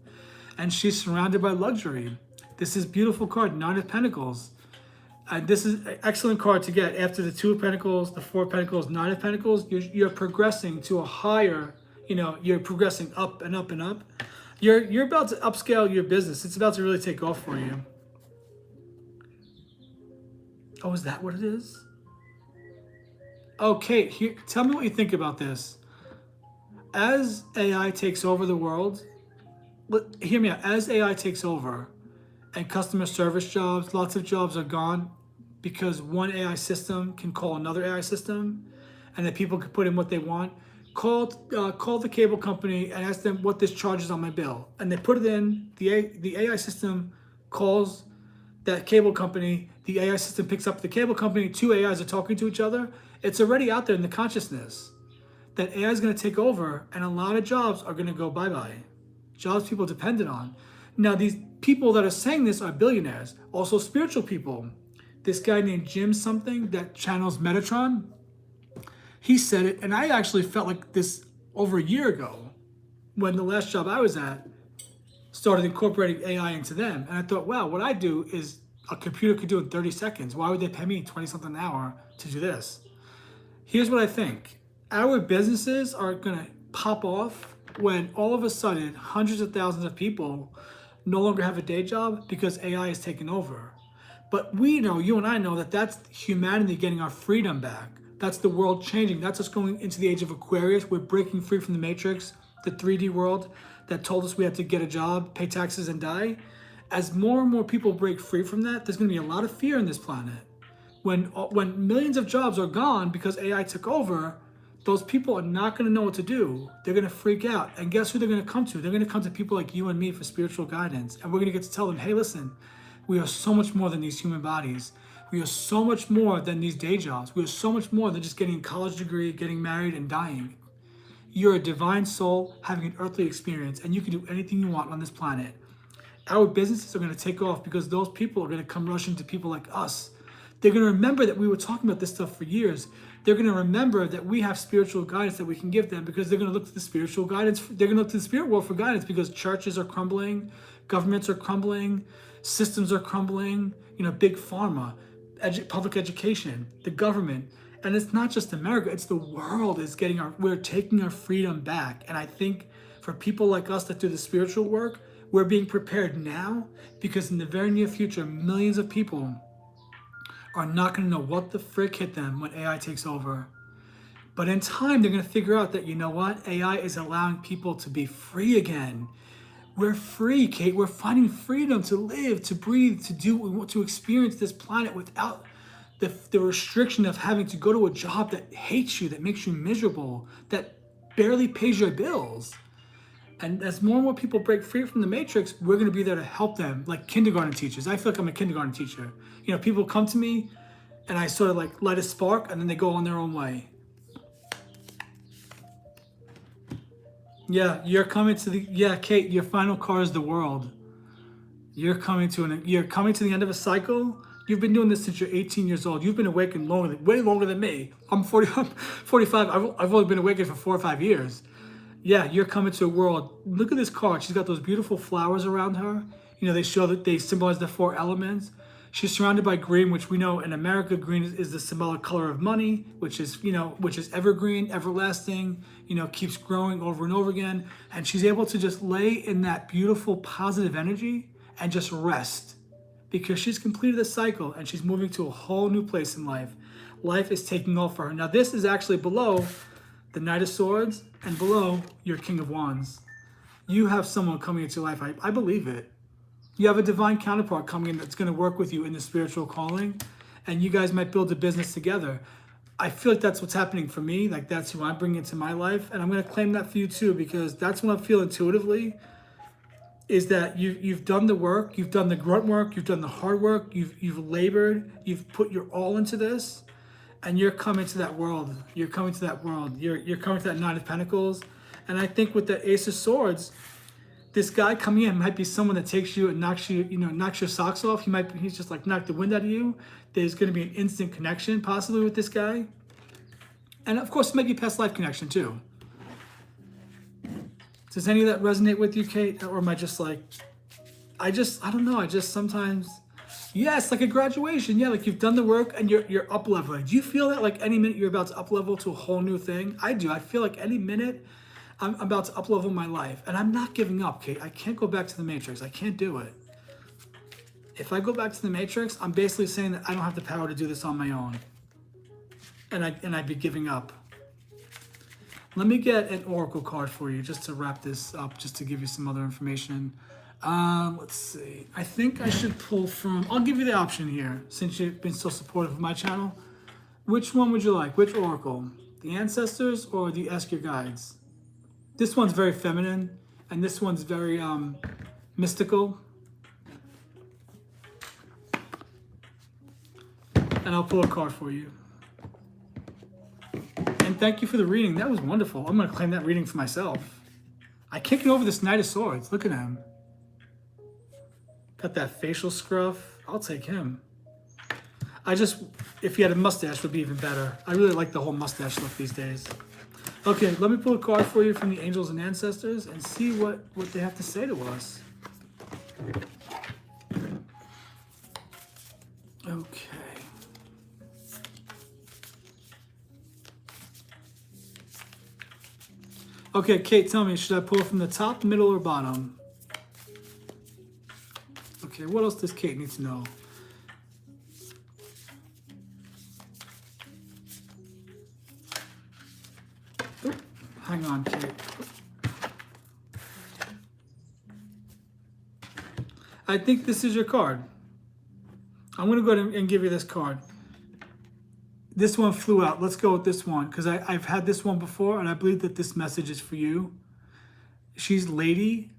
And she's surrounded by luxury. This is beautiful card, 9 of Pentacles. This is an excellent card to get after the 2 of Pentacles, the 4 of Pentacles, 9 of Pentacles. You're progressing to a higher, you know, you're progressing up and up and up. You're about to upscale your business. It's about to really take off for you. Oh, is that what it is? Okay, here, tell me what you think about this. as AI takes over the world, hear me out. As AI takes over and customer service jobs, lots of jobs are gone because one AI system can call another AI system, and then people can put in what they want. Call the cable company and ask them what this charges on my bill, and they put it in. The AI system calls that cable company. The AI system picks up the cable company. Two AIs are talking to each other. It's already out there in the consciousness that AI is going to take over, and a lot of jobs are going to go bye-bye. Jobs people depended on. Now, these people that are saying this are billionaires, also spiritual people. This guy named Jim something that channels Metatron, he said it, and I actually felt like this over a year ago when the last job I was at started incorporating AI into them. And I thought, wow, what I do is a computer could do in 30 seconds. Why would they pay me 20 something an hour to do this? Here's what I think. Our businesses are going to pop off when all of a sudden hundreds of thousands of people no longer have a day job because AI is taking over. But we know, you and I know, that that's humanity getting our freedom back. That's the world changing. That's us going into the age of Aquarius. We're breaking free from the Matrix, the 3D world that told us we had to get a job, pay taxes, and die. As more and more people break free from that, there's going to be a lot of fear in this planet. When millions of jobs are gone because AI took over, those people are not going to know what to do. They're going to freak out. And guess who they're going to come to? They're going to come to people like you and me for spiritual guidance. And we're going to get to tell them, hey, listen, we are so much more than these human bodies. We are so much more than these day jobs. We are so much more than just getting a college degree, getting married, and dying. You're a divine soul having an earthly experience, and you can do anything you want on this planet. Our businesses are going to take off because those people are going to come rushing to people like us. They're going to remember that we were talking about this stuff for years. They're going to remember that we have spiritual guidance that we can give them because they're going to look to the spiritual guidance. They're going to look to the spirit world for guidance because churches are crumbling, governments are crumbling, systems are crumbling, big pharma, public education, the government. And it's not just America, it's the world is we're taking our freedom back. And I think for people like us that do the spiritual work, we're being prepared now because in the very near future, millions of people are not going to know what the frick hit them when AI takes over. But in time, they're going to figure out that, you know what? AI is allowing people to be free again. We're free, Kate. We're finding freedom to live, to breathe, to do what we want, to experience this planet without the restriction of having to go to a job that hates you, that makes you miserable, that barely pays your bills. And as more and more people break free from the Matrix, we're going to be there to help them, like kindergarten teachers. I feel like I'm a kindergarten teacher. People come to me and I sort of like light a spark and then they go on their own way. Yeah, Kate, your final car is the world. You're coming to the end of a cycle. You've been doing this since you're 18 years old. You've been awakened way longer than me. I'm 45. I've only been awakened for 4 or 5 years. Yeah, you're coming to a world. Look at this card. She's got those beautiful flowers around her. They show that they symbolize the 4 elements. She's surrounded by green, which we know in America, green is the symbolic color of money, which is evergreen, everlasting, keeps growing over and over again. And she's able to just lay in that beautiful positive energy and just rest because she's completed the cycle and she's moving to a whole new place in life. Life is taking off for her. Now, this is actually below the Knight of Swords and below your King of Wands. You have someone coming into your life. I believe it. You have a divine counterpart coming in that's going to work with you in the spiritual calling, and you guys might build a business together. I feel like that's what's happening for me. Like that's who I'm bringing into my life, and I'm going to claim that for you too because that's what I feel intuitively. Is that you've done the work, you've done the grunt work, you've done the hard work, you've labored, you've put your all into this, and you're coming to that world. You're coming to that world. You're coming to that Nine of Pentacles, and I think with the Ace of Swords. This guy coming in might be someone that takes you and knocks your socks off. He's just like knock the wind out of you. There's going to be an instant connection possibly with this guy. And of course, maybe past life connection too. Does any of that resonate with you, Kate? Or am I just like, I don't know. I just sometimes, it's like a graduation. Yeah, like you've done the work and you're up leveling. Do you feel that like any minute you're about to up level to a whole new thing? I do. I feel like any minute I'm about to up-level my life, and I'm not giving up, Kate. I can't go back to the Matrix. I can't do it. If I go back to the Matrix, I'm basically saying that I don't have the power to do this on my own, and I'd be giving up. Let me get an oracle card for you just to wrap this up, just to give you some other information. Let's see. I think I should pull from, I'll give you the option here, since you've been so supportive of my channel. Which one would you like? Which oracle? The ancestors or the Ask Your Guides? This one's very feminine, and this one's very mystical. And I'll pull a card for you. And thank you for the reading. That was wonderful. I'm going to claim that reading for myself. I can't get over this Knight of Swords. Look at him. Got that facial scruff. I'll take him. If he had a mustache, would be even better. I really like the whole mustache look these days. Okay, let me pull a card for you from the angels and ancestors and see what they have to say to us. Okay. Okay, Kate, tell me, should I pull from the top, middle, or bottom? Okay, what else does Kate need to know? Oop, hang on, Kate. I think this is your card. I'm going to go ahead and give you this card. This one flew out. Let's go with this one because I've had this one before, and I believe that this message is for you. She's Lady,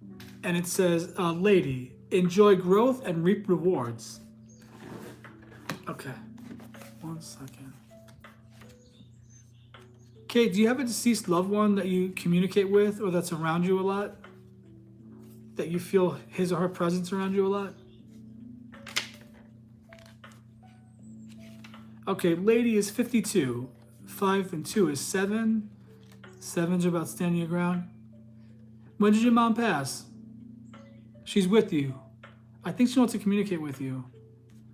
and it says, Lady, enjoy growth and reap rewards. Okay, 1 second. Kate, do you have a deceased loved one that you communicate with or that's around you a lot? That you feel his or her presence around you a lot? Okay, Lady is 52. 5 and 2 is 7. 7's about standing your ground. When did your mom pass? She's with you. I think she wants to communicate with you.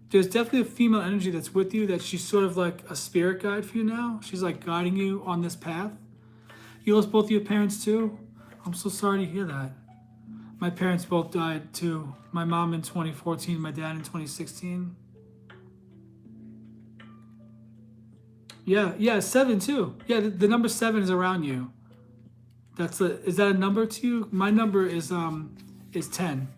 There's definitely a female energy that's with you, that she's sort of like a spirit guide for you now. She's like guiding you on this path. You lost both of your parents too? I'm so sorry to hear that. My parents both died too. My mom in 2014, my dad in 2016. Yeah, 7 too. Yeah, the number 7 is around you. Is that a number to you? My number is 10.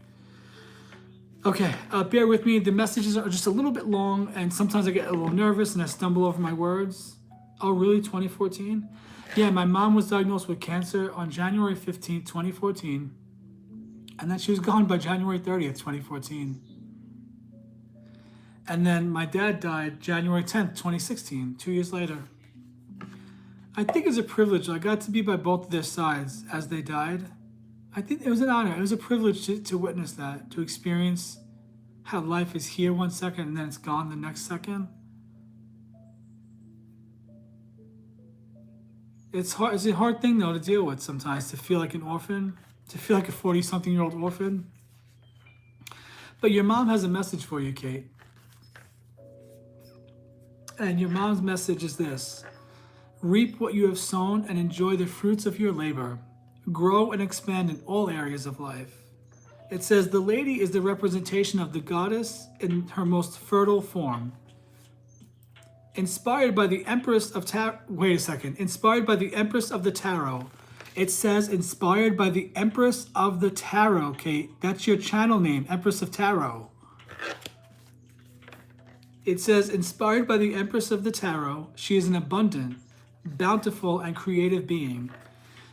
Okay, bear with me. The messages are just a little bit long, and sometimes I get a little nervous and I stumble over my words. Oh, really? 2014? Yeah, my mom was diagnosed with cancer on January 15th, 2014, and then she was gone by January 30th, 2014. And then my dad died January 10th, 2016, 2 years later. I think it's a privilege. I got to be by both of their sides as they died. I think it was an honor. It was a privilege to witness that, to experience how life is here 1 second and then it's gone the next second. It's hard. It's a hard thing, though, to deal with sometimes, to feel like an orphan, to feel like a 40-something-year-old orphan. But your mom has a message for you, Kate. And your mom's message is this: reap what you have sown and enjoy the fruits of your labor. Grow and expand in all areas of life. It says the lady is the representation of the goddess in her most fertile form. Inspired by the Empress of Inspired by the Empress of the Tarot. It says inspired by the Empress of the Tarot, Kate. That's your channel name, Empress of Tarot. It says, inspired by the Empress of the Tarot, she is an abundant, bountiful, and creative being.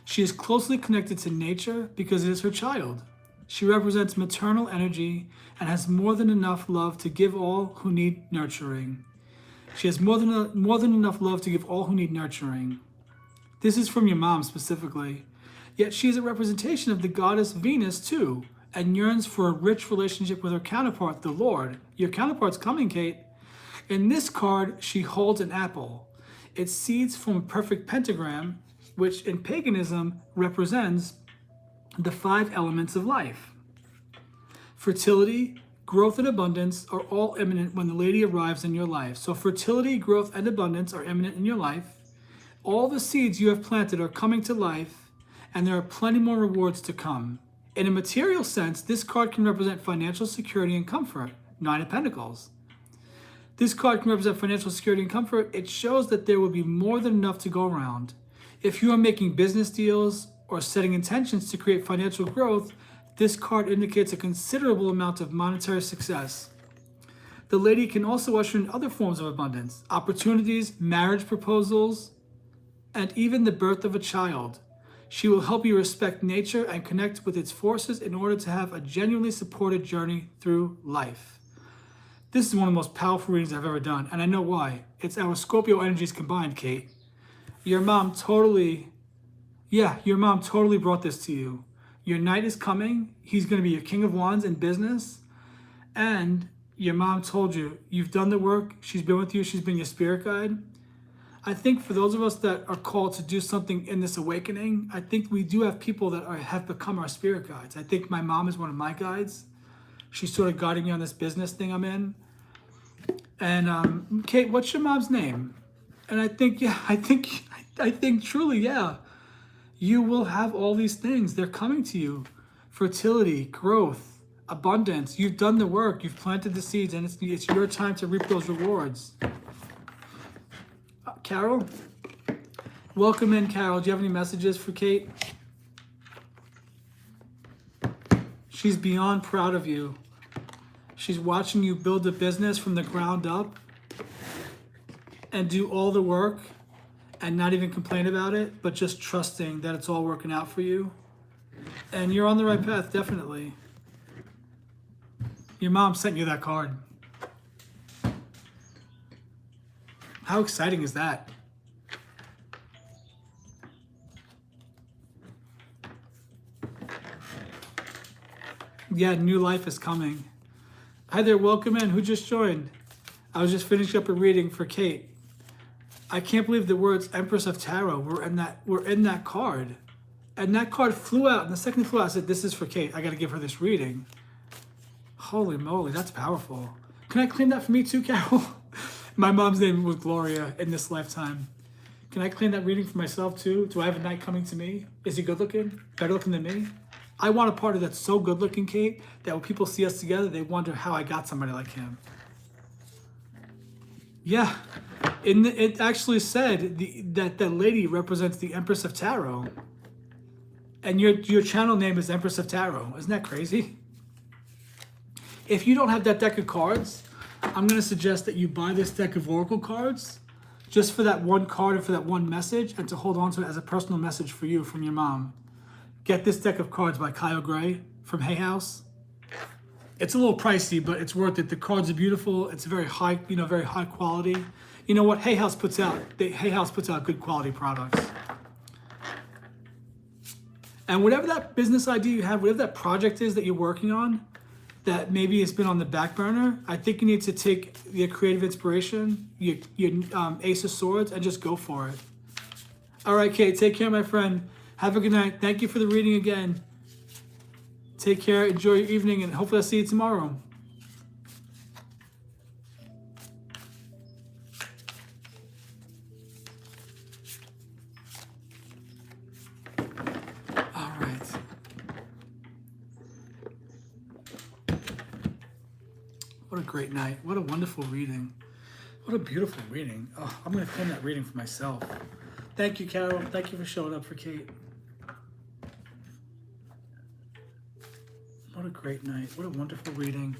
She is closely connected to nature because it is her child. She represents maternal energy and has more than enough love to give all who need nurturing. She has more than enough love to give all who need nurturing. This is from your mom specifically. Yet she is a representation of the goddess Venus too, and yearns for a rich relationship with her counterpart, the Lord. Your counterpart's coming, Kate. In this card, she holds an apple. Its seeds form a perfect pentagram, which in paganism represents the 5 elements of life. Fertility, growth, and abundance are all imminent when the lady arrives in your life. So fertility, growth, and abundance are imminent in your life. All the seeds you have planted are coming to life, and there are plenty more rewards to come. In a material sense, this card can represent financial security and comfort. 9 of Pentacles. This card can represent financial security and comfort. It shows that there will be more than enough to go around. If you are making business deals or setting intentions to create financial growth, this card indicates a considerable amount of monetary success. The lady can also usher in other forms of abundance, opportunities, marriage proposals, and even the birth of a child. She will help you respect nature and connect with its forces in order to have a genuinely supported journey through life. This is one of the most powerful readings I've ever done, and I know why. It's our Scorpio energies combined, Kate. Your mom totally brought this to you. Your knight is coming. He's going to be your king of wands in business. And your mom told you, you've done the work. She's been with you. She's been your spirit guide. I think for those of us that are called to do something in this awakening, I think we do have people that have become our spirit guides. I think my mom is one of my guides. She's sort of guiding me on this business thing I'm in. And Kate, what's your mom's name? And I think truly, yeah, you will have all these things. They're coming to you. Fertility, growth, abundance. You've done the work. You've planted the seeds, and it's your time to reap those rewards. Carol? Welcome in, Carol. Do you have any messages for Kate? She's beyond proud of you. She's watching you build a business from the ground up and do all the work and not even complain about it, but just trusting that it's all working out for you. And you're on the right path, definitely. Your mom sent you that card. How exciting is that? Yeah, new life is coming. Hi there, welcome in. Who just joined? I was just finishing up a reading for Kate. I can't believe the words Empress of Tarot were in that card. And that card flew out, and the second it flew out, I said, this is for Kate. I got to give her this reading. Holy moly, that's powerful. Can I claim that for me too, Carol? My mom's name was Gloria in this lifetime. Can I claim that reading for myself too? Do I have a knight coming to me? Is he good looking? Better looking than me? I want a partner that's so good looking, Kate, that when people see us together, they wonder how I got somebody like him. Yeah, it actually said that lady represents the Empress of Tarot. And your channel name is Empress of Tarot. Isn't that crazy? If you don't have that deck of cards, I'm going to suggest that you buy this deck of Oracle cards just for that one card and for that one message, and to hold on to it as a personal message for you from your mom. Get this deck of cards by Kyle Gray from Hay House. It's a little pricey, but it's worth it. The cards are beautiful. It's very high, very high quality. You know what Hay House puts out? Hay House puts out good quality products. And whatever that business idea you have, whatever that project is that you're working on, that maybe it's been on the back burner, I think you need to take your creative inspiration, your Ace of Swords, and just go for it. All right, Kate, take care, my friend. Have a good night. Thank you for the reading again. Take care. Enjoy your evening, and hopefully I'll see you tomorrow. All right. What a great night. What a wonderful reading. What a beautiful reading. Oh, I'm going to claim that reading for myself. Thank you, Carol. Thank you for showing up for Kate. What a great night. What a wonderful reading.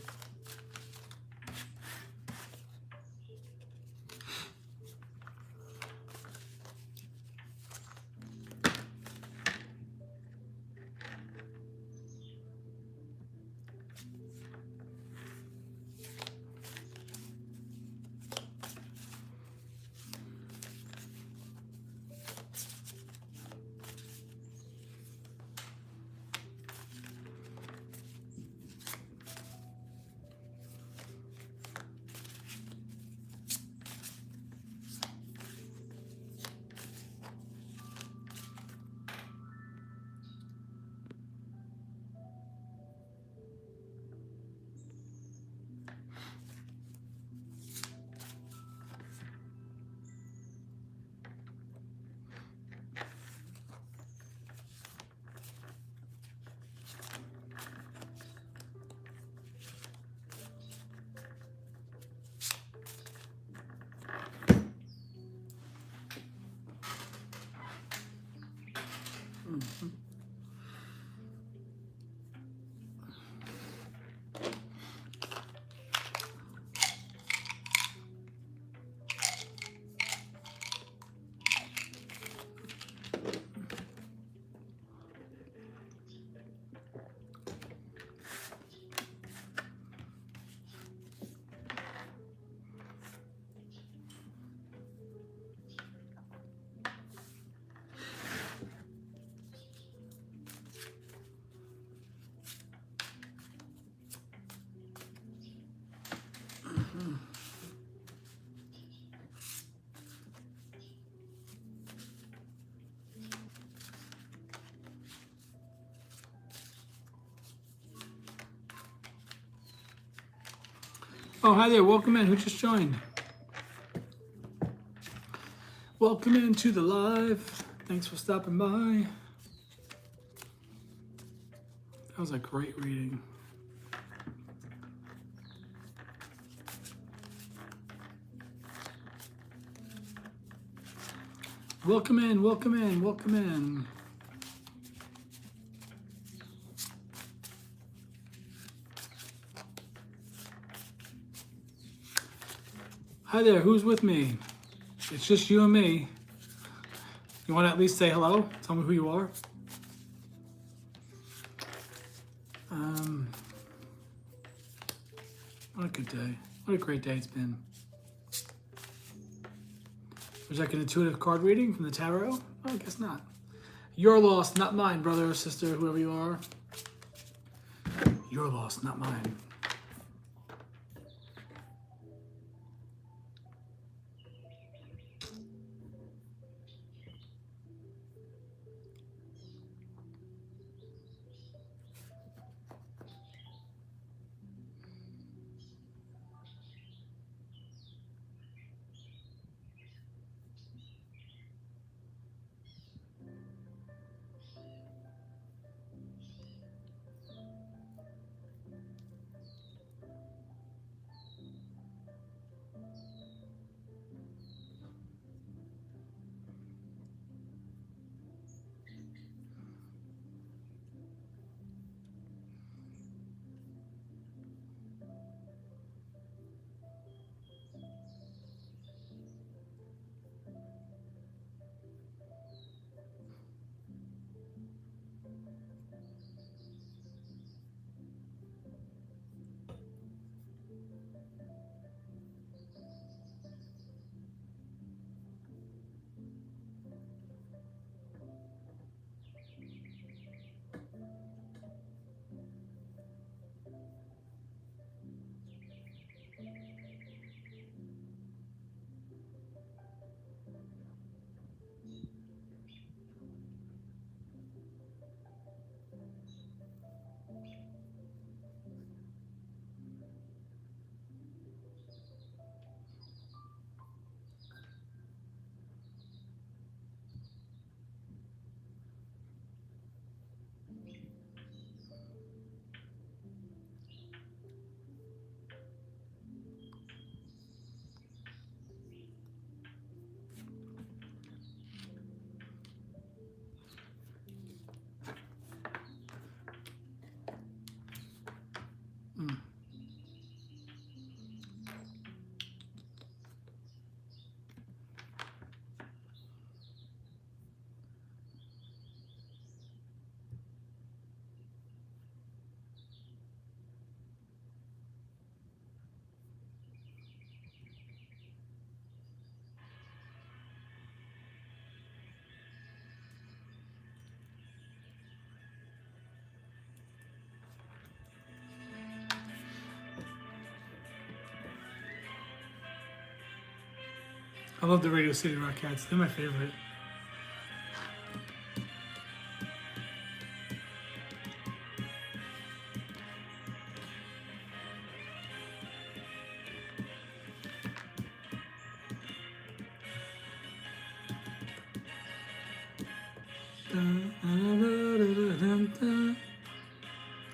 Oh, hi there. Welcome in. Who just joined? Welcome into the live. Thanks for stopping by. That was a great reading. Welcome in, welcome in, welcome in. Hi there, who's with me? It's just you and me. You want to at least say hello? Tell me who you are. What a good day. What a great day it's been. Was like an intuitive card reading from the tarot? Oh, I guess not. Your loss, not mine, brother or sister, whoever you are. Your loss, not mine. I love the Radio City Rock Cats. They're my favorite.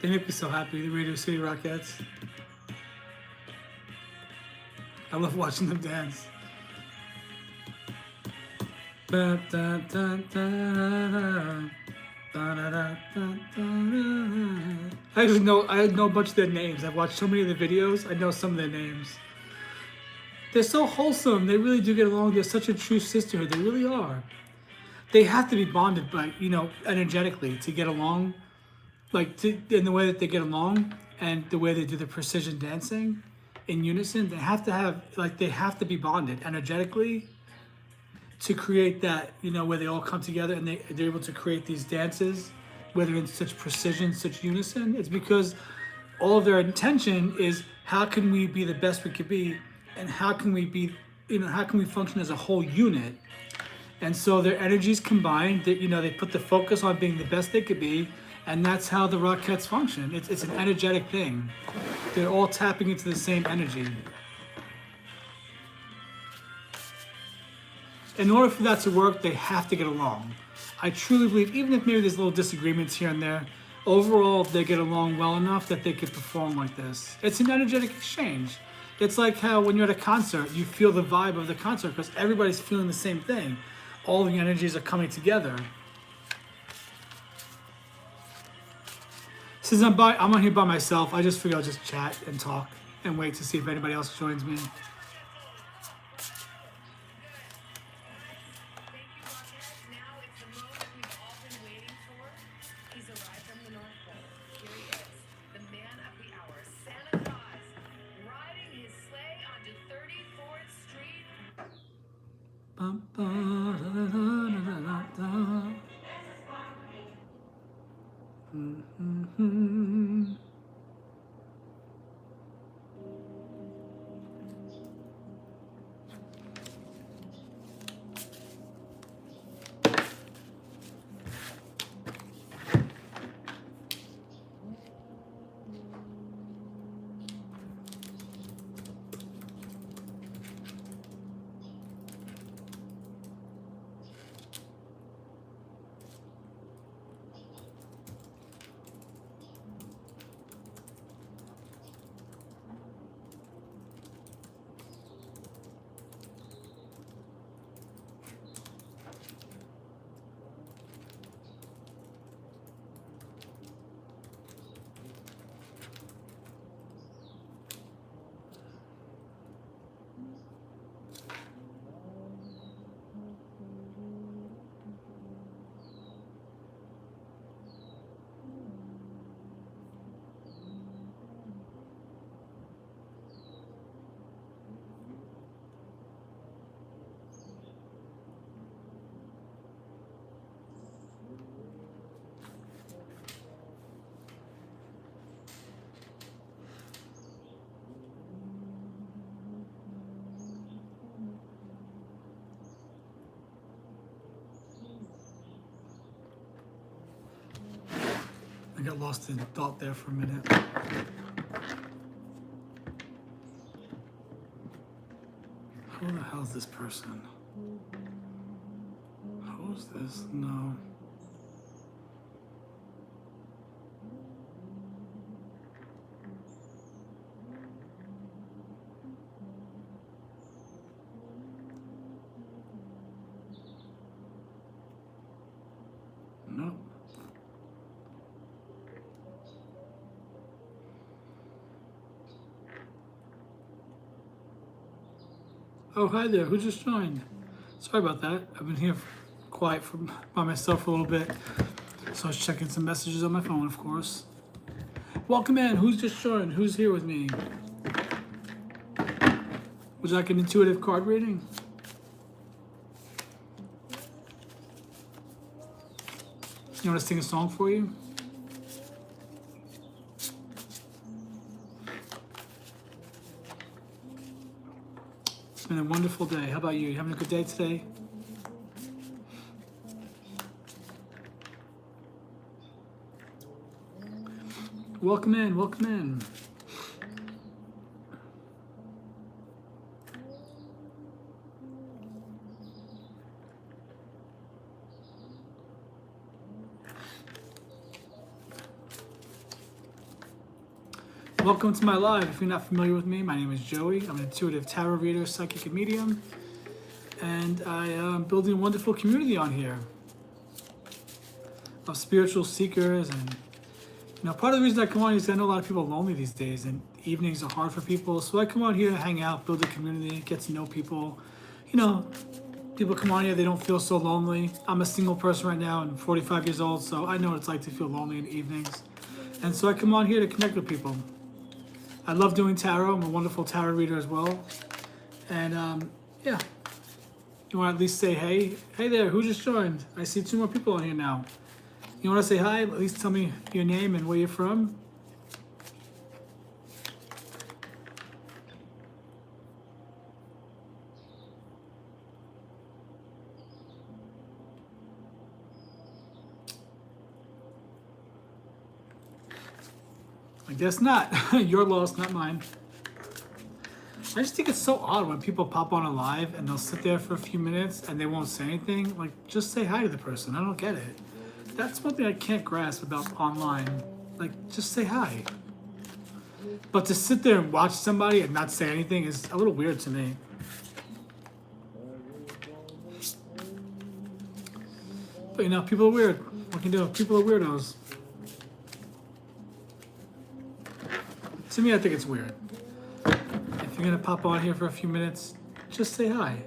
They make me so happy, the Radio City Rockettes. I love watching them dance. I know a bunch of their names. I've watched so many of the videos. I know some of their names. They're so wholesome. They really do get along. They're such a true sisterhood. They really are. They have to be bonded by, energetically to get along. In the way that they get along and the way they do the precision dancing in unison, they have to be bonded energetically to create that, where they all come together and they're able to create these dances, whether in such precision, such unison. It's because all of their intention is how can we be the best we could be, and how can we be, how can we function as a whole unit. And so their energies combined, they put the focus on being the best they could be, And that's how the Rockettes function. It's an energetic thing. They're all tapping into the same energy. In order for that to work, they have to get along. I truly believe, even if maybe there's little disagreements here and there, overall they get along well enough that they can perform like this. It's an energetic exchange. It's like how when you're at a concert, you feel the vibe of the concert because everybody's feeling the same thing. All the energies are coming together. Since I'm on here by myself, I just figure I'll just chat and talk and wait to see if anybody else joins me. I got lost in thought there for a minute. Who the hell's this person? Who's this? No. Nope. Oh, hi there. Who just joined? Sorry about that. I've been here quiet by myself for a little bit. So I was checking some messages on my phone, of course. Welcome in. Who's just joined? Who's here with me? Would you like an intuitive card reading? You want to sing a song for you? It's been a wonderful day. How about you? You having a good day today? Welcome in, welcome in. Welcome to my live. If you're not familiar with me, my name is Joey. I'm an intuitive tarot reader, psychic, and medium. And I am building a wonderful community on here of spiritual seekers. And part of the reason I come on is I know a lot of people are lonely these days, and evenings are hard for people. So I come on here to hang out, build a community, get to know people. People come on here, they don't feel so lonely. I'm a single person right now and 45 years old, so I know what it's like to feel lonely in the evenings. And so I come on here to connect with people. I love doing tarot. I'm a wonderful tarot reader as well. And yeah, you want to at least say, hey there, who just joined? I see 2 more people on here now. You want to say hi? At least tell me your name and where you're from. I guess not. Your loss, not mine. I just think it's so odd when people pop on a live and they'll sit there for a few minutes and they won't say anything. Like, just say hi to the person. I don't get it. That's one thing I can't grasp about online. Like, just say hi. But to sit there and watch somebody and not say anything is a little weird to me. But you know, people are weird. What can you do? People are weirdos. To me, I think it's weird. If you're gonna pop on here for a few minutes, just say hi.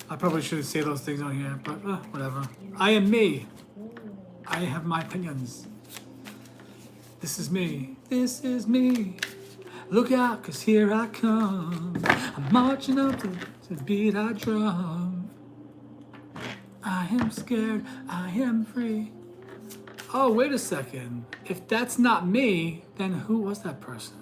I probably shouldn't say those things on here, but whatever. I am me. I have my opinions. This is me. This is me. Look out, 'cause here I come. I'm marching up to the beat I drum. I am scared. I am free. Oh, wait a second. If that's not me, then who was that person?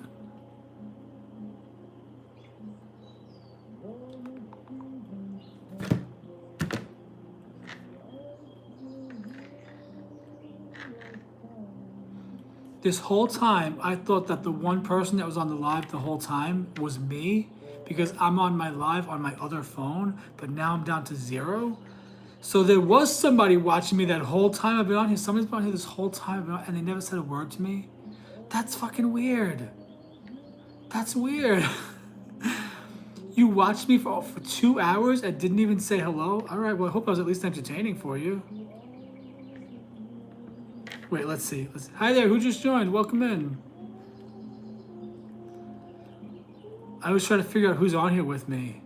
This whole time, I thought that the one person that was on the live the whole time was me, because I'm on my live on my other phone, but now I'm down to 0. So there was somebody watching me that whole time I've been on here. Somebody's been on here this whole time and they never said a word to me. That's fucking weird. That's weird. You watched me for 2 hours and didn't even say hello? All right, well, I hope I was at least entertaining for you. Wait, let's see. Hi there, who just joined? Welcome in. I was trying to figure out who's on here with me.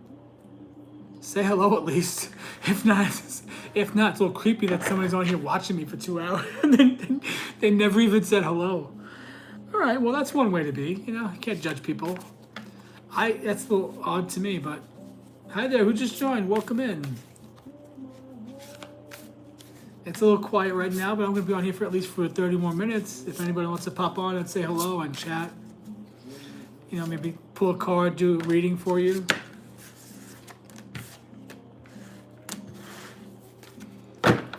Say hello at least. If not, it's a little creepy that somebody's on here watching me for 2 hours and then they never even said hello. All right, well, that's one way to be. You know, I can't judge people. That's a little odd to me, but hi there, who just joined? Welcome in. It's a little quiet right now, but I'm going to be on here for at least 30 more minutes. If anybody wants to pop on and say hello and chat, you know, maybe pull a card, do a reading for you.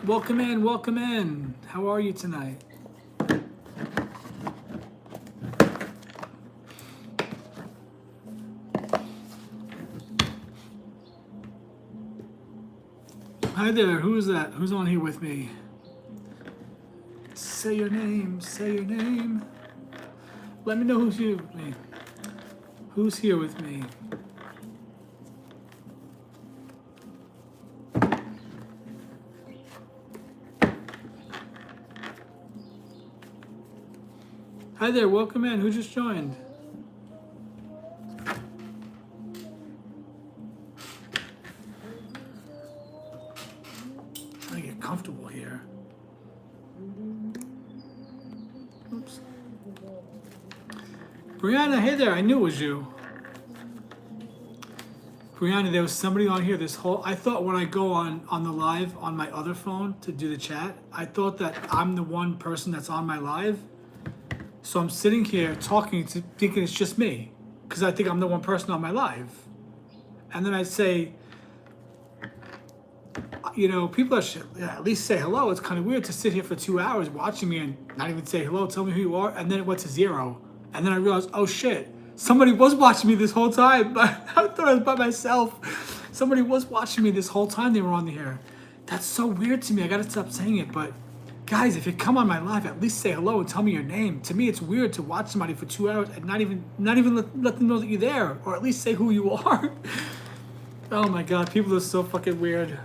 Welcome in, welcome in. How are you tonight? Hi there, who's that? Who's on here with me? Say your name, say your name. Let me know who's here with me. Who's here with me? Hi there, welcome in. Who just joined? Trying to get comfortable here. Oops. Brianna, hey there. I knew it was you. Brianna, there was somebody on here this whole... I thought when I go on the live on my other phone to do the chat, I thought that I'm the one person that's on my live. So I'm sitting here talking to, thinking it's just me, because I think I'm the one person on my live. And then I say, you know, people should at least say hello. It's kind of weird to sit here for 2 hours watching me and not even say hello, tell me who you are, and then it went to 0. And then I realized, oh shit, somebody was watching me this whole time, but I thought I was by myself. Somebody was watching me this whole time they were on here. That's so weird to me. I gotta stop saying it, but guys, if you come on my live, at least say hello and tell me your name. To me, it's weird to watch somebody for 2 hours and not even let them know that you're there, or at least say who you are. Oh my God, people are so fucking weird.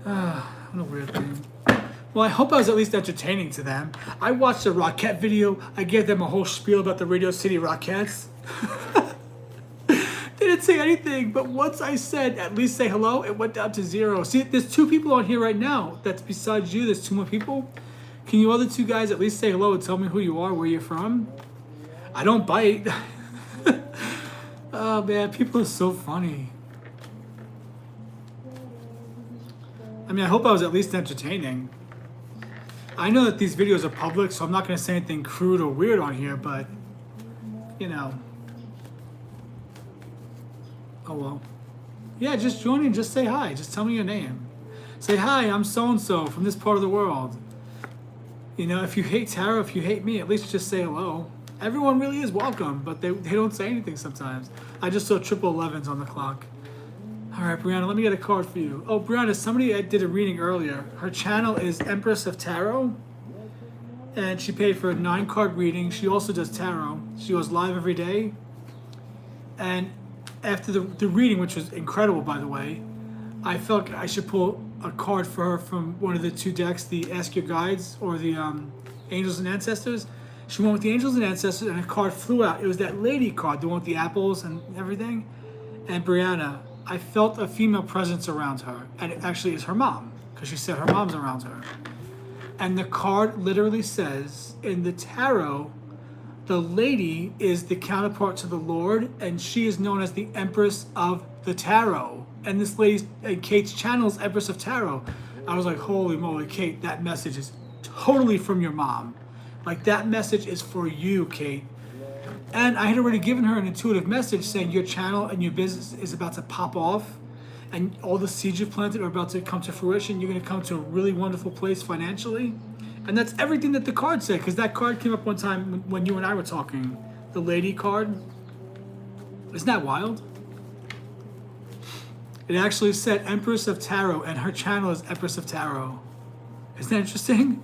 What a weird thing. Well, I hope I was at least entertaining to them. I watched a Rockette video. I gave them a whole spiel about the Radio City Rockettes. They didn't say anything, but once I said, at least say hello, it went down to 0. See, there's 2 people on here right now. That's besides you, there's 2 more people. Can you other 2 guys at least say hello and tell me who you are, where you're from? I don't bite. Oh man, people are so funny. I mean, I hope I was at least entertaining. I know that these videos are public, so I'm not going to say anything crude or weird on here, but, you know. Oh well. Yeah, just join in, just say hi. Just tell me your name. Say, hi, I'm so-and-so from this part of the world. You know, if you hate tarot, if you hate me, at least just say hello. Everyone really is welcome, but they don't say anything sometimes. I just saw triple 11s on the clock. All right, Brianna, let me get a card for you. Oh, Brianna, somebody did a reading earlier. Her channel is Empress of Tarot, and she paid for a 9-card reading. She also does tarot. She goes live every day. And after the reading, which was incredible, by the way, I felt I should pull a card for her from one of the 2 decks, the Ask Your Guides or the Angels and Ancestors. She went with the Angels and Ancestors, and a card flew out. It was that lady card, the one with the apples and everything. And Brianna, I felt a female presence around her, and it actually is her mom, because she said her mom's around her. And the card literally says, in the tarot, the lady is the counterpart to the Lord, and she is known as the Empress of the Tarot. And this lady's, Kate's channel is Empress of Tarot. I was like, holy moly, Kate, that message is totally from your mom. Like, that message is for you, Kate. And I had already given her an intuitive message saying your channel and your business is about to pop off, and all the seeds you've planted are about to come to fruition. You're going to come to a really wonderful place financially. And that's everything that the card said, because that card came up one time when you and I were talking. The lady card. Isn't that wild? It actually said Empress of Tarot, and her channel is Empress of Tarot. Isn't that interesting?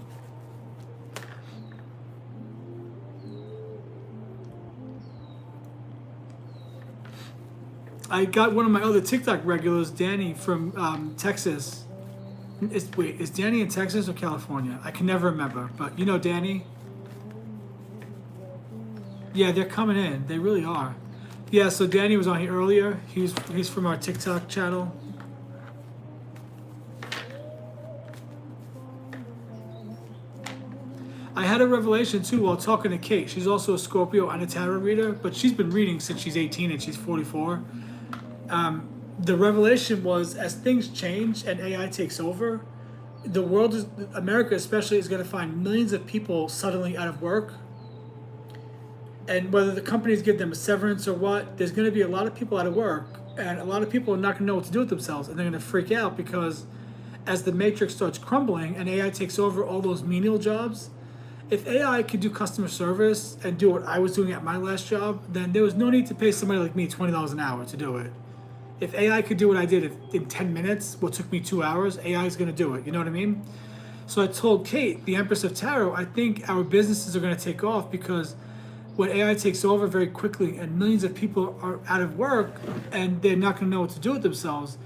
I got one of my other TikTok regulars, Danny from Texas. Is Danny in Texas or California? I can never remember, but you know Danny? Yeah, they're coming in. They really are. Yeah, so Danny was on here earlier. He's from our TikTok channel. I had a revelation too while talking to Kate. She's also a Scorpio and a tarot reader, but she's been reading since she's 18 and she's 44. The revelation was, as things change and AI takes over, the world is, America especially, is going to find millions of people suddenly out of work. And whether the companies give them a severance or what, there's going to be a lot of people out of work, and a lot of people are not going to know what to do with themselves, and they're going to freak out because as the matrix starts crumbling and AI takes over all those menial jobs, if AI could do customer service and do what I was doing at my last job, then there was no need to pay somebody like me $20 an hour to do it. If AI could do what I did in 10 minutes, what took me 2 hours, AI is going to do it. You know what I mean? So I told Kate, the Empress of Tarot, I think our businesses are going to take off because when AI takes over very quickly and millions of people are out of work and they're not going to know what to do with themselves,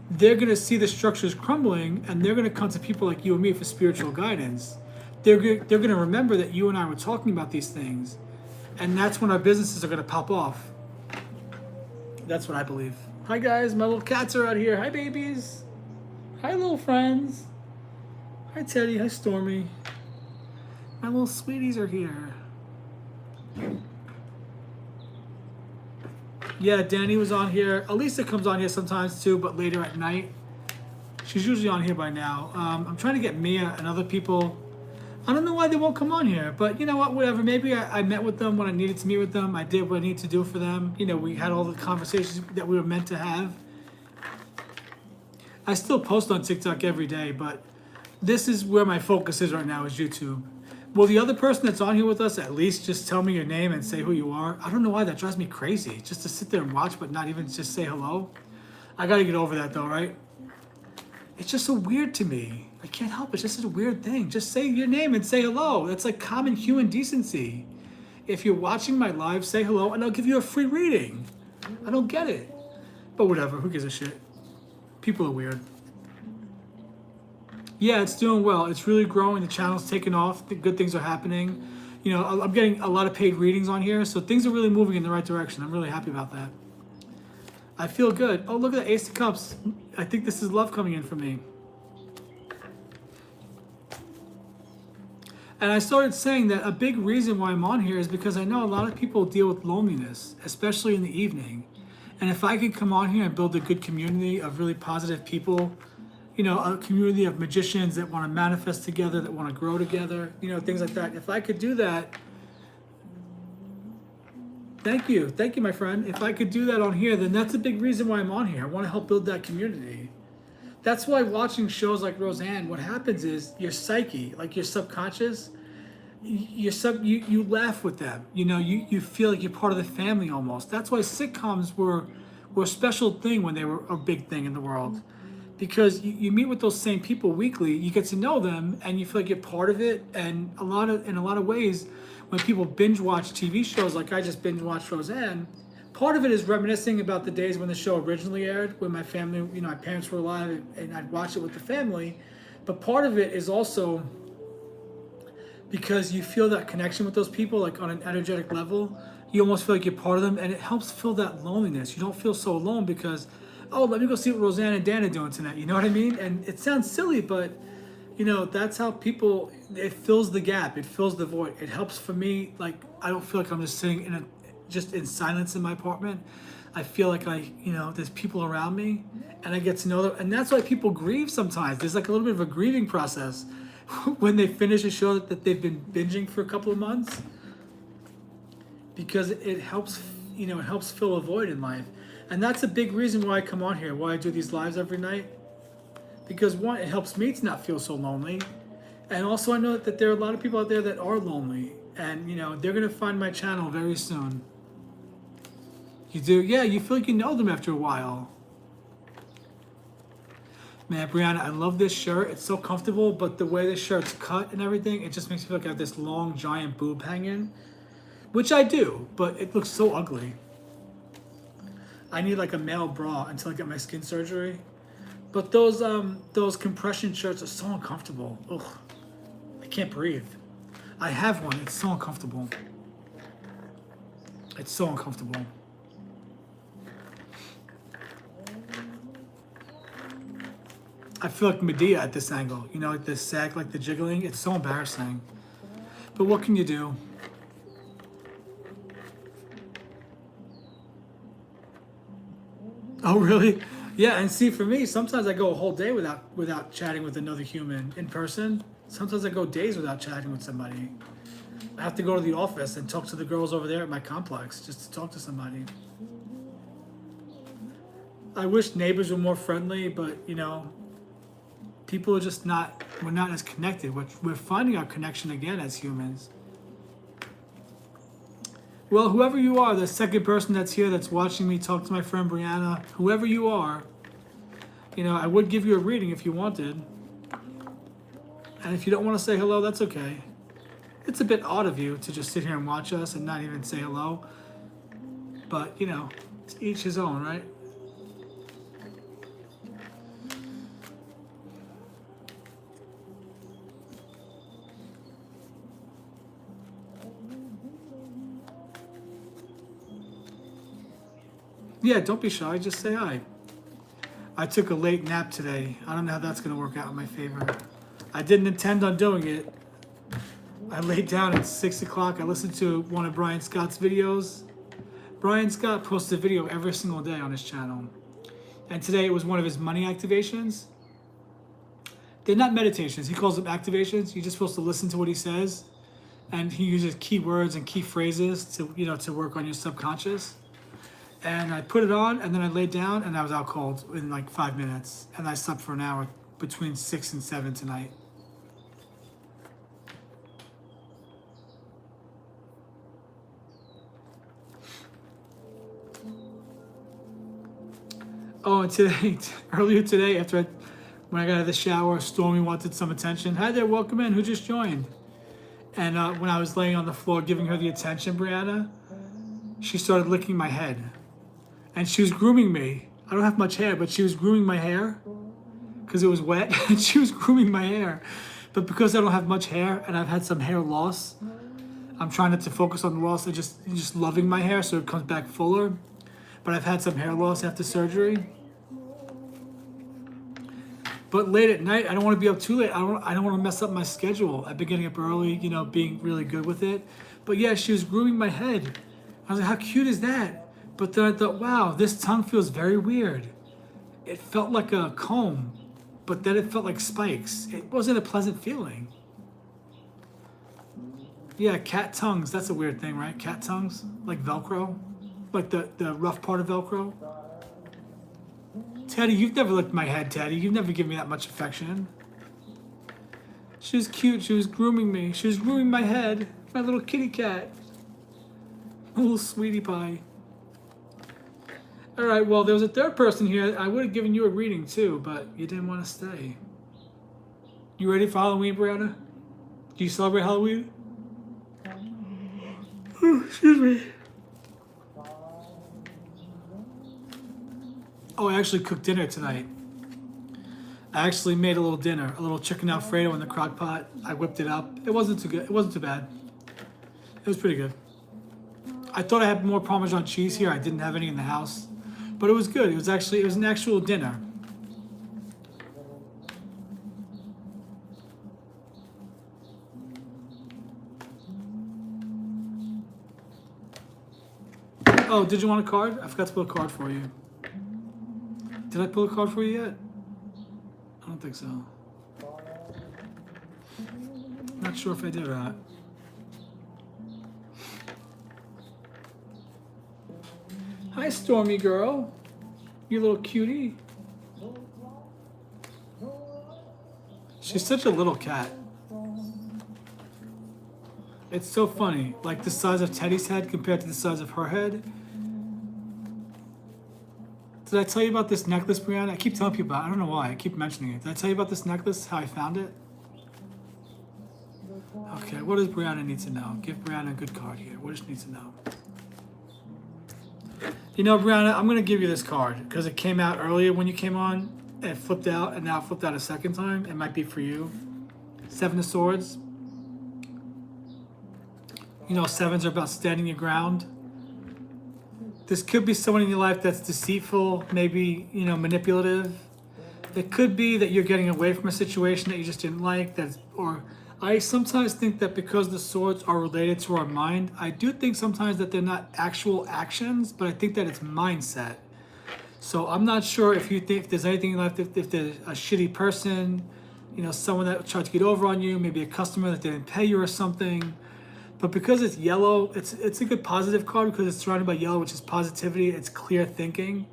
they're going to see the structures crumbling, and they're going to come to people like you and me for spiritual guidance. They're going to remember that you and I were talking about these things, and that's when our businesses are going to pop off. That's what I believe. Hi guys, my little cats are out here. Hi babies. Hi little friends. Hi Teddy, hi Stormy. My little sweeties are here. Yeah, Danny was on here. Elisa comes on here sometimes too, but later at night. She's usually on here by now. I'm trying to get Mia and other people. I don't know why they won't come on here, but you know what, whatever. Maybe I met with them when I needed to meet with them. I did what I needed to do for them. You know, we had all the conversations that we were meant to have. I still post on TikTok every day, but this is where my focus is right now, is YouTube. Will the other person that's on here with us at least just tell me your name and say who you are? I don't know why that drives me crazy, just to sit there and watch but not even just say hello. I gotta get over that though, right? It's just so weird to me. I can't help it. It's just a weird thing. Just say your name and say hello. That's like common human decency. If you're watching my live, say hello and I'll give you a free reading. I don't get it. But whatever, who gives a shit? People are weird. Yeah, it's doing well. It's really growing. The channel's taking off. The good things are happening. You know, I'm getting a lot of paid readings on here, so things are really moving in the right direction. I'm really happy about that. I feel good. Oh, look at the Ace of Cups. I think this is love coming in for me. And I started saying that a big reason why I'm on here is because I know a lot of people deal with loneliness, especially in the evening. And if I could come on here and build a good community of really positive people, you know, a community of magicians that want to manifest together, that want to grow together, you know, things like that. If I could do that, thank you, my friend. If I could do that on here, then that's a big reason why I'm on here. I want to help build that community. That's why watching shows like Roseanne, what happens is your psyche, like your subconscious, you laugh with them. You know, you feel like you're part of the family almost. That's why sitcoms were a special thing when they were a big thing in the world. Because you meet with those same people weekly, you get to know them, and you feel like you're part of it. And in a lot of ways, when people binge watch TV shows, like I just binge watched Roseanne, part of it is reminiscing about the days when the show originally aired, when my family, you know, my parents were alive, and I'd watch it with the family. But part of it is also because you feel that connection with those people, like on an energetic level. You almost feel like you're part of them, and it helps fill that loneliness. You don't feel so alone because, oh, let me go see what Roseanne and Dan are doing tonight. You know what I mean? And it sounds silly, but you know, that's how people, it fills the gap, it fills the void. It helps for me. Like, I don't feel like I'm just sitting just in silence in my apartment. I feel like you know, there's people around me, and I get to know them. And that's why people grieve sometimes. There's like a little bit of a grieving process when they finish a show that they've been binging for a couple of months, because it helps, you know, it helps fill a void in life. And that's a big reason why I come on here, why I do these lives every night. Because one, it helps me to not feel so lonely. And also I know that there are a lot of people out there that are lonely. And, you know, they're going to find my channel very soon. You do? Yeah, you feel like you know them after a while. Man, Brianna, I love this shirt. It's so comfortable, but the way this shirt's cut and everything, it just makes me feel like I have this long, giant boob hanging. Which I do, but it looks so ugly. I need like a male bra until I get my skin surgery. But those compression shirts are so uncomfortable. Ugh, I can't breathe. I have one. It's so uncomfortable. It's so uncomfortable. I feel like Medea at this angle. You know, like the sag, like the jiggling. It's so embarrassing. But what can you do? Oh, really? Yeah, and see, for me, sometimes I go a whole day without chatting with another human in person. Sometimes I go days without chatting with somebody. I have to go to the office and talk to the girls over there at my complex just to talk to somebody. I wish neighbors were more friendly, but, you know, people are just not, we're not as connected. We're finding our connection again as humans. Well, whoever you are, the second person that's here that's watching me talk to my friend Brianna, whoever you are, you know, I would give you a reading if you wanted. And if you don't want to say hello, that's okay. It's a bit odd of you to just sit here and watch us and not even say hello. But, you know, to each his own, right? Yeah, don't be shy. Just say hi. I took a late nap today. I don't know how that's going to work out in my favor. I didn't intend on doing it. I laid down at 6 o'clock. I listened to one of Brian Scott's videos. Brian Scott posts a video every single day on his channel. And today it was one of his money activations. They're not meditations. He calls them activations. You're just supposed to listen to what he says. And he uses key words and key phrases to, you know, to work on your subconscious. And I put it on, and then I laid down, and I was out cold in like 5 minutes. And I slept for an hour between 6 and 7 tonight. Oh, and today, earlier today, when I got out of the shower, Stormy wanted some attention. Hi there, welcome in. Who just joined? And when I was laying on the floor giving her the attention, Brianna, she started licking my head. And she was grooming me. I don't have much hair, but she was grooming my hair because it was wet. And she was grooming my hair. But because I don't have much hair and I've had some hair loss, I'm trying not to focus on the loss. I'm just loving my hair so it comes back fuller. But I've had some hair loss after surgery. But late at night, I don't want to be up too late. I don't want to mess up my schedule. I've been getting up early, you know, being really good with it. But yeah, she was grooming my head. I was like, how cute is that? But then I thought, wow, this tongue feels very weird. It felt like a comb, but then it felt like spikes. It wasn't a pleasant feeling. Yeah, cat tongues, that's a weird thing, right? Cat tongues, like Velcro, like the rough part of Velcro. Teddy, you've never licked my head, Teddy. You've never given me that much affection. She was cute. She was grooming me. She was grooming my head. My little kitty cat. My little sweetie pie. All right, well, there was a third person here. I would have given you a reading too, but you didn't want to stay. You ready for Halloween, Brianna? Do you celebrate Halloween? Oh, excuse me. Oh, I actually cooked dinner tonight. I actually made a little dinner, a little chicken Alfredo in the crock pot. I whipped it up. It wasn't too good. It wasn't too bad. It was pretty good. I thought I had more Parmesan cheese here. I didn't have any in the house, but it was good. It was an actual dinner. Oh, did you want a card? I forgot to pull a card for you. Did I pull a card for you yet? I don't think so. Not sure if I did or not. Hi, Stormy girl. You little cutie. She's such a little cat. It's so funny. Like the size of Teddy's head compared to the size of her head. Did I tell you about this necklace, Brianna? I keep telling people about it. I don't know why. I keep mentioning it. Did I tell you about this necklace? How I found it? Okay, what does Brianna need to know? Give Brianna a good card here. What does she need to know? You know, Brianna, I'm going to give you this card because it came out earlier when you came on and it flipped out, and now it flipped out a second time. It might be for you. Seven of Swords. You know, sevens are about standing your ground. This could be someone in your life that's deceitful, maybe, you know, manipulative. It could be that you're getting away from a situation that you just didn't like. Or I sometimes think that because the swords are related to our mind, I do think sometimes that they're not actual actions, but I think that it's mindset. So I'm not sure if you think if there's anything in life, if there's a shitty person, you know, someone that tried to get over on you, maybe a customer that didn't pay you or something. But because it's yellow, it's a good positive card because it's surrounded by yellow, which is positivity. It's clear thinking.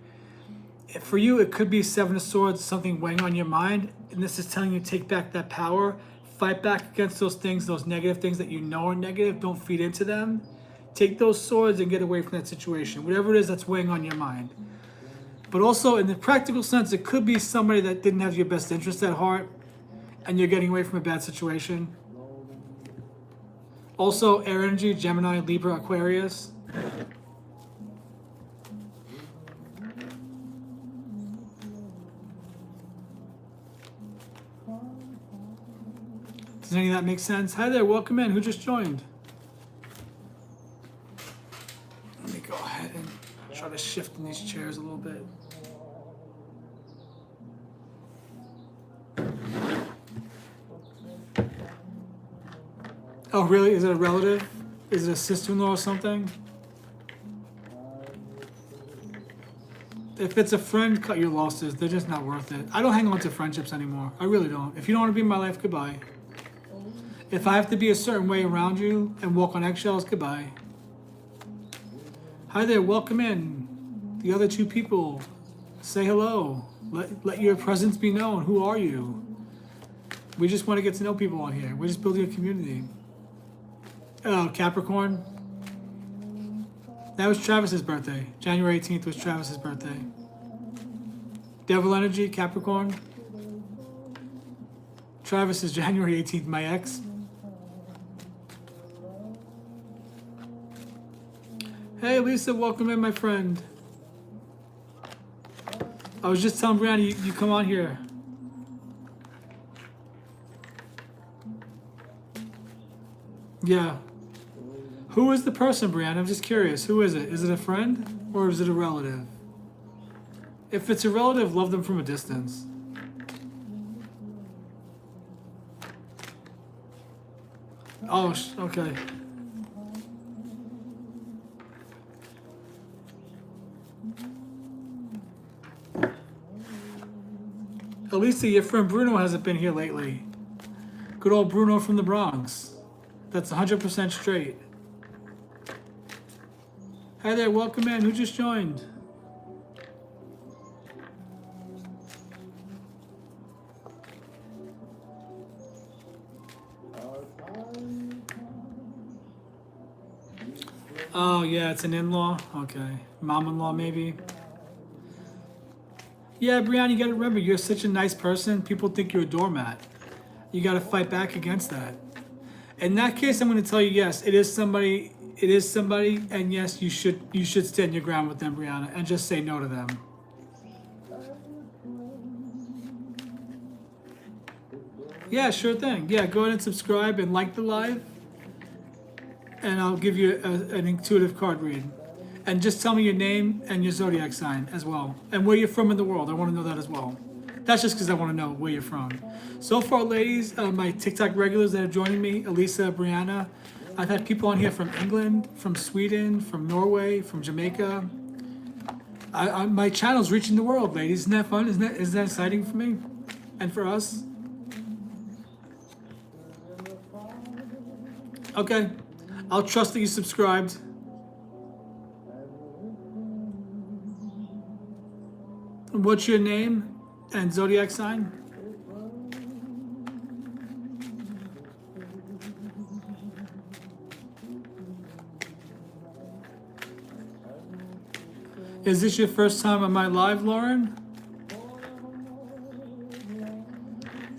For you, it could be Seven of Swords, something weighing on your mind. And this is telling you to take back that power. Fight back against those things, those negative things that you know are negative. Don't feed into them. Take those swords and get away from that situation. Whatever it is that's weighing on your mind. But also, in the practical sense, it could be somebody that didn't have your best interest at heart and you're getting away from a bad situation. Also, air energy, Gemini, Libra, Aquarius. Does any of that make sense? Hi there, welcome in. Who just joined? Let me go ahead and try to shift in these chairs a little bit. Oh, really? Is it a relative? Is it a sister-in-law or something? If it's a friend, cut your losses. They're just not worth it. I don't hang on to friendships anymore. I really don't. If you don't want to be in my life, goodbye. If I have to be a certain way around you and walk on eggshells, goodbye. Hi there, welcome in. The other two people, say hello. Let your presence be known. Who are you? We just want to get to know people on here. We're just building a community. Oh, Capricorn. That was Travis's birthday. January 18th was Travis's birthday. Devil energy, Capricorn. Travis is January 18th, my ex. Hey, Lisa, welcome in, my friend. I was just telling Brianna, you come on here. Yeah. Who is the person, Brianna? I'm just curious. Who is it? Is it a friend or is it a relative? If it's a relative, love them from a distance. Oh, okay. Elisa, your friend Bruno hasn't been here lately. Good old Bruno from the Bronx. That's 100% straight. Hi there, welcome in. Who just joined? Oh, yeah, it's an in-law. Okay. Mom-in-law, maybe. Yeah, Brianna, you got to remember, you're such a nice person. People think you're a doormat. You got to fight back against that. In that case, I'm going to tell you, yes, it is somebody. It is somebody, and yes, you should stand your ground with them, Brianna, and just say no to them. Yeah, sure thing. Yeah, go ahead and subscribe and like the live, and I'll give you an intuitive card read. And just tell me your name and your zodiac sign as well, and where you're from in the world. I want to know that as well. That's just because I want to know where you're from. So far, ladies, my TikTok regulars that are joining me, Elisa, Brianna, I've had people on here from England, from Sweden, from Norway, from Jamaica. My channel's reaching the world, ladies. Isn't that fun? Isn't that exciting for me and for us? Okay, I'll trust that you subscribed. What's your name and zodiac sign? Is this your first time on my live, Lauren?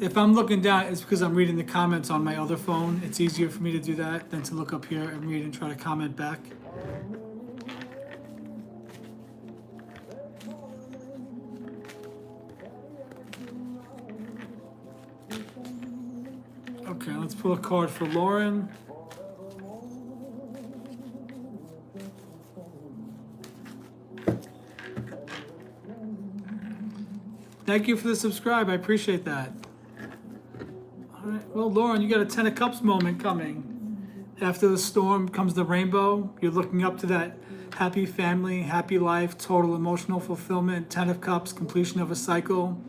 If I'm looking down, it's because I'm reading the comments on my other phone. It's easier for me to do that than to look up here and read and try to comment back. Okay, let's pull a card for Lauren. Thank you for the subscribe. I appreciate that. All right. Well, Lauren, you got a 10 of Cups moment coming. After the storm comes the rainbow. You're looking up to that happy family, happy life, total emotional fulfillment, 10 of Cups, completion of a cycle.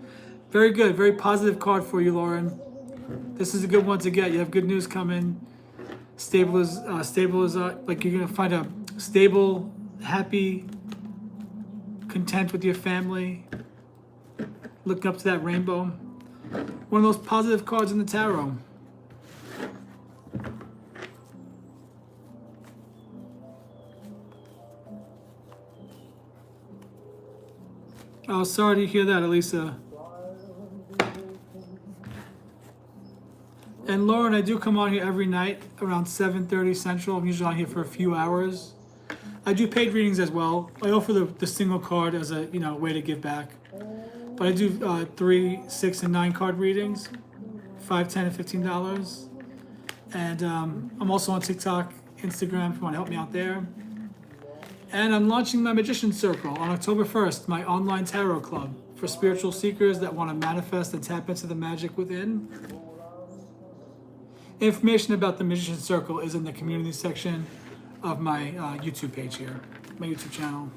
Very good. Very positive card for you, Lauren. This is a good one to get. You have good news coming. Stable is like you're going to find a stable, happy, content with your family. Looking up to that rainbow. One of those positive cards in the tarot. Oh, sorry to hear that, Elisa. And Lauren, I do come on here every night around 7:30 Central. I'm usually on here for a few hours. I do paid readings as well. I offer the single card as a way to give back. But I do 3, 6, and 9 card readings, $5, $10, and $15. And I'm also on TikTok, Instagram, if you want to help me out there. And I'm launching my Magician Circle on October 1st, my online tarot club for spiritual seekers that want to manifest and tap into the magic within. Information about the Magician Circle is in the community section of my YouTube page here, my YouTube channel.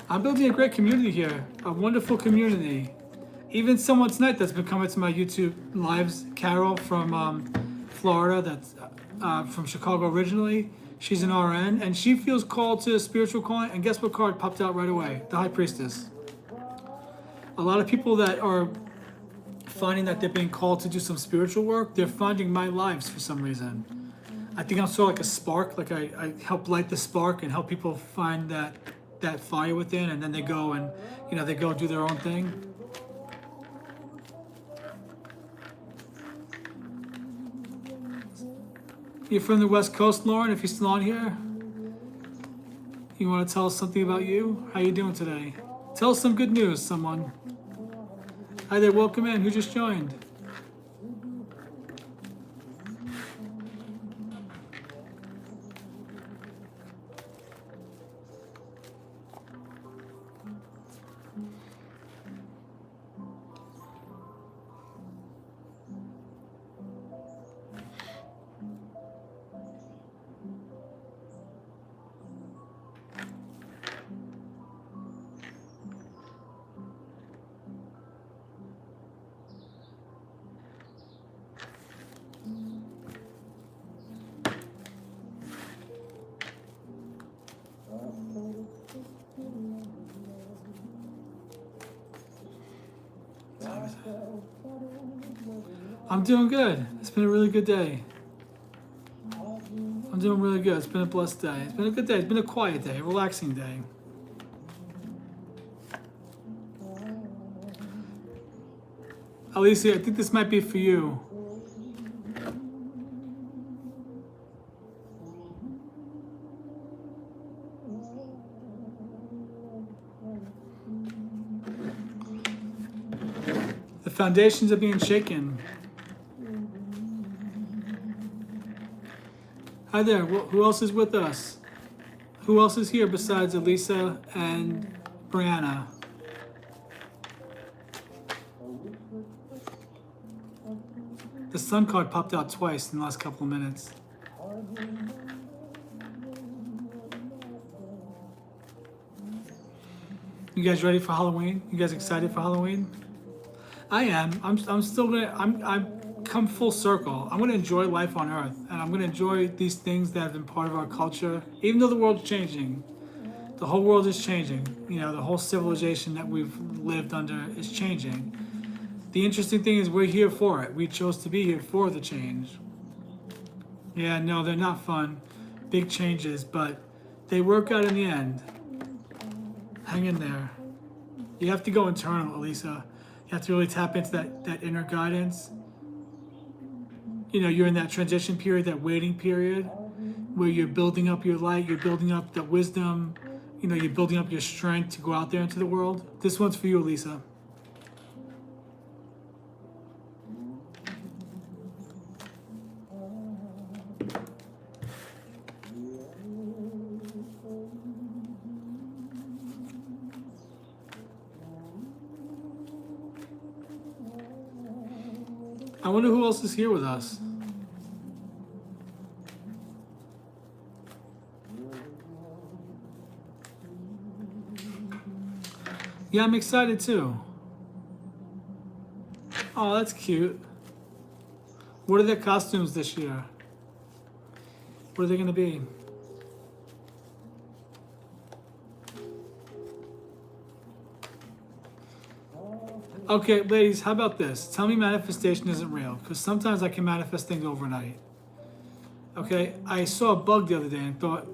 I'm building a great community here, a wonderful community. Even someone tonight that's been coming to my YouTube lives, Carol from Florida, that's from Chicago originally. She's an RN, and she feels called to a spiritual calling, and guess what card popped out right away? The High Priestess. A lot of people that are finding that they're being called to do some spiritual work, they're finding my lives for some reason. I think I'm sort of like a spark, like I help light the spark and help people find that fire within, and then they go and they go do their own thing. You're from the West Coast, Lauren, if you're still on here. You want to tell us something about you? How you doing today? Tell us some good news, someone. Hi there, welcome in. Who just joined? I'm doing good. It's been a really good day. I'm doing really good. It's been a blessed day. It's been a good day. It's been a quiet day, a relaxing day. Alicia, I think this might be for you. The foundations are being shaken. Hi there, who else is with us? Who else is here besides Elisa and Brianna? The sun card popped out twice in the last couple of minutes. You guys ready for Halloween? You guys excited for Halloween? I am. I'm still gonna. I'm come full circle. I'm gonna enjoy life on Earth, and I'm gonna enjoy these things that have been part of our culture. Even though the world's changing, the whole world is changing. You know, the whole civilization that we've lived under is changing. The interesting thing is we're here for it. We chose to be here for the change. Yeah, no, they're not fun. Big changes, but they work out in the end. Hang in there. You have to go internal, Elisa. You have to really tap into that inner guidance. You know, you're in that transition period, that waiting period, where you're building up your light, you're building up the wisdom, you know, you're building up your strength to go out there into the world. This one's for you, Elisa. I wonder who else is here with us. Yeah, I'm excited too. Oh, that's cute. What are their costumes this year? What are they going to be? Okay, ladies, how about this? Tell me manifestation isn't real, because sometimes I can manifest things overnight. Okay, I saw a bug the other day and thought,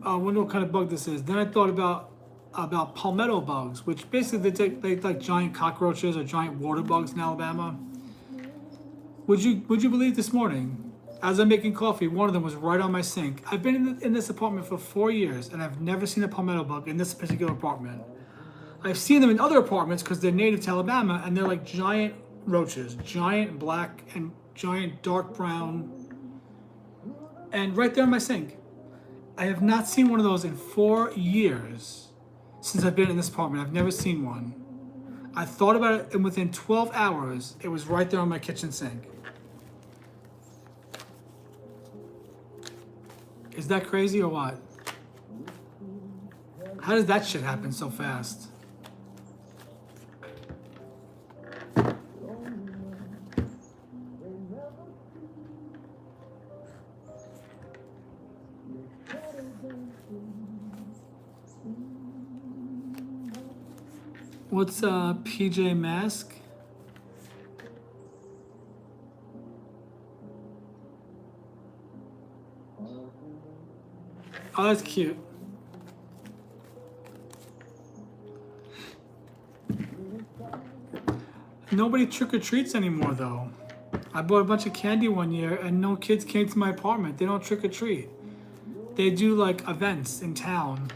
I wonder what kind of bug this is. Then I thought about palmetto bugs, which basically they like giant cockroaches or giant water bugs in Alabama. Would you believe this morning, as I'm making coffee, one of them was right on my sink. I've been in this apartment for 4 years, and I've never seen a palmetto bug in this particular apartment. I've seen them in other apartments because they're native to Alabama, and they're like giant roaches, giant black and giant dark brown, and right there in my sink. I have not seen one of those in 4 years since I've been in this apartment. I've never seen one. I thought about it, and within 12 hours, it was right there on my kitchen sink. Is that crazy or what? How does that shit happen so fast? What's PJ Mask? Oh, that's cute. Nobody trick-or-treats anymore, though. I bought a bunch of candy one year, and no kids came to my apartment. They don't trick-or-treat. They do, like, events in town.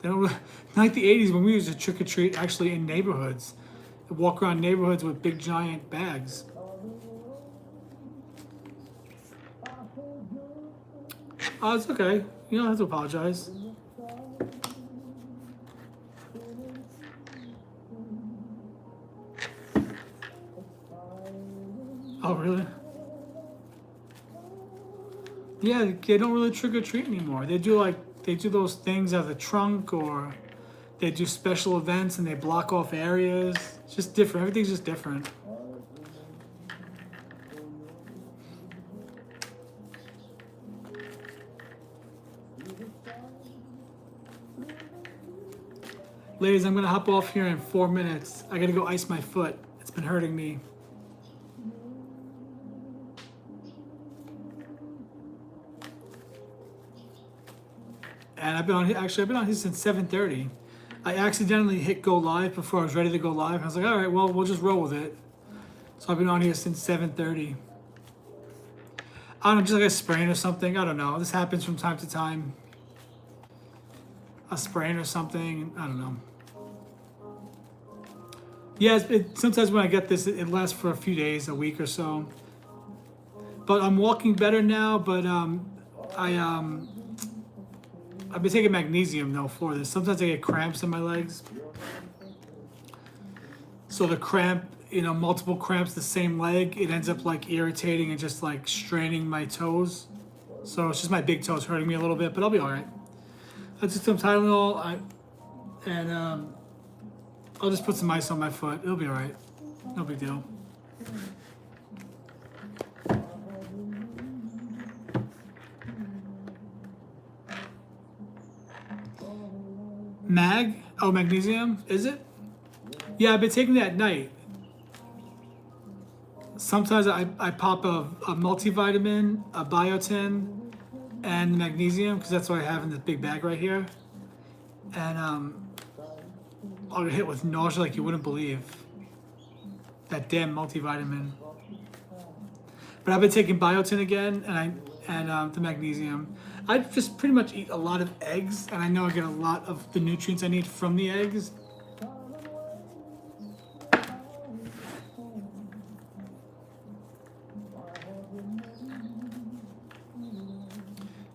They don't really, like the 80s when we used to trick-or-treat actually in neighborhoods. Walk around neighborhoods with big, giant bags. Oh, it's okay. You don't have to apologize. Oh, really? Yeah, they don't really trick or treat anymore. They do those things out of the trunk, or they do special events and they block off areas. It's just different. Everything's just different. Ladies, I'm gonna hop off here in 4 minutes. I gotta go ice my foot. It's been hurting me. and I've been on here since 7:30. I accidentally hit go live before I was ready to go live. I was like, all right, well, we'll just roll with it. So I've been on here since 7:30. I don't know, just like a sprain or something. I don't know. This happens from time to time. A sprain or something. I don't know. Yeah, sometimes when I get this, it lasts for a few days, a week or so. But I'm walking better now. But I've been taking magnesium though for this. Sometimes I get cramps in my legs. So the cramp, multiple cramps, the same leg, it ends up like irritating and just like straining my toes. So it's just my big toes hurting me a little bit, but I'll be all right. I took some Tylenol, and I'll just put some ice on my foot. It'll be all right. No big deal. Magnesium, is it? Yeah, I've been taking that at night. Sometimes I pop a multivitamin, a biotin, and magnesium, because that's what I have in this big bag right here. And I'll get hit with nausea like you wouldn't believe. That damn multivitamin. But I've been taking biotin again, and the magnesium. I just pretty much eat a lot of eggs, and I know I get a lot of the nutrients I need from the eggs.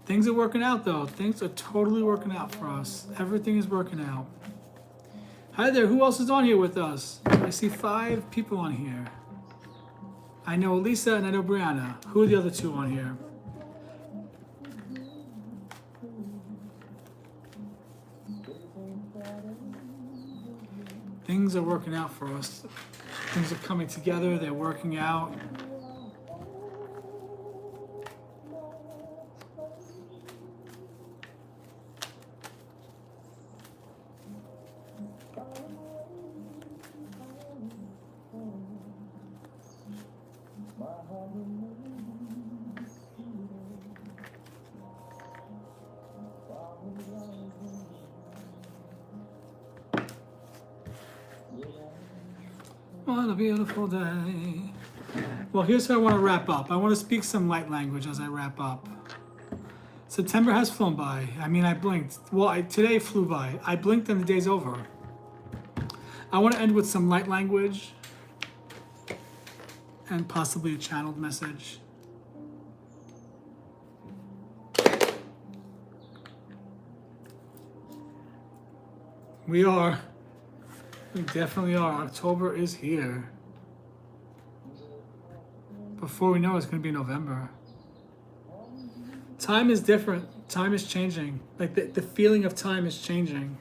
Things are working out though. Things are totally working out for us. Everything is working out. Hi there, who else is on here with us? I see 5 people on here. I know Lisa and I know Brianna. Who are the other 2 on here? Things are working out for us. Things are coming together, they're working out. What a beautiful day. Well, here's how I want to wrap up. I want to speak some light language as I wrap up. September has flown by. I mean, I blinked. Well, today flew by. I blinked and the day's over. I want to end with some light language and possibly a channeled message. We definitely are. October is here. Before we know it, it's going to be November. Time is different. Time is changing. Like the feeling of time is changing.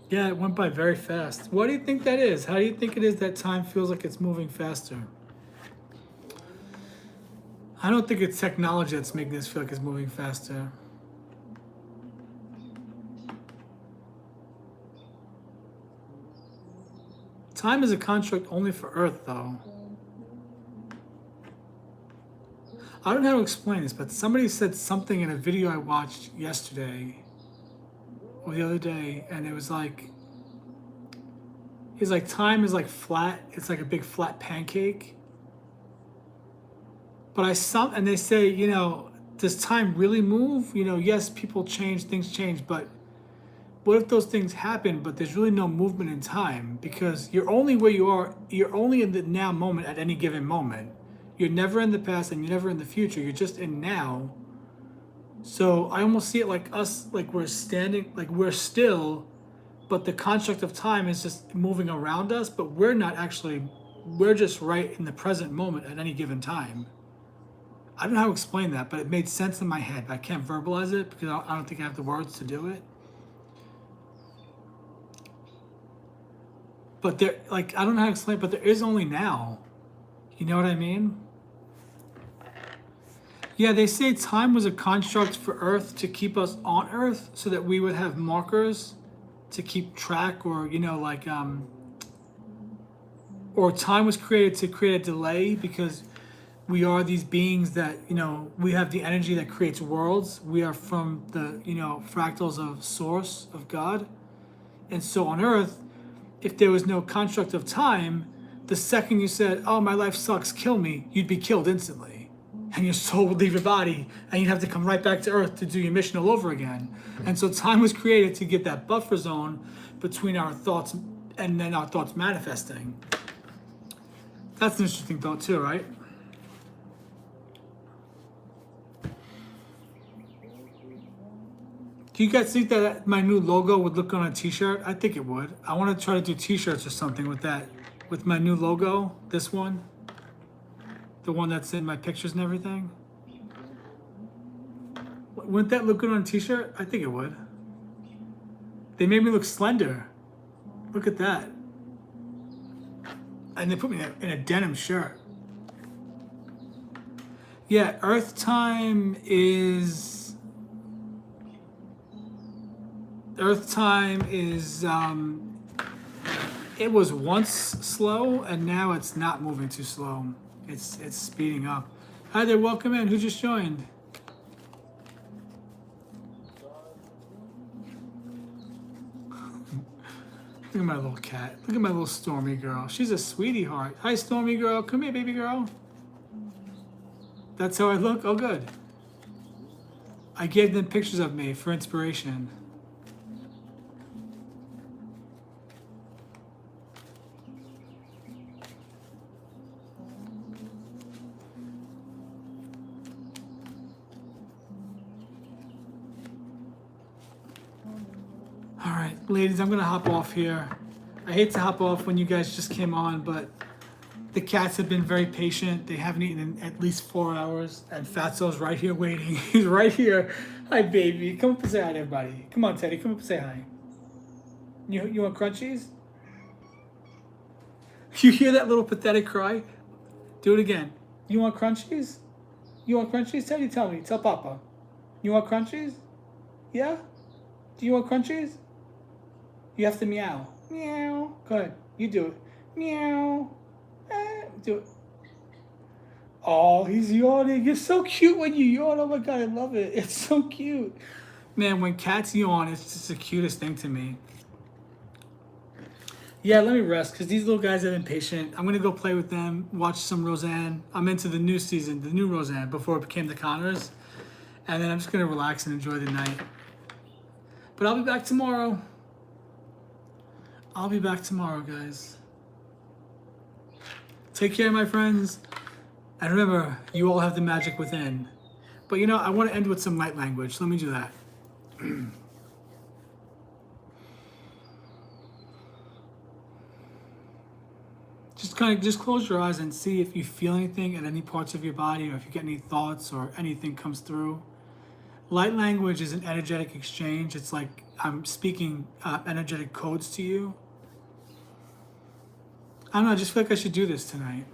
Yeah, it went by very fast. What do you think that is? How do you think it is that time feels like it's moving faster? I don't think it's technology that's making this feel like it's moving faster. Time is a construct only for Earth, though. I don't know how to explain this, but somebody said something in a video I watched yesterday or the other day, and it was like, he's like, time is like flat. It's like a big flat pancake. But and they say, does time really move? Yes, people change, things change, but what if those things happen, but there's really no movement in time? Because you're only where you are, you're only in the now moment at any given moment. You're never in the past and you're never in the future. You're just in now. So I almost see it like us, like we're standing, like we're still, but the construct of time is just moving around us, but we're not actually, we're just right in the present moment at any given time. I don't know how to explain that, but it made sense in my head. I can't verbalize it because I don't think I have the words to do it. But there, like, I don't know how to explain it, but there is only now. You know what I mean? Yeah, they say time was a construct for Earth to keep us on Earth so that we would have markers to keep track, or, or time was created to create a delay because we are these beings that, we have the energy that creates worlds. We are from the, fractals of source, of God. And so on Earth, if there was no construct of time, the second you said, oh, my life sucks, kill me, you'd be killed instantly. And your soul would leave your body, and you'd have to come right back to Earth to do your mission all over again. And so time was created to get that buffer zone between our thoughts and then our thoughts manifesting. That's an interesting thought too, right? Do you guys think that my new logo would look on a t-shirt? I think it would. I want to try to do t-shirts or something with that. With my new logo, this one. The one that's in my pictures and everything. Wouldn't that look good on a t-shirt? I think it would. They made me look slender. Look at that. And they put me in a denim shirt. Yeah, Earth time is... Earth time is, it was once slow, and now it's not moving too slow. It's speeding up. Hi there, welcome in. Who just joined? Look at my little cat. Look at my little Stormy girl. She's a sweetie heart. Hi, Stormy girl. Come here, baby girl. That's how I look? Oh, good. I gave them pictures of me for inspiration. Ladies, I'm gonna hop off here. I hate to hop off when you guys just came on, but the cats have been very patient. They haven't eaten in at least 4 hours, and Fatso's right here waiting. He's right here. Hi, baby. Come up and say hi to everybody. Come on, Teddy. Come up and say hi. You want crunchies? You hear that little pathetic cry? Do it again. You want crunchies? You want crunchies, Teddy? Tell me. Tell Papa. You want crunchies? Yeah? Do you want crunchies? You have to meow. Meow. Go ahead. You do it. Meow. Do it. Oh, he's yawning. It's so cute when you yawn. Oh my God, I love it. It's so cute. Man, when cats yawn, it's just the cutest thing to me. Yeah, let me rest because these little guys have been patient. I'm going to go play with them, watch some Roseanne. I'm into the new season, the new Roseanne, before it became the Connors. And then I'm just going to relax and enjoy the night. But I'll be back tomorrow. I'll be back tomorrow, guys. Take care, my friends. And remember, you all have the magic within. But I want to end with some light language. Let me do that. Just close your eyes and see if you feel anything at any parts of your body, or if you get any thoughts or anything comes through. Light language is an energetic exchange. It's like I'm speaking energetic codes to you. I don't know, I just feel like I should do this tonight.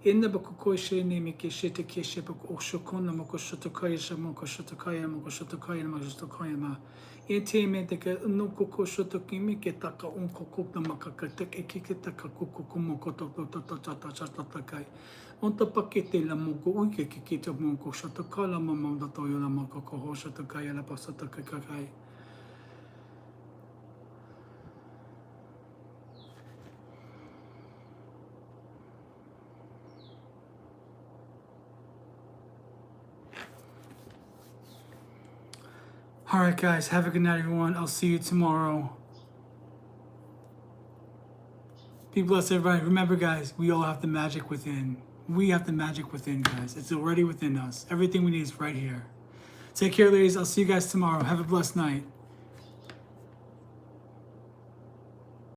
Inda bakukoi shene mike shete keshe bako oshokona moko shotokaya shamoko shotokaya moko shotokaya moko shotokaya ma. Ete me deke no koko shotokimi ke taka unko kupa makaka tek ekike taka kuko kumoko tatakai. Onta pakete la moko uike kikita moko shotokala mamanda toyo la moko koho shotokaya la pasatokai. All right, guys, have a good night, everyone. I'll see you tomorrow. Be blessed, everybody. Remember, guys, we all have the magic within. We have the magic within, guys. It's already within us. Everything we need is right here. Take care, ladies. I'll see you guys tomorrow. Have a blessed night.